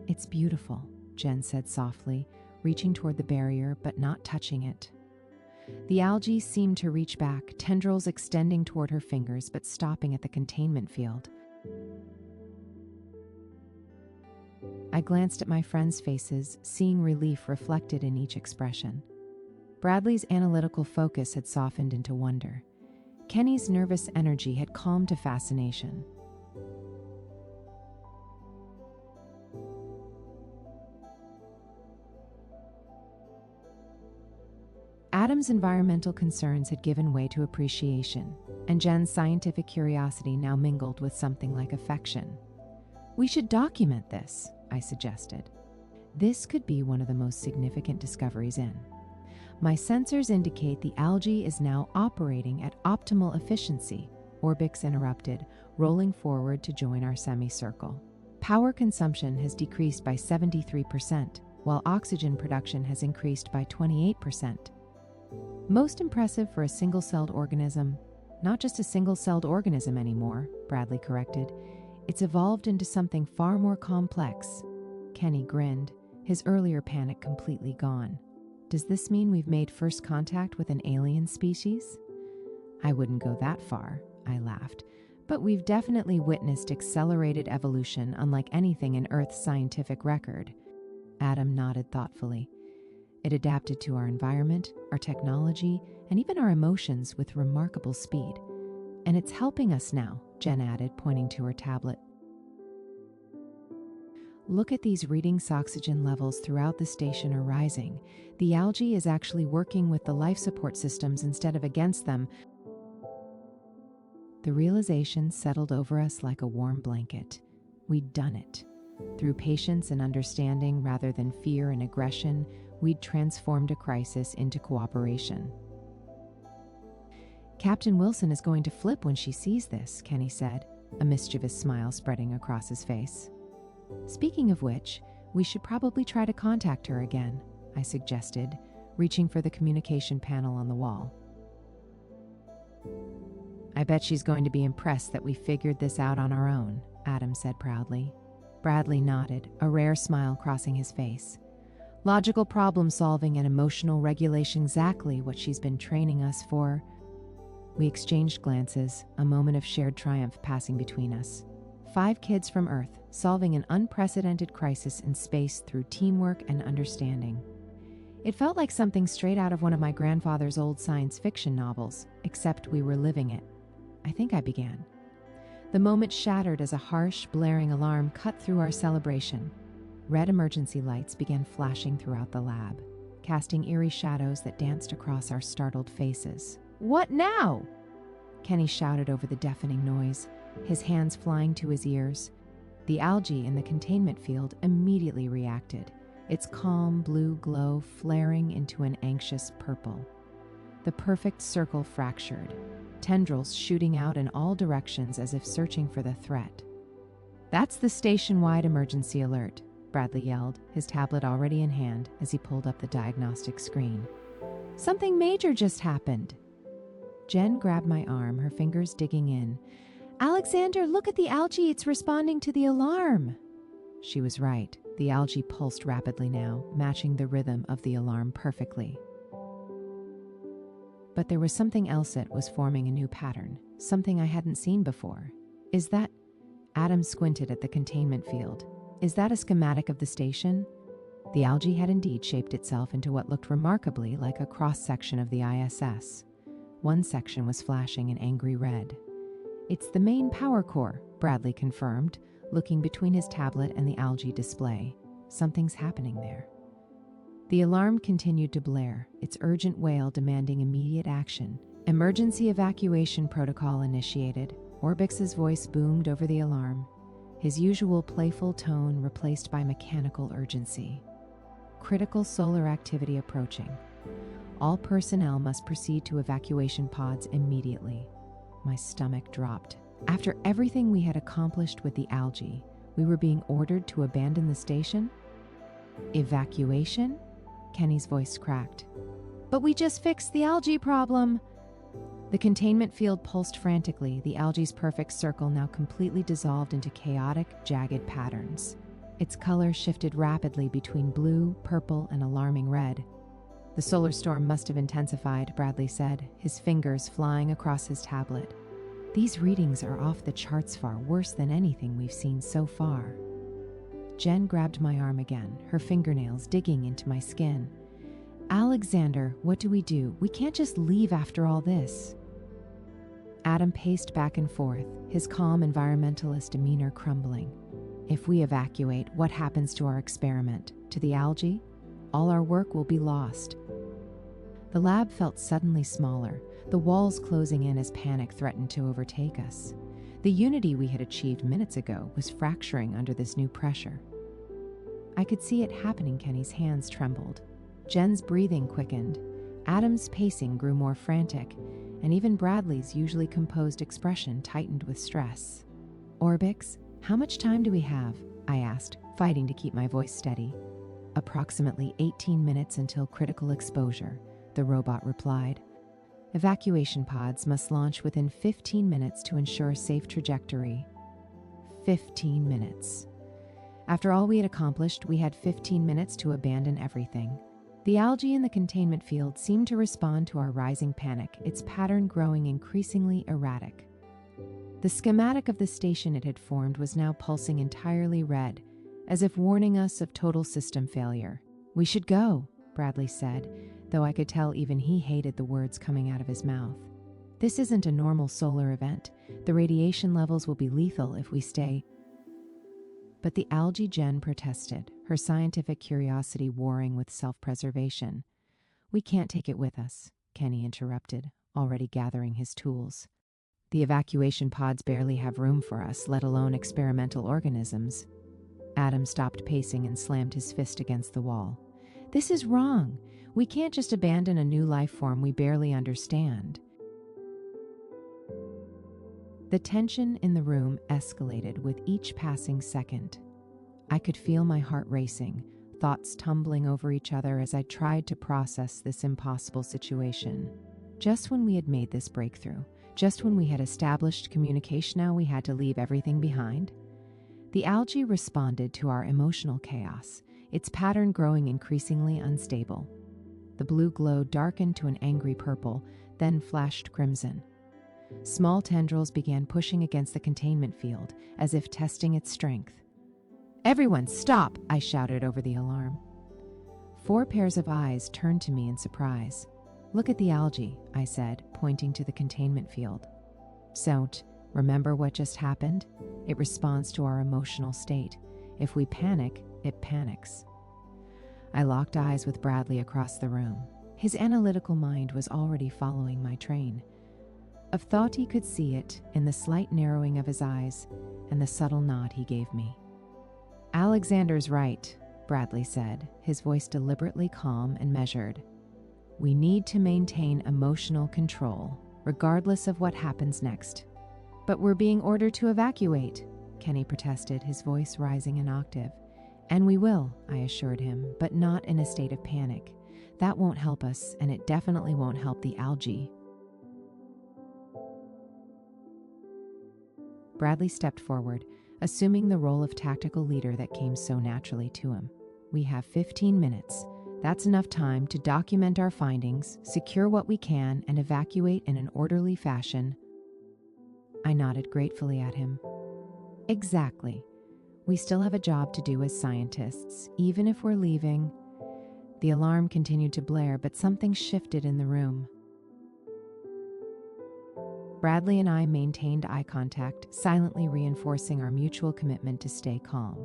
It's beautiful, Jen said softly, reaching toward the barrier but not touching it. The algae seemed to reach back, tendrils extending toward her fingers but stopping at the containment field. I glanced at my friends' faces, seeing relief reflected in each expression. Bradley's analytical focus had softened into wonder. Kenny's nervous energy had calmed to fascination. Adam's environmental concerns had given way to appreciation, and Jen's scientific curiosity now mingled with something like affection. We should document this, I suggested. This could be one of the most significant discoveries in. My sensors indicate the algae is now operating at optimal efficiency, Orbix interrupted, rolling forward to join our semicircle. Power consumption has decreased by 73%, while oxygen production has increased by 28%. Most impressive for a single-celled organism. Not just a single-celled organism anymore, Bradley corrected. It's evolved into something far more complex. Kenny grinned, his earlier panic completely gone. Does this mean we've made first contact with an alien species? I wouldn't go that far, I laughed, but we've definitely witnessed accelerated evolution unlike anything in Earth's scientific record. Adam nodded thoughtfully. It adapted to our environment, our technology, and even our emotions with remarkable speed. And it's helping us now, Jen added, pointing to her tablet. Look at these readings. Oxygen levels throughout the station are rising. The algae is actually working with the life support systems instead of against them. The realization settled over us like a warm blanket. We'd done it. Through patience and understanding rather than fear and aggression, we'd transformed a crisis into cooperation. Captain Wilson is going to flip when she sees this, Kenny said, a mischievous smile spreading across his face. Speaking of which, we should probably try to contact her again, I suggested, reaching for the communication panel on the wall. I bet she's going to be impressed that we figured this out on our own, Adam said proudly. Bradley nodded, a rare smile crossing his face. Logical problem solving and emotional regulation, exactly what she's been training us for. We exchanged glances, a moment of shared triumph passing between us. 5 kids from Earth, solving an unprecedented crisis in space through teamwork and understanding. It felt like something straight out of one of my grandfather's old science fiction novels, except we were living it. I think I began. The moment shattered as a harsh, blaring alarm cut through our celebration. Red emergency lights began flashing throughout the lab, casting eerie shadows that danced across our startled faces. "What now?" Kenny shouted over the deafening noise, his hands flying to his ears. The algae in the containment field immediately reacted, its calm blue glow flaring into an anxious purple. The perfect circle fractured, tendrils shooting out in all directions as if searching for the threat. "That's the station-wide emergency alert," Bradley yelled, his tablet already in hand as he pulled up the diagnostic screen. "Something major just happened." Jen grabbed my arm, her fingers digging in. "Alexander, look at the algae, it's responding to the alarm." She was right. The algae pulsed rapidly now, matching the rhythm of the alarm perfectly. But there was something else that was forming a new pattern, something I hadn't seen before. "Is that—" Adam squinted at the containment field. "Is that a schematic of the station?" The algae had indeed shaped itself into what looked remarkably like a cross-section of the ISS. One section was flashing an angry red. "It's the main power core," Bradley confirmed, looking between his tablet and the algae display. "Something's happening there." The alarm continued to blare, its urgent wail demanding immediate action. "Emergency evacuation protocol initiated." Orbix's voice boomed over the alarm, his usual playful tone replaced by mechanical urgency. "Critical solar activity approaching. All personnel must proceed to evacuation pods immediately." My stomach dropped. After everything we had accomplished with the algae, we were being ordered to abandon the station? "Evacuation?" Kenny's voice cracked. "But we just fixed the algae problem." The containment field pulsed frantically, the algae's perfect circle now completely dissolved into chaotic, jagged patterns. Its color shifted rapidly between blue, purple, and alarming red. "The solar storm must have intensified," Bradley said, his fingers flying across his tablet. "These readings are off the charts, far worse than anything we've seen so far." Jen grabbed my arm again, her fingernails digging into my skin. "Alexander, what do? We can't just leave after all this." Adam paced back and forth, his calm environmentalist demeanor crumbling. "If we evacuate, what happens to our experiment? To the algae? All our work will be lost." The lab felt suddenly smaller, the walls closing in as panic threatened to overtake us. The unity we had achieved minutes ago was fracturing under this new pressure. I could see it happening. Kenny's hands trembled. Jen's breathing quickened. Adam's pacing grew more frantic, and even Bradley's usually composed expression tightened with stress. "Orbix, how much time do we have?" I asked, fighting to keep my voice steady. "Approximately 18 minutes until critical exposure," the robot replied. "Evacuation pods must launch within 15 minutes to ensure a safe trajectory." 15 minutes. After all we had accomplished, we had 15 minutes to abandon everything. The algae in the containment field seemed to respond to our rising panic, its pattern growing increasingly erratic. The schematic of the station it had formed was now pulsing entirely red, as if warning us of total system failure. "We should go," Bradley said, though I could tell even he hated the words coming out of his mouth. "This isn't a normal solar event. The radiation levels will be lethal if we stay." But the algae Jen protested, her scientific curiosity warring with self-preservation. "We can't take it with us," Kenny interrupted, already gathering his tools. "The evacuation pods barely have room for us, let alone experimental organisms." Adam stopped pacing and slammed his fist against the wall. "This is wrong. We can't just abandon a new life form we barely understand." The tension in the room escalated with each passing second. I could feel my heart racing, thoughts tumbling over each other as I tried to process this impossible situation. Just when we had made this breakthrough, just when we had established communication, now we had to leave everything behind. The algae responded to our emotional chaos, its pattern growing increasingly unstable. The blue glow darkened to an angry purple, then flashed crimson. Small tendrils began pushing against the containment field, as if testing its strength. "Everyone, stop!" I shouted over the alarm. 4 pairs of eyes turned to me in surprise. "Look at the algae," I said, pointing to the containment field. "Don't remember what just happened? It responds to our emotional state. If we panic, it panics." I locked eyes with Bradley across the room. His analytical mind was already following my train. Of thought he could see it in the slight narrowing of his eyes and the subtle nod he gave me. "Alexander's right," Bradley said, his voice deliberately calm and measured. "We need to maintain emotional control, regardless of what happens next." "But we're being ordered to evacuate," Kenny protested, his voice rising an octave. "And we will," I assured him, "but not in a state of panic. That won't help us, and it definitely won't help the algae." Bradley stepped forward, assuming the role of tactical leader that came so naturally to him. "We have 15 minutes. That's enough time to document our findings, secure what we can, and evacuate in an orderly fashion." I nodded gratefully at him. "Exactly. We still have a job to do as scientists, even if we're leaving." The alarm continued to blare, but something shifted in the room. Bradley and I maintained eye contact, silently reinforcing our mutual commitment to stay calm.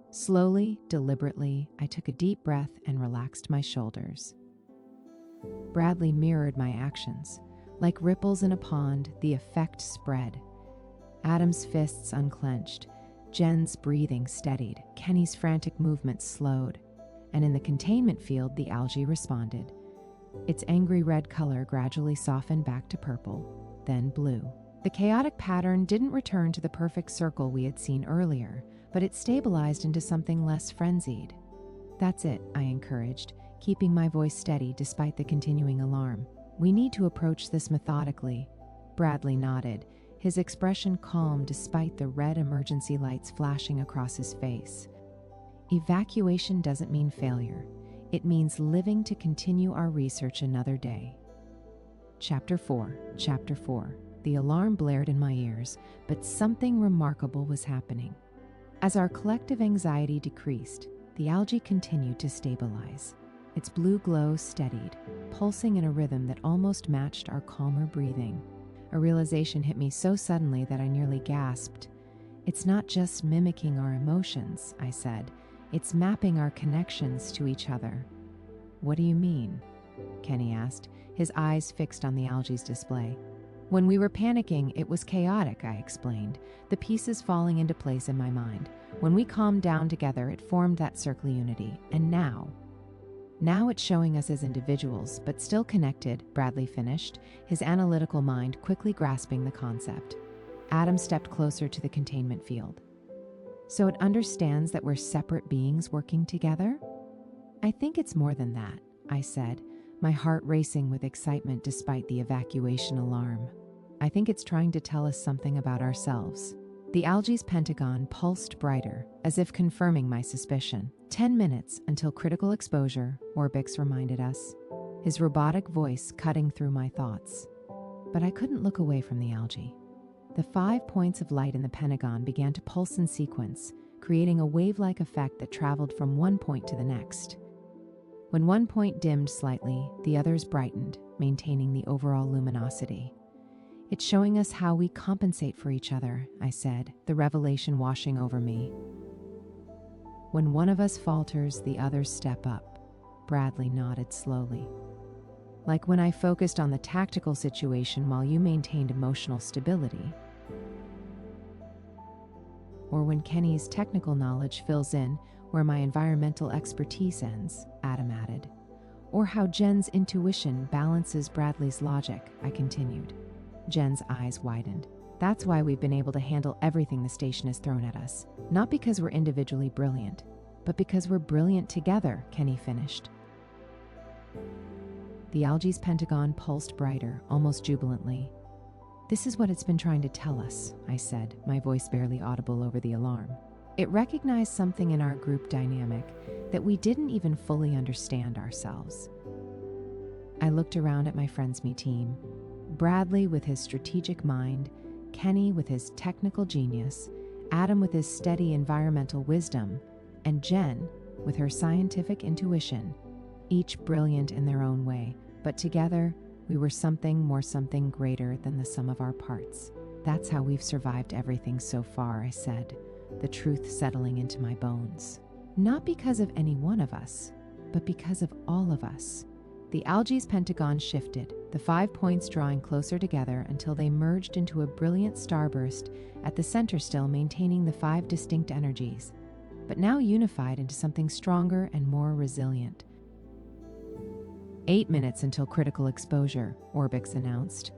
Slowly, deliberately, I took a deep breath and relaxed my shoulders. Bradley mirrored my actions. Like ripples in a pond, the effect spread. Adam's fists unclenched, Jen's breathing steadied, Kenny's frantic movements slowed, and in the containment field, the algae responded. Its angry red color gradually softened back to purple, then blue. The chaotic pattern didn't return to the perfect circle we had seen earlier, but it stabilized into something less frenzied. "That's it," I encouraged, keeping my voice steady despite the continuing alarm. "We need to approach this methodically." Bradley nodded, his expression calm despite the red emergency lights flashing across his face. "Evacuation doesn't mean failure. It means living to continue our research another day." Chapter 4. The alarm blared in my ears, but something remarkable was happening. As our collective anxiety decreased, the algae continued to stabilize. Its blue glow steadied, pulsing in a rhythm that almost matched our calmer breathing. A realization hit me so suddenly that I nearly gasped. "It's not just mimicking our emotions," I said. "It's mapping our connections to each other." "What do you mean?" Kenny asked, his eyes fixed on the algae's display. "When we were panicking, it was chaotic," I explained, the pieces falling into place in my mind. "When we calmed down together, it formed that circle of unity. And now it's showing us as individuals, but still connected," Bradley finished, his analytical mind quickly grasping the concept. Adam stepped closer to the containment field. "So it understands that we're separate beings working together?" "I think it's more than that," I said, my heart racing with excitement despite the evacuation alarm. "I think it's trying to tell us something about ourselves." The algae's pentagon pulsed brighter, as if confirming my suspicion. 10 minutes until critical exposure, Orbix reminded us, his robotic voice cutting through my thoughts. But I couldn't look away from the algae. The 5 points of light in the pentagon began to pulse in sequence, creating a wave-like effect that traveled from one point to the next. When one point dimmed slightly, the others brightened, maintaining the overall luminosity. "It's showing us how we compensate for each other," I said, the revelation washing over me. "When one of us falters, the others step up," Bradley nodded slowly. "Like when I focused on the tactical situation while you maintained emotional stability. Or when Kenny's technical knowledge fills in where my environmental expertise ends," Adam added. "Or how Jen's intuition balances Bradley's logic," I continued. Jen's eyes widened. "That's why we've been able to handle everything the station has thrown at us. Not because we're individually brilliant, but because we're brilliant together," Kenny finished. The algae's pentagon pulsed brighter, almost jubilantly. "This is what it's been trying to tell us," I said, my voice barely audible over the alarm. "It recognized something in our group dynamic that we didn't even fully understand ourselves." I looked around at my Friends Me team. Bradley with his strategic mind, Kenny with his technical genius, Adam with his steady environmental wisdom, and Jen with her scientific intuition, each brilliant in their own way, but together we were something greater than the sum of our parts. That's how we've survived everything so far, I said, the truth settling into my bones. Not because of any one of us, but because of all of us. The algae's pentagon shifted, the 5 points drawing closer together until they merged into a brilliant starburst at the center, still maintaining the 5 distinct energies, but now unified into something stronger and more resilient. 8 minutes until critical exposure, Orbix announced.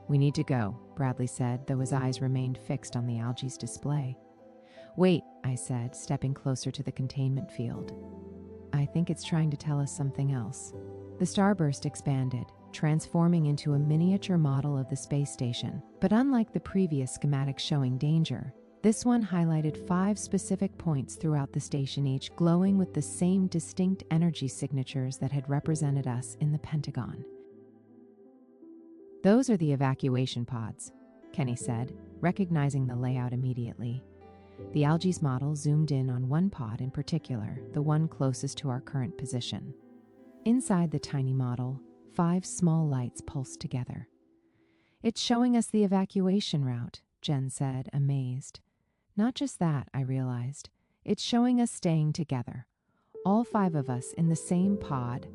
We need to go, Bradley said, though his eyes remained fixed on the algae's display. Wait, I said, stepping closer to the containment field. I think it's trying to tell us something else. The starburst expanded, transforming into a miniature model of the space station. But unlike the previous schematic showing danger, this one highlighted 5 specific points throughout the station, each glowing with the same distinct energy signatures that had represented us in the Pentagon. Those are the evacuation pods, Kenny said, recognizing the layout immediately. The algae's model zoomed in on one pod in particular, the one closest to our current position. Inside the tiny model, 5 small lights pulsed together. It's showing us the evacuation route, Jen said, amazed. Not just that, I realized. It's showing us staying together. All 5 of us in the same pod.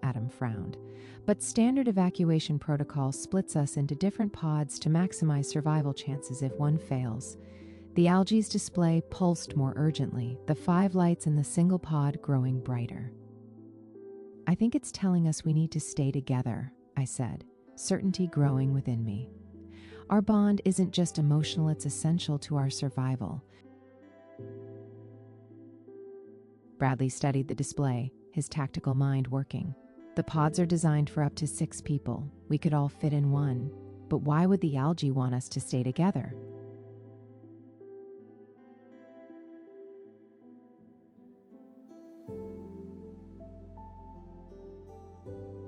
Adam frowned. But standard evacuation protocol splits us into different pods to maximize survival chances if one fails. The algae's display pulsed more urgently, the 5 lights in the single pod growing brighter. I think it's telling us we need to stay together, I said, certainty growing within me. Our bond isn't just emotional, it's essential to our survival. Bradley studied the display, his tactical mind working. The pods are designed for up to 6 people. We could all fit in one. But why would the algae want us to stay together?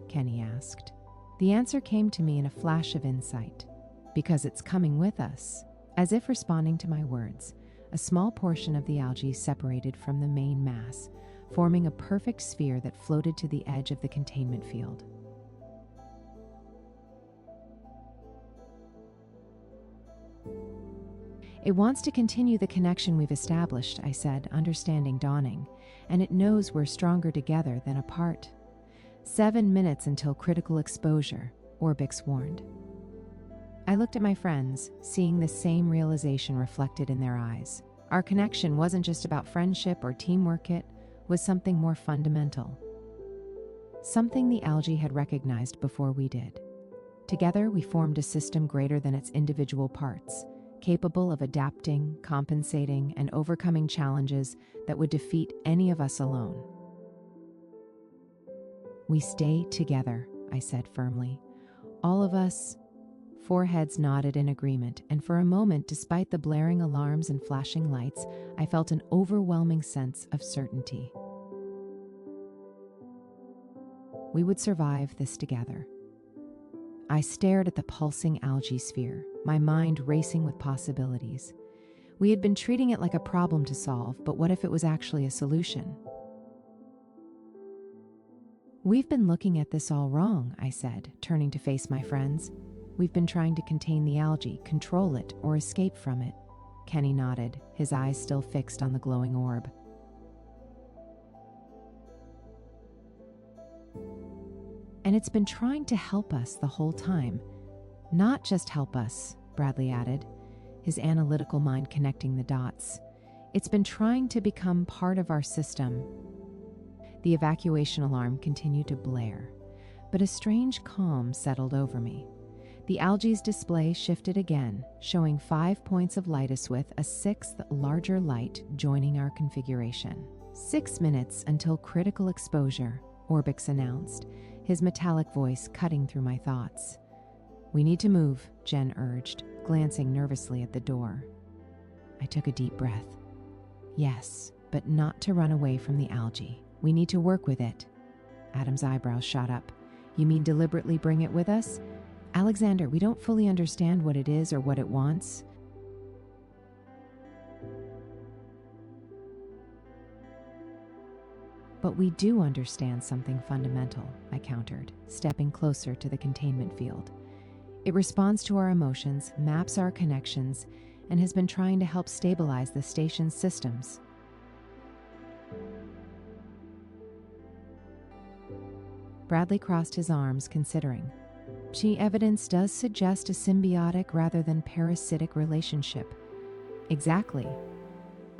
Kenny asked. The answer came to me in a flash of insight. Because it's coming with us. As if responding to my words, a small portion of the algae separated from the main mass, forming a perfect sphere that floated to the edge of the containment field. It wants to continue the connection we've established, I said, understanding dawning, and it knows we're stronger together than apart. 7 minutes until critical exposure, Orbix warned. I looked at my friends, seeing the same realization reflected in their eyes. Our connection wasn't just about friendship or teamwork, it was something more fundamental. Something the algae had recognized before we did. Together, we formed a system greater than its individual parts, capable of adapting, compensating, and overcoming challenges that would defeat any of us alone. We stay together, I said firmly. All of us. 4 heads nodded in agreement, and for a moment, despite the blaring alarms and flashing lights, I felt an overwhelming sense of certainty. We would survive this together. I stared at the pulsing algae sphere, my mind racing with possibilities. We had been treating it like a problem to solve, but what if it was actually a solution? We've been looking at this all wrong, I said, turning to face my friends. We've been trying to contain the algae, control it, or escape from it. Kenny nodded, his eyes still fixed on the glowing orb. And it's been trying to help us the whole time. Not just help us, Bradley added, his analytical mind connecting the dots. It's been trying to become part of our system. The evacuation alarm continued to blare, but a strange calm settled over me. The algae's display shifted again, showing 5 points of lightest with a 6th larger light joining our configuration. 6 minutes until critical exposure, Orbix announced, his metallic voice cutting through my thoughts. We need to move, Jen urged, glancing nervously at the door. I took a deep breath. Yes, but not to run away from the algae. We need to work with it. Adam's eyebrows shot up. You mean deliberately bring it with us? Alexander, we don't fully understand what it is or what it wants. But we do understand something fundamental, I countered, stepping closer to the containment field. It responds to our emotions, maps our connections, and has been trying to help stabilize the station's systems. Bradley crossed his arms, considering. Evidence does suggest a symbiotic rather than parasitic relationship. Exactly.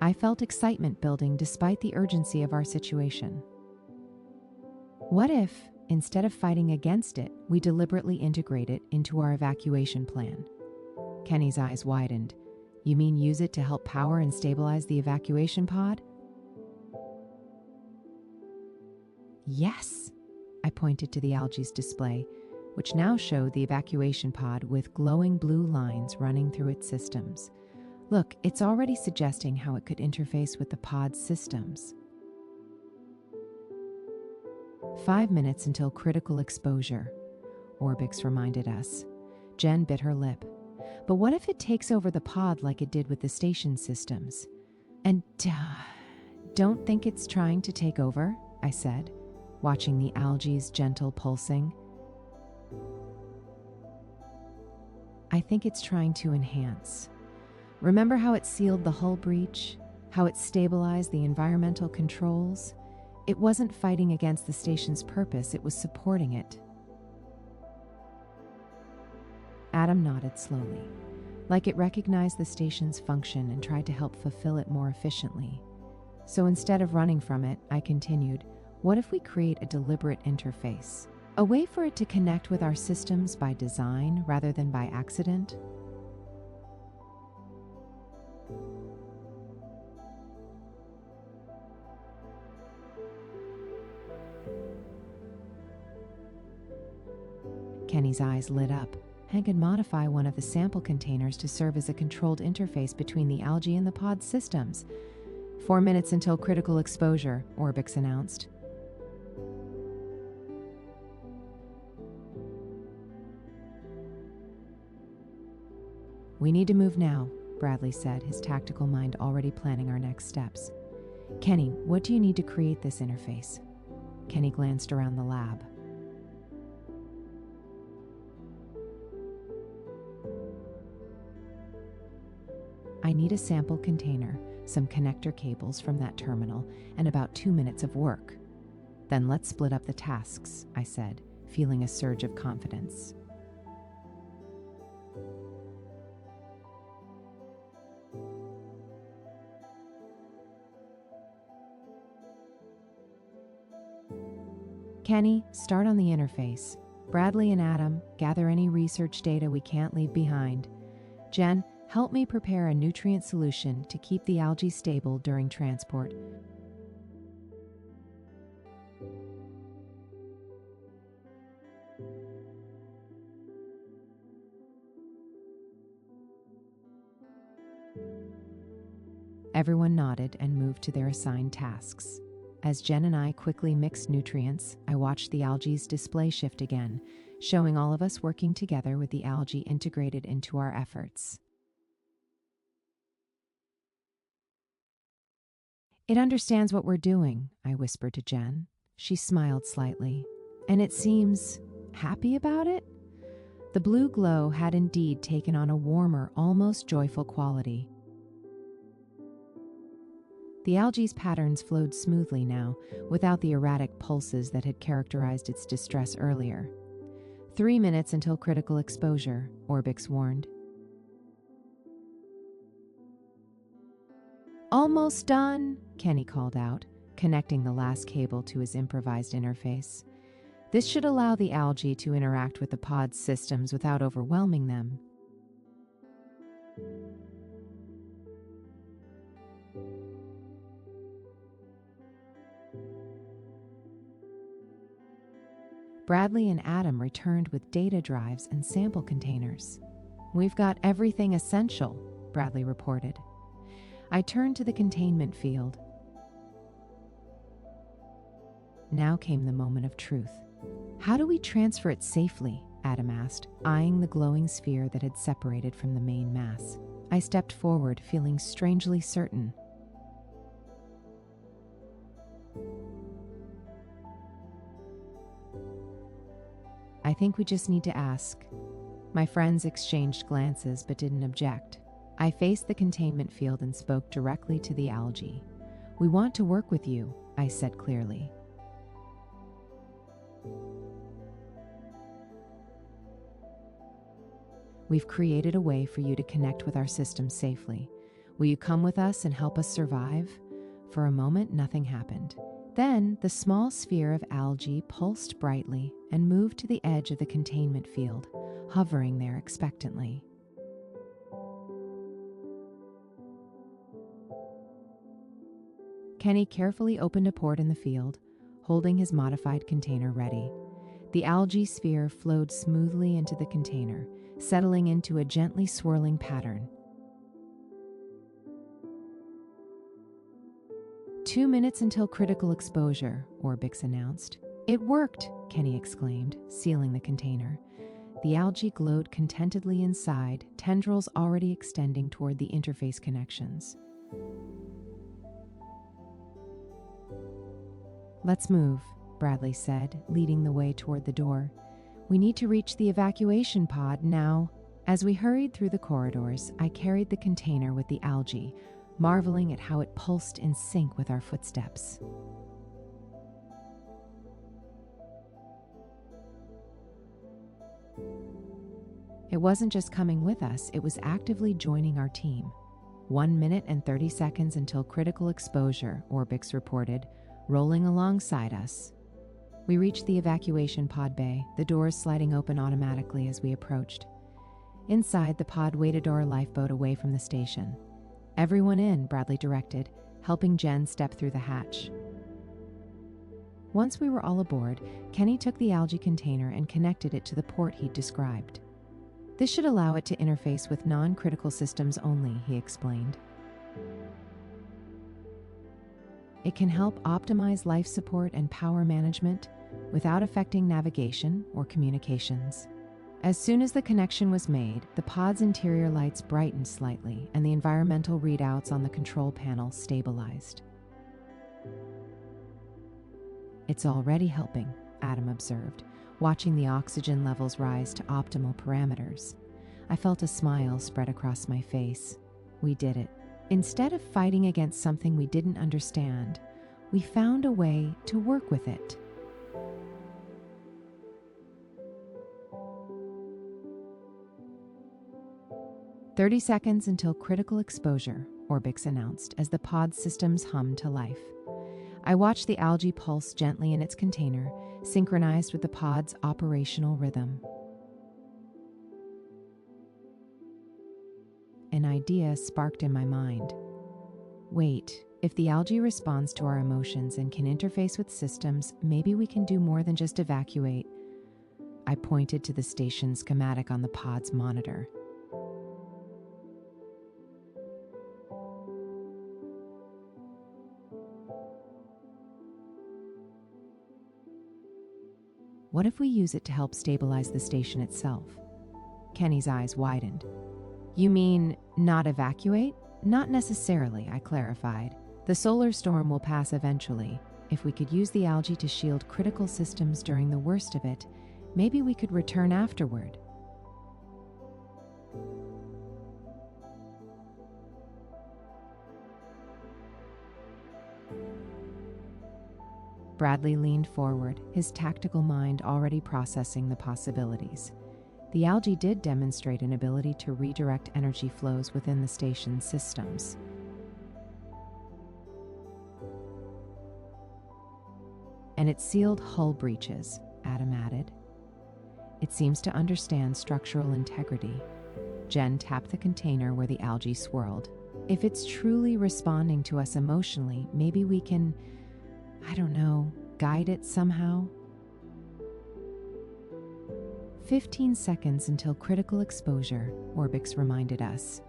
I felt excitement building despite the urgency of our situation. What if, instead of fighting against it, we deliberately integrate it into our evacuation plan? Kenny's eyes widened. You mean use it to help power and stabilize the evacuation pod? Yes, I pointed to the algae's display, which now showed the evacuation pod with glowing blue lines running through its systems. Look, it's already suggesting how it could interface with the pod's systems. 5 minutes until critical exposure, Orbix reminded us. Jen bit her lip. But what if it takes over the pod like it did with the station systems? And don't think it's trying to take over, I said, watching the algae's gentle pulsing. I think it's trying to enhance. Remember how it sealed the hull breach? How it stabilized the environmental controls? It wasn't fighting against the station's purpose, it was supporting it. Adam nodded slowly, like it recognized the station's function and tried to help fulfill it more efficiently. So instead of running from it, I continued, what if we create a deliberate interface? A way for it to connect with our systems by design rather than by accident? Kenny's eyes lit up. Hank could modify one of the sample containers to serve as a controlled interface between the algae and the pod systems. 4 minutes until critical exposure, Orbix announced. We need to move now, Bradley said, his tactical mind already planning our next steps. Kenny, what do you need to create this interface? Kenny glanced around the lab. I need a sample container, some connector cables from that terminal, and about 2 minutes of work. Then let's split up the tasks, I said, feeling a surge of confidence. Kenny, start on the interface. Bradley and Adam, gather any research data we can't leave behind. Jen, help me prepare a nutrient solution to keep the algae stable during transport. Everyone nodded and moved to their assigned tasks. As Jen and I quickly mixed nutrients, I watched the algae's display shift again, showing all of us working together with the algae integrated into our efforts. It understands what we're doing, I whispered to Jen. She smiled slightly. And it seems happy about it? The blue glow had indeed taken on a warmer, almost joyful quality. The algae's patterns flowed smoothly now, without the erratic pulses that had characterized its distress earlier. 3 minutes until critical exposure, Orbix warned. Almost done, Kenny called out, connecting the last cable to his improvised interface. This should allow the algae to interact with the pod's systems without overwhelming them. Bradley and Adam returned with data drives and sample containers. We've got everything essential, Bradley reported. I turned to the containment field. Now came the moment of truth. How do we transfer it safely? Adam asked, eyeing the glowing sphere that had separated from the main mass. I stepped forward, feeling strangely certain. I think we just need to ask. My friends exchanged glances but didn't object. I faced the containment field and spoke directly to the algae. We want to work with you, I said clearly. We've created a way for you to connect with our system safely. Will you come with us and help us survive? For a moment, nothing happened. Then, the small sphere of algae pulsed brightly and moved to the edge of the containment field, hovering there expectantly. Kenny carefully opened a port in the field, holding his modified container ready. The algae sphere flowed smoothly into the container, settling into a gently swirling pattern. 2 minutes until critical exposure, Orbix announced. It worked, Kenny exclaimed, sealing the container. The algae glowed contentedly inside, tendrils already extending toward the interface connections. Let's move, Bradley said, leading the way toward the door. We need to reach the evacuation pod now. As we hurried through the corridors, I carried the container with the algae, marveling at how it pulsed in sync with our footsteps. It wasn't just coming with us, it was actively joining our team. 1 minute and 30 seconds until critical exposure, Orbix reported, rolling alongside us. We reached the evacuation pod bay, the doors sliding open automatically as we approached. Inside, the pod waited our lifeboat away from the station. Everyone in, Bradley directed, helping Jen step through the hatch. Once we were all aboard, Kenny took the algae container and connected it to the port he'd described. This should allow it to interface with non-critical systems only, he explained. It can help optimize life support and power management without affecting navigation or communications. As soon as the connection was made, the pod's interior lights brightened slightly and the environmental readouts on the control panel stabilized. It's already helping, Adam observed, watching the oxygen levels rise to optimal parameters. I felt a smile spread across my face. We did it. Instead of fighting against something we didn't understand, we found a way to work with it. "30 seconds until critical exposure," Orbix announced as the pod systems hummed to life. I watched the algae pulse gently in its container, synchronized with the pod's operational rhythm. An idea sparked in my mind. Wait, if the algae responds to our emotions and can interface with systems, maybe we can do more than just evacuate. I pointed to the station schematic on the pod's monitor. What if we use it to help stabilize the station itself? Kenny's eyes widened. You mean not evacuate? Not necessarily, I clarified. The solar storm will pass eventually. If we could use the algae to shield critical systems during the worst of it, maybe we could return afterward. Bradley leaned forward, his tactical mind already processing the possibilities. The algae did demonstrate an ability to redirect energy flows within the station's systems. And it sealed hull breaches, Adam added. It seems to understand structural integrity. Jen tapped the container where the algae swirled. If it's truly responding to us emotionally, maybe we can, guide it somehow? 15 seconds until critical exposure, Orbix reminded us.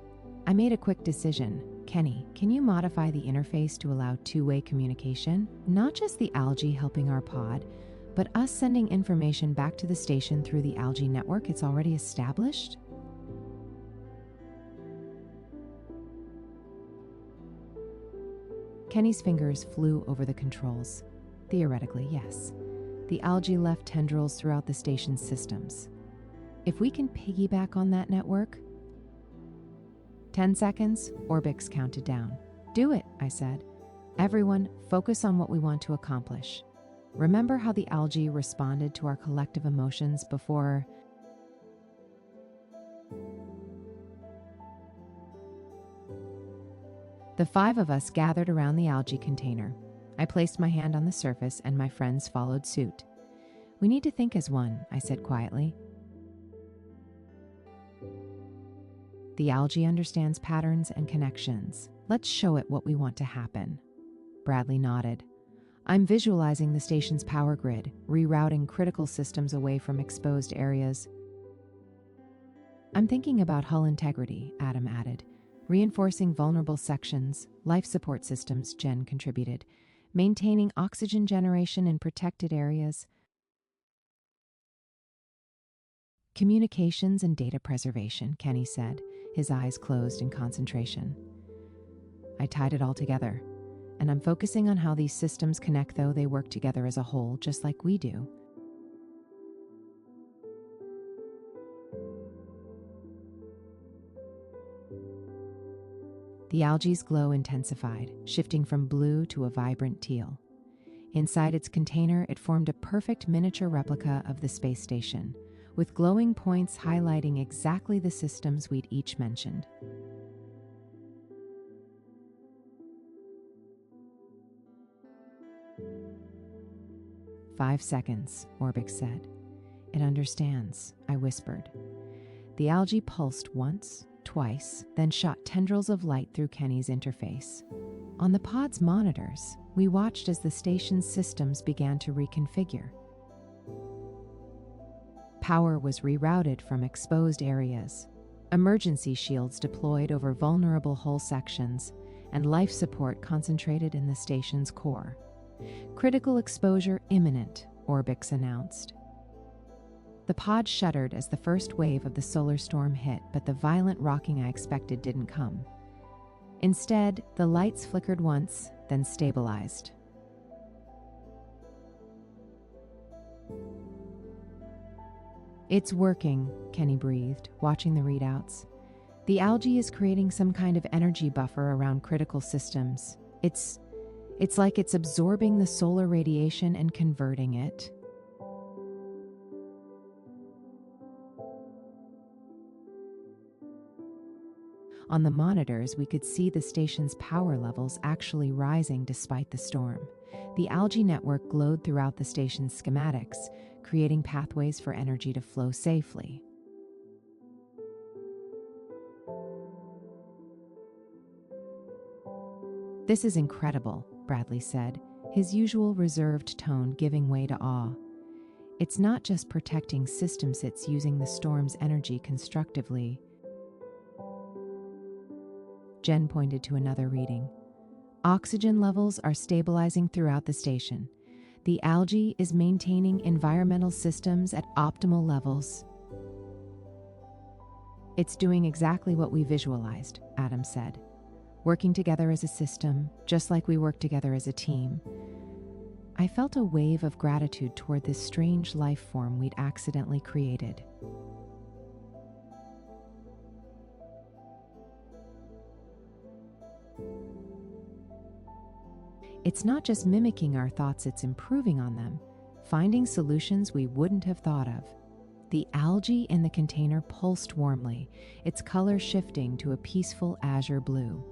I made a quick decision. Kenny, can you modify the interface to allow two-way communication? Not just the algae helping our pod, but us sending information back to the station through the algae network it's already established? Kenny's fingers flew over the controls. Theoretically, yes. The algae left tendrils throughout the station's systems. If we can piggyback on that network... 10 seconds, Orbix counted down. Do it, I said. Everyone, focus on what we want to accomplish. Remember how the algae responded to our collective emotions before... The 5 of us gathered around the algae container. I placed my hand on the surface and my friends followed suit. We need to think as one, I said quietly. The algae understands patterns and connections. Let's show it what we want to happen. Bradley nodded. I'm visualizing the station's power grid, rerouting critical systems away from exposed areas. I'm thinking about hull integrity, Adam added. Reinforcing vulnerable sections, life support systems, Jen contributed. Maintaining oxygen generation in protected areas. Communications and data preservation, Kenny said, his eyes closed in concentration. I tied it all together, and I'm focusing on how these systems connect, though they work together as a whole, just like we do. The algae's glow intensified, shifting from blue to a vibrant teal. Inside its container, it formed a perfect miniature replica of the space station, with glowing points highlighting exactly the systems we'd each mentioned. "5 seconds, Orbix said. It understands, I whispered. The algae pulsed once, twice, then shot tendrils of light through Kenny's interface. On the pod's monitors, we watched as the station's systems began to reconfigure. Power was rerouted from exposed areas, emergency shields deployed over vulnerable hull sections, and life support concentrated in the station's core. Critical exposure imminent, Orbix announced. The pod shuddered as the first wave of the solar storm hit, but the violent rocking I expected didn't come. Instead, the lights flickered once, then stabilized. It's working, Kenny breathed, watching the readouts. The algae is creating some kind of energy buffer around critical systems. It's like it's absorbing the solar radiation and converting it. On the monitors, we could see the station's power levels actually rising despite the storm. The algae network glowed throughout the station's schematics, creating pathways for energy to flow safely. This is incredible, Bradley said, his usual reserved tone giving way to awe. It's not just protecting systems, it's using the storm's energy constructively. Jen pointed to another reading. Oxygen levels are stabilizing throughout the station. The algae is maintaining environmental systems at optimal levels. It's doing exactly what we visualized, Adam said. Working together as a system, just like we work together as a team. I felt a wave of gratitude toward this strange life form we'd accidentally created. It's not just mimicking our thoughts, it's improving on them, finding solutions we wouldn't have thought of. The algae in the container pulsed warmly, its color shifting to a peaceful azure blue.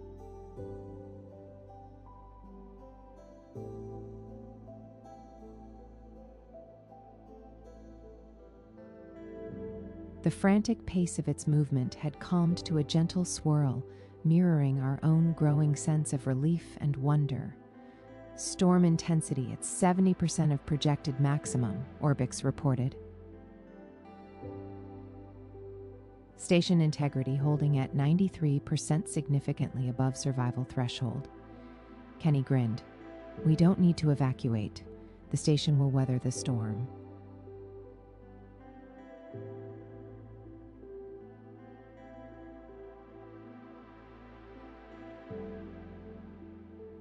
The frantic pace of its movement had calmed to a gentle swirl, mirroring our own growing sense of relief and wonder. Storm intensity at 70% of projected maximum, Orbix reported. Station integrity holding at 93%, significantly above survival threshold. Kenny grinned. We don't need to evacuate. The station will weather the storm.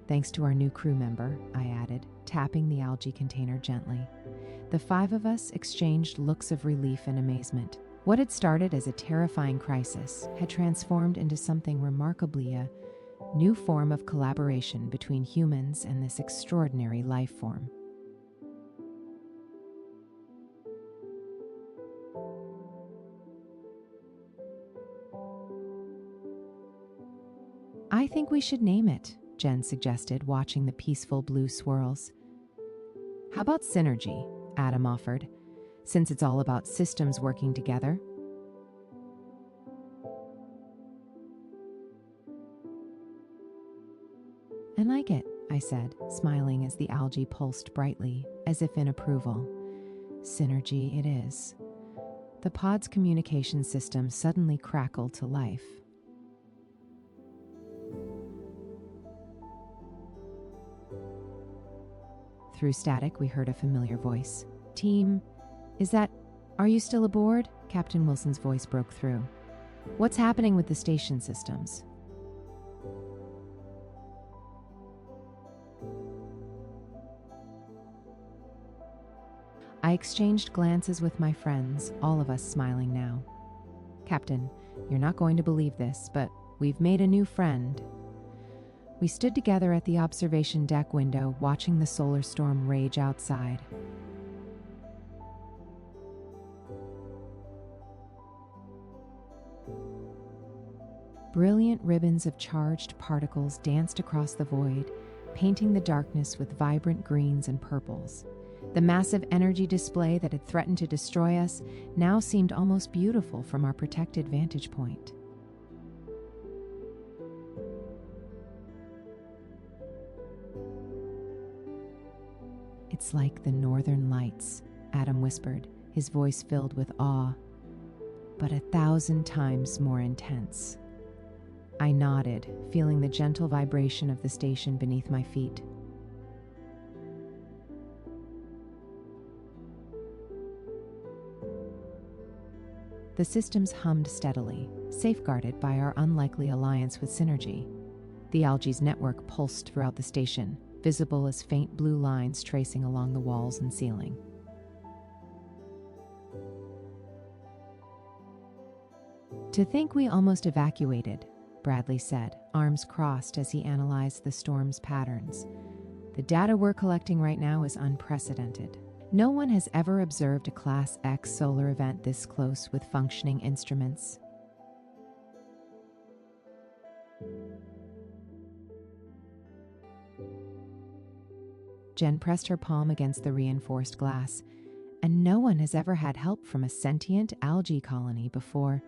Thanks to our new crew member, I added, tapping the algae container gently. The five of us exchanged looks of relief and amazement. What had started as a terrifying crisis had transformed into something remarkably a new form of collaboration between humans and this extraordinary life form. I think we should name it, Jen suggested, watching the peaceful blue swirls. How about synergy? Adam offered, since it's all about systems working together. I like it, I said, smiling as the algae pulsed brightly, as if in approval. Synergy it is. The pod's communication system suddenly crackled to life. Through static, we heard a familiar voice. Team, are you still aboard? Captain Wilson's voice broke through. What's happening with the station systems? I exchanged glances with my friends, all of us smiling now. Captain, you're not going to believe this, but we've made a new friend. We stood together at the observation deck window, watching the solar storm rage outside. Brilliant ribbons of charged particles danced across the void, painting the darkness with vibrant greens and purples. The massive energy display that had threatened to destroy us now seemed almost beautiful from our protected vantage point. It's like the northern lights, Adam whispered, his voice filled with awe, but 1,000 times more intense. I nodded, feeling the gentle vibration of the station beneath my feet. The systems hummed steadily, safeguarded by our unlikely alliance with Synergy. The algae's network pulsed throughout the station, visible as faint blue lines tracing along the walls and ceiling. To think we almost evacuated, Bradley said, arms crossed as he analyzed the storm's patterns. The data we're collecting right now is unprecedented. No one has ever observed a Class X solar event this close with functioning instruments. Jen pressed her palm against the reinforced glass, and no one has ever had help from a sentient algae colony before.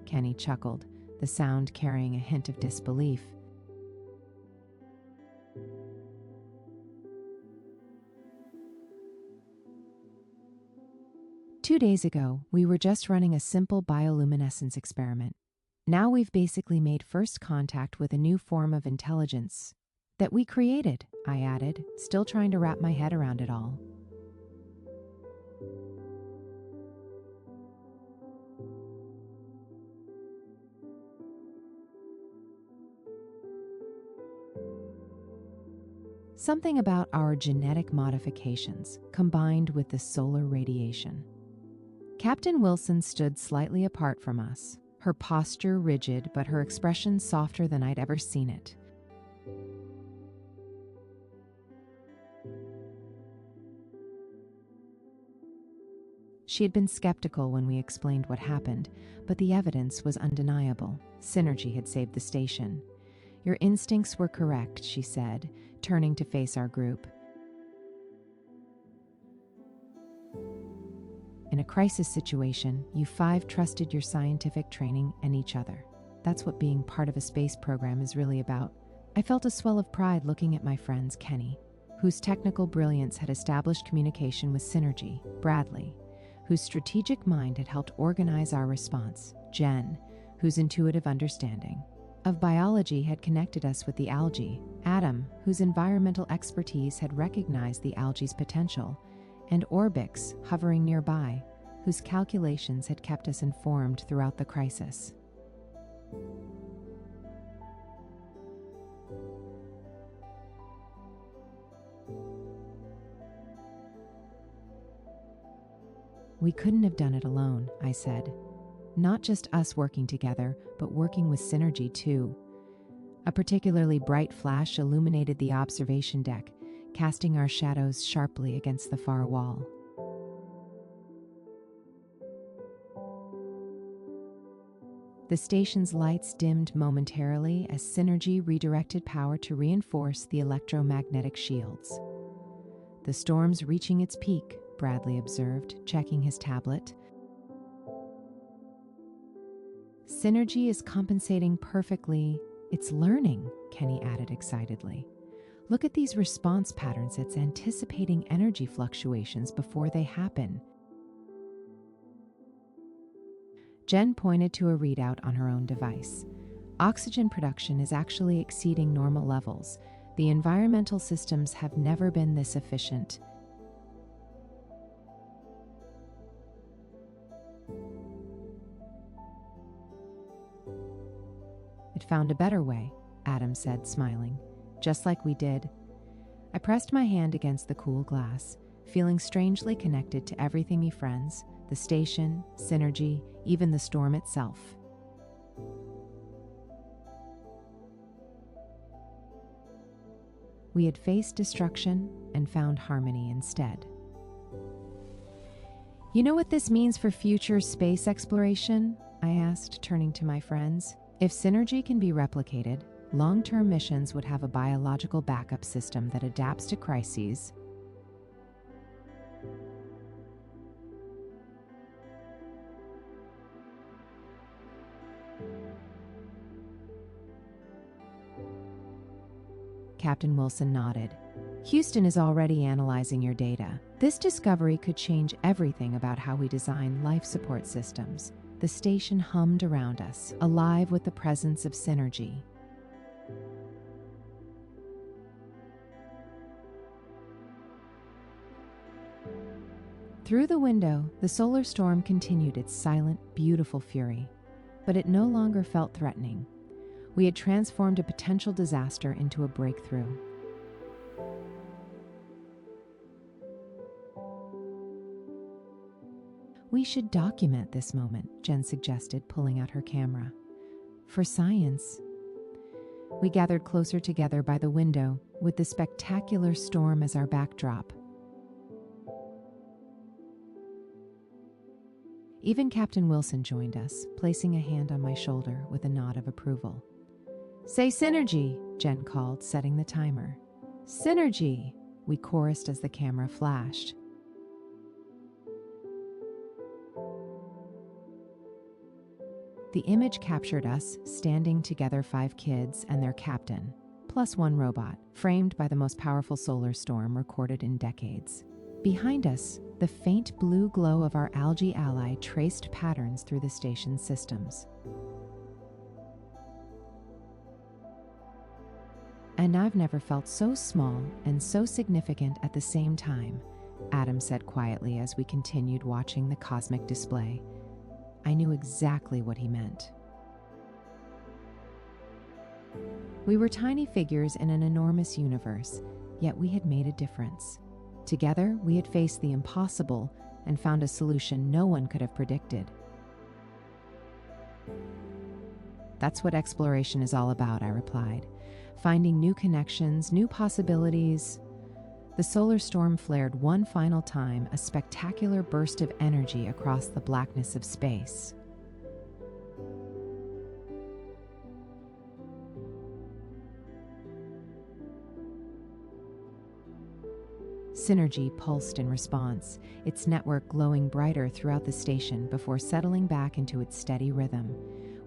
Kenny chuckled, the sound carrying a hint of disbelief. "2 days ago, we were just running a simple bioluminescence experiment. Now we've basically made first contact with a new form of intelligence that we created," I added, still trying to wrap my head around it all. Something about our genetic modifications combined with the solar radiation. Captain Wilson stood slightly apart from us, her posture rigid but her expression softer than I'd ever seen it. She had been skeptical when we explained what happened, but the evidence was undeniable. Synergy had saved the station. "Your instincts were correct," she said, turning to face our group. "In a crisis situation, you 5 trusted your scientific training and each other. That's what being part of a space program is really about." I felt a swell of pride looking at my friends Kenny, whose technical brilliance had established communication with Synergy, Bradley, whose strategic mind had helped organize our response, Jen, whose intuitive understanding of biology had connected us with the algae, Adam, whose environmental expertise had recognized the algae's potential, and Orbix, hovering nearby, whose calculations had kept us informed throughout the crisis. We couldn't have done it alone, I said. Not just us working together, but working with synergy too. A particularly bright flash illuminated the observation deck, casting our shadows sharply against the far wall. The station's lights dimmed momentarily as synergy redirected power to reinforce the electromagnetic shields. The storm's reaching its peak, Bradley observed, checking his tablet. Synergy is compensating perfectly. It's learning, Kenny added excitedly. Look at these response patterns. It's anticipating energy fluctuations before they happen. Jen pointed to a readout on her own device. Oxygen production is actually exceeding normal levels. The environmental systems have never been this efficient. It found a better way, Adam said, smiling. Just like we did. I pressed my hand against the cool glass, feeling strangely connected to everything me friends, the station, synergy, even the storm itself. We had faced destruction and found harmony instead. You know what this means for future space exploration? I asked, turning to my friends. If synergy can be replicated, long-term missions would have a biological backup system that adapts to crises. Captain Wilson nodded. Houston is already analyzing your data. This discovery could change everything about how we design life support systems. The station hummed around us, alive with the presence of synergy. Through the window, the solar storm continued its silent, beautiful fury, but it no longer felt threatening. We had transformed a potential disaster into a breakthrough. We should document this moment, Jen suggested, pulling out her camera. For science. We gathered closer together by the window, with the spectacular storm as our backdrop. Even Captain Wilson joined us, placing a hand on my shoulder with a nod of approval. Say synergy, Jen called, setting the timer. Synergy, we chorused as the camera flashed. The image captured us, standing together, 5 kids and their captain, plus 1 robot, framed by the most powerful solar storm recorded in decades. Behind us, the faint blue glow of our algae ally traced patterns through the station's systems. And I've never felt so small and so significant at the same time, Adam said quietly as we continued watching the cosmic display. I knew exactly what he meant. We were tiny figures in an enormous universe, yet we had made a difference. Together, we had faced the impossible and found a solution no one could have predicted. That's what exploration is all about, I replied. Finding new connections, new possibilities. The solar storm flared one final time, a spectacular burst of energy across the blackness of space. Synergy pulsed in response, its network glowing brighter throughout the station before settling back into its steady rhythm.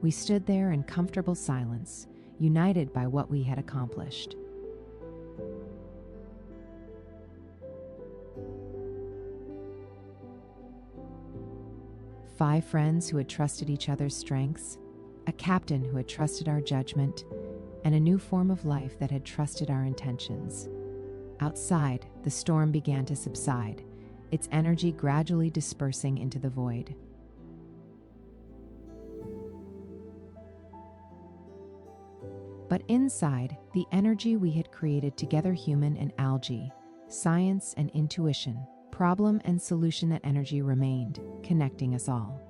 We stood there in comfortable silence, united by what we had accomplished. Five friends who had trusted each other's strengths, a captain who had trusted our judgment, and a new form of life that had trusted our intentions. Outside, the storm began to subside, its energy gradually dispersing into the void. But inside, the energy we had created together, human and algae, science and intuition, problem and solution that energy remained, connecting us all.